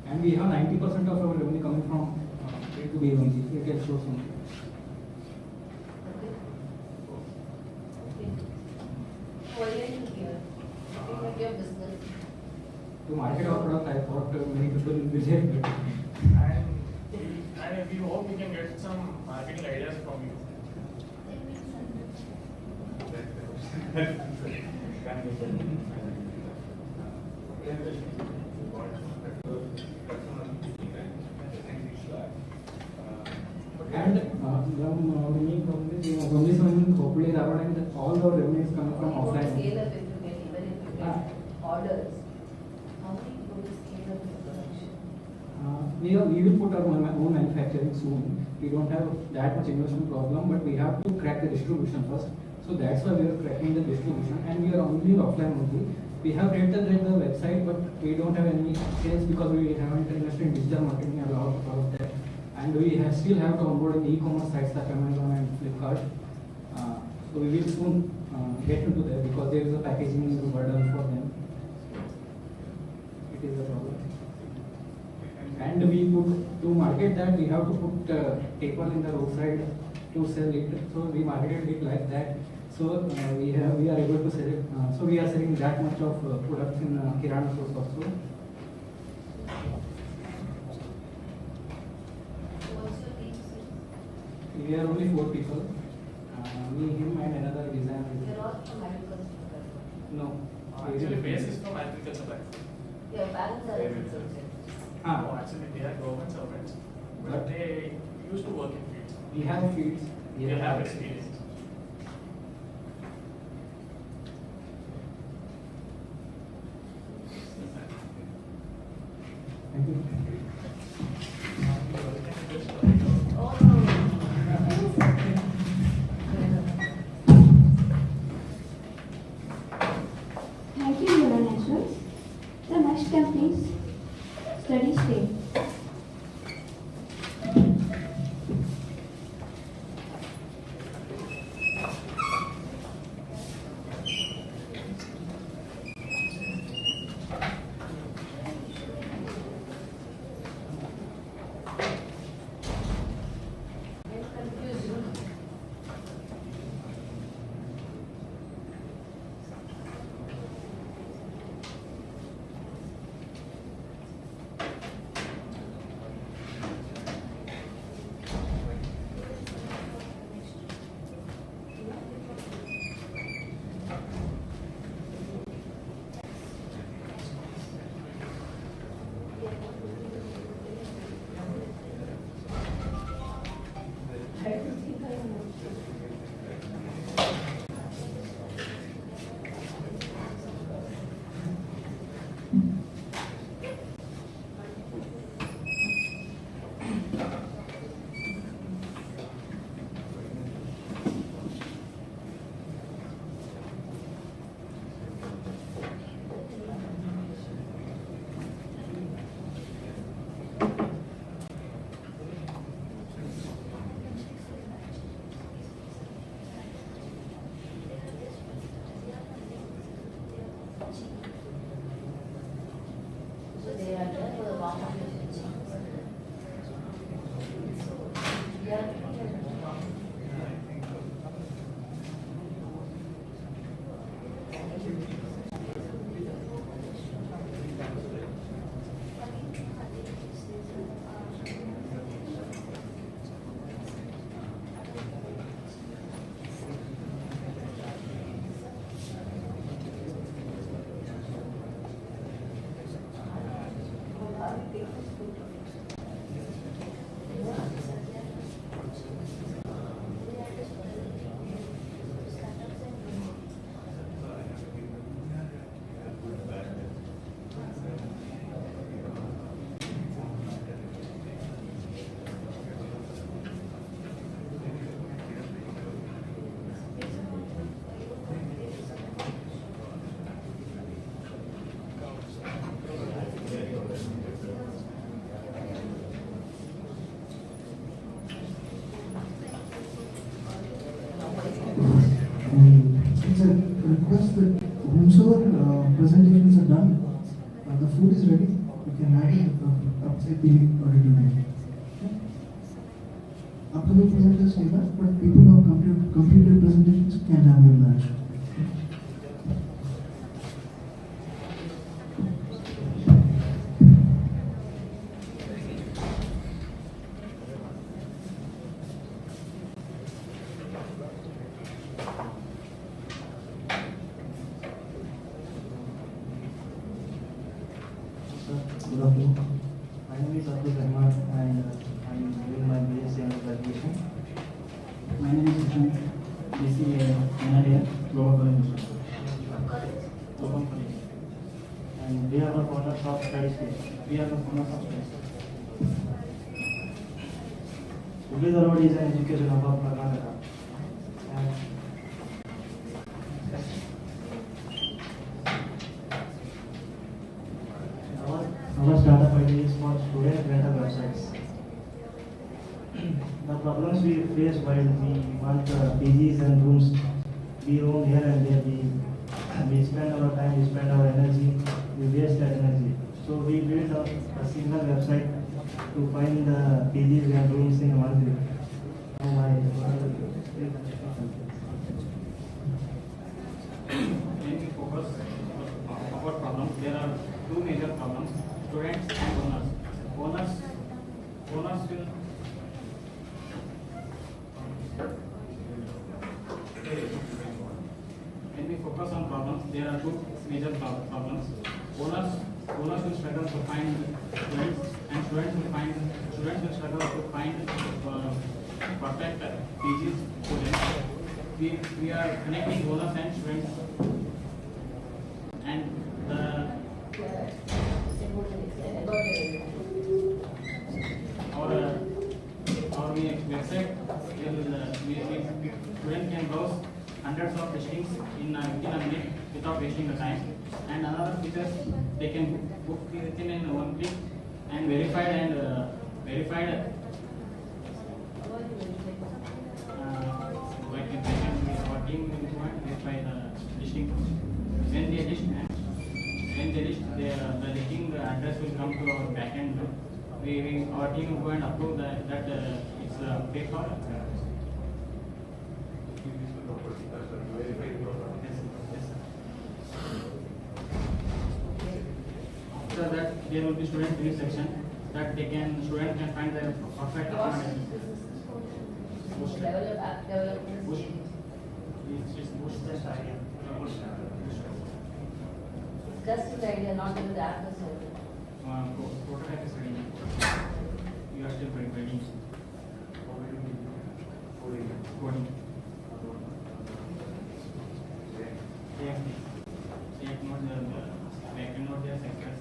And we have 90% of our revenue coming from to BMG, retail stores only. Why are you here? Setting up your business. To market our product, I thought many people will visit. And we hope we can get some marketing ideas from you. And from this one, hopefully, and all the revenue is coming from offline. Scale up if you get, even if you get orders. How many people will scale up your production? We will put our own manufacturing soon. We don't have that much investment problem, but we have to crack the distribution first. So that's why we are cracking the distribution, and we are only offline only. We have rated the website, but we don't have any sales because we haven't invested in digital marketing a lot of that. And we still have to onboard in e-commerce sites like Amazon and Flipkart. So we will soon get into that because there is a packaging burden for them. It is a problem. And we put, to market that, we have to put paper in the roadside to sell it. So we marketed it like that. So we are able to sell it. So we are selling that much of products in Kirana stores also. We are only 4 people. Me, him, and another designer. They're all from agriculture. No. Actually, base is from agriculture background. Yeah, parents are agriculture. No, actually, they are government servants, but they used to work in fields. We have fields. They have experience. Thank you. Thank you, Yola Nationals. The next company is Study State. So they are there for the long It's a request that whomsoever presentations are done, the food is ready. You can have it outside the auditorium. Upcoming presenters say that, but people who have completed presentations can have your lunch. Good afternoon. My name is Abdul Rahman and I'm doing my BSc in graduation. My name is Ishan, BCA Manager, Global College. Global College. And we are the owners of Study Space. We are the owners of Space. Hubli Dharwad is an education hub of Karnataka. And our startup idea is for student rental websites. The problems we face while we want PGs and rooms, we roam here and there, we spend our time, we spend our energy, we waste that energy. So we built a single website to find the PGs and rooms in one week. Now my When we focus about problems, there are two major problems: students and owners. Owners will when we focus on problems, there are two major problems. Owners will struggle to find students, and students will struggle to find perfect PGs students. We are connecting owners and students, and our website student can browse hundreds of listings within a minute without wasting the time. And another feature, they can book within one click and verified like they can our team will verify the listing. When they list the listing address will come to our backend. Our team will go and approve that it's paid for. After that, there will be student review section that student can find their perfect accommodation. Just the idea, not even the app itself. Prototype is ready. You are still ready. Coding. Take note the backend note their sectors.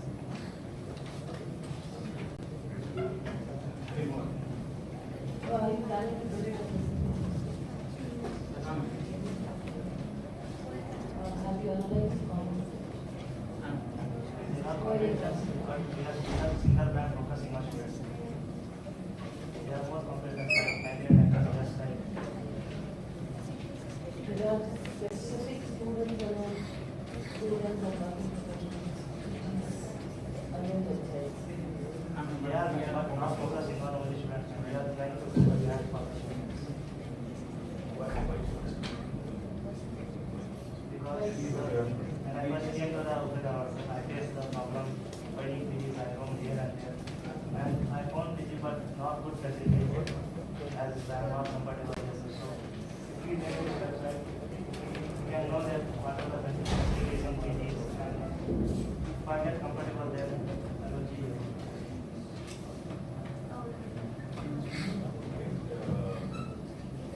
Are you planning to do it? Have you analyzed single brand focusing on students. They are more competitive and just like there are specific students or students are working we are not focusing on only students. We are trying to do the brand for the students. Because when I first came to I faced the problem finding PGs I roam here and there. And I found PG but not good facility as I am not compatible with this. So if we make this website, we can know that what are the facilities in PGs and if I get compatible there, I will see you.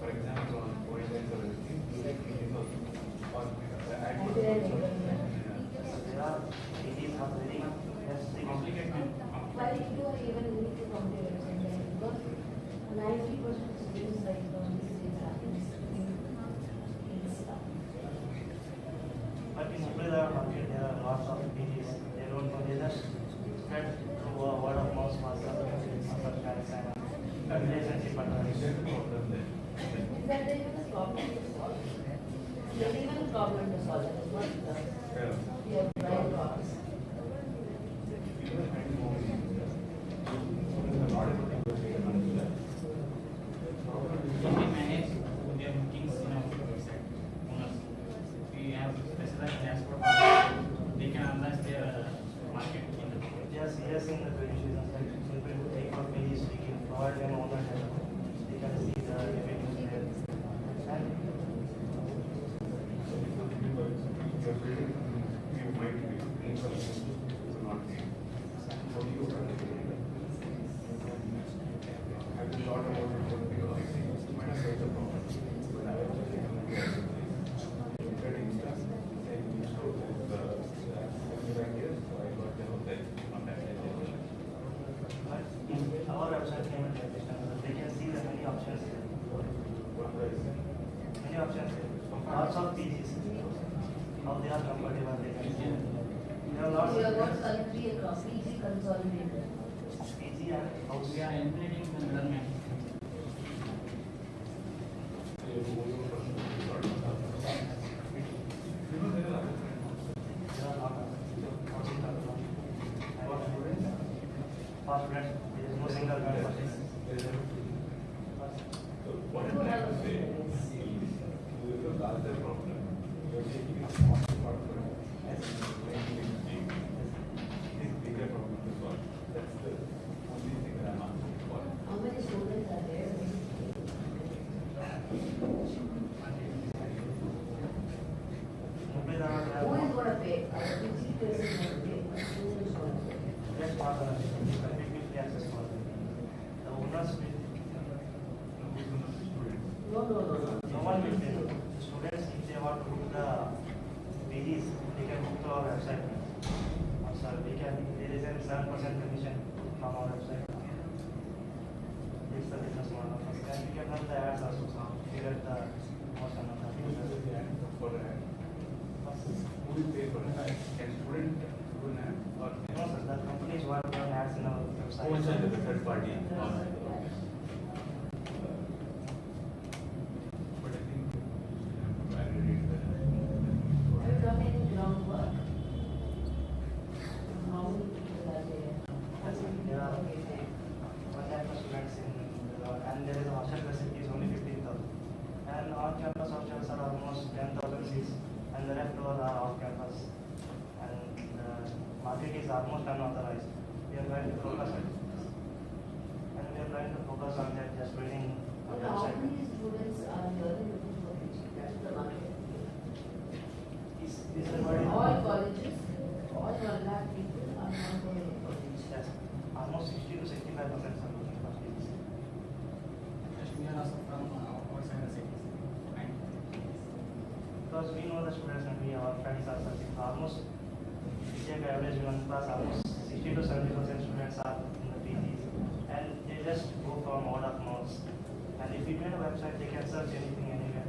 For example, on coincidence or anything, there are PGs are very complicated. Why do you even need to come to your center? Because 90% of students right now these days happens in stuff. But in the market, there are lots of PGs. They don't know, they just spread through word of mouth, WhatsApp, and relationship. Is that even a problem to solve? There's even a problem to solve. It's not we have tried problems. Manage their bookings in our website. Owners. We have specialized dashboard. They can analyze their market in the Yes, in the positions like people who take out pages, we can provide them owner dashboard. They can see the revenues there. And you might be not so you have to thought about it for the might solve the problem. But I was getting stuff and you show the ideas, so I got the whole thing on that. but our website came in they can see the many options here. Many options here. Lots of PGs. How they are compatible, they can see. We have lots We of have got country across PG consolidated. PG and house. we are eliminating the middleman. For students, there is no no single kind of thing. So what I'm trying to say is, there is a larger problem. You are taking a small part of it and making it big. This bigger problem to solve. That's the only thing that I'm asking for. How many students are there? Who is going to pay? Which person is going to pay? Who is going to pay? Just part of it. Completely access for them. The owners will. No one will pay. Students, if they want to book the PGs, they can book to our website. Also, there is a 7% commission from our website. This is the business model. And we can run the ads also. We get the most amount of For the ad. Who will pay for the ad? Can student do an ad? Or no, sir, the companies who are running ads in our website. who is the third party? But I think you have to validate that. Have you done any groundwork? How many people are there? There are 1,000 students and there is a hostel facility is only 15,000. And on-campus hostels are almost 10,000 seats, and the rest are off-campus. And the market is almost unauthorized. We are trying to focus on it. And we are trying to focus on that, just building a But how website. many students are really looking for teaching? That's the market. This is what it- All colleges, all 1 lakh people are not going to look for teaching. Yes, almost 60 to 65% are looking for teachers. We are also from outside the cities. Because we know the students and our friends are searching for almost, we take average one class, almost 60 to 70% students are in the PGs, and they just go from word of mouth. And if we made a website, they can search anything anywhere.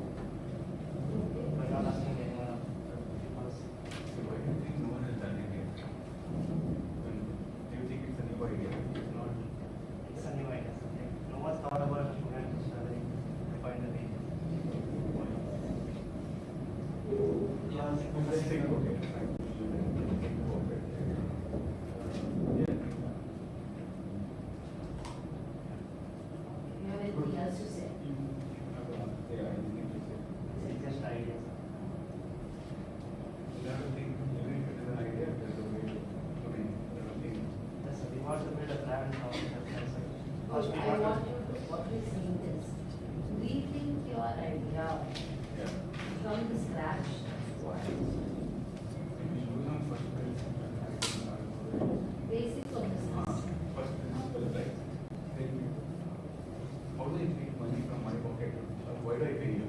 By not asking anyone of the people. So why do you think no one has done it yet? Do you think it's a new idea? It's not. It's a new idea. No one thought about a student studying to find a page. Let's think about it. Think about it. Yeah. You have anything else to say? Yeah, I think It's just ideas. you have to think, even if it is an idea, there's a way to, think. Yes, sir. We want to build a plan from the website. First, we I want want to. you to, what we're saying is, rethink your idea from the scratch. Basic of business. First principle is like, how do I take money from my pocket? Why do I pay you?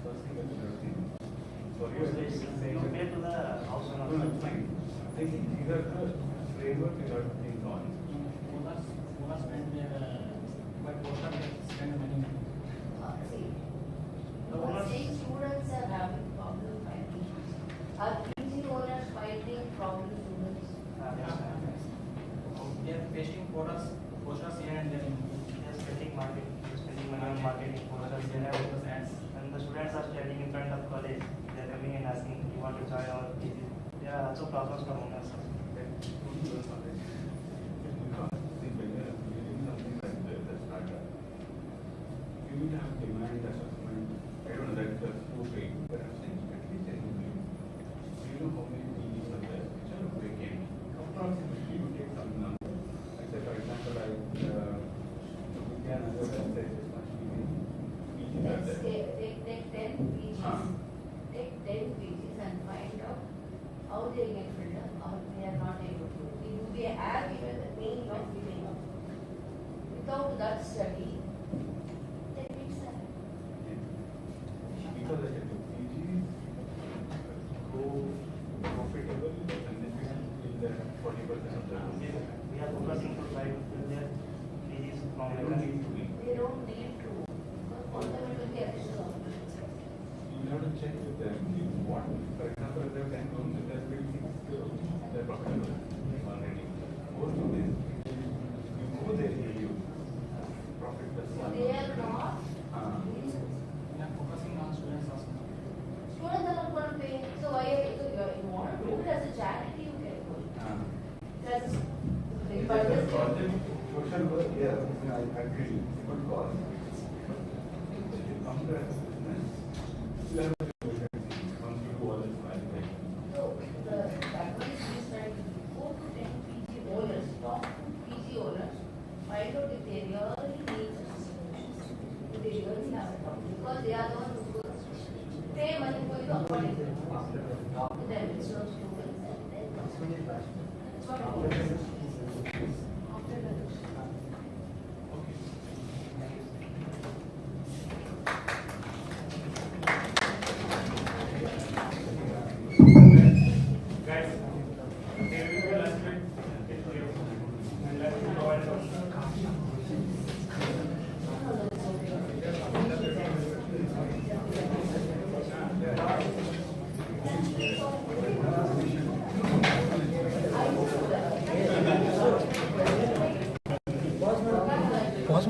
First thing that you have to think. So you are saying You pay to the house owner. no, it's fine. I think these are the framework you have to think on. Owners spend their, but poster they spend money. See, you are saying students are having problem finding. Are PG owners finding problem students? They are pasting posters here and there. They are spending money on marketing posters. They have ads. And the students are standing in front of college. They are coming and asking, "You want to join our PG?" There are also problems for owners. You need to have demand assessment. I don't know, that's too big, but I'm saying at least there will be. Do you know how many PGs are there which are vacant? Approximately, you take some number. Like say, for example, I look at another website, this much PGs are there. Take 10 PGs. Take 10 PGs and find out how they get filled up or they are not able to. Do they have even the meaning of filling up? Without that study, then it's a Because I said the PGs go profitable and then we will that 40% of the We are focusing to try to fill their PGs from They don't need to be. They don't need to. Because fundamentally, additional operations. You have to check with them what, for example, if they have 10 rooms, if they are building 6 rooms, they are profitable already. Most of this, you go there, you profit plus So one. they are not. We are focusing on students also. Students are not going to pay. So why you want to do it as a charity, you can do it. As a Social work, yeah, I agree. Good call. Come to business, you have to do all this, right? So, that one is this time, go to 10 PG owners, talk to PG owners, find out if they really need us. If they really have a problem, because they are the ones who pay money for you according to talk to them instead of students and then. That's what it is. After that. Guys, there will be a lunch break. And let's provide Pause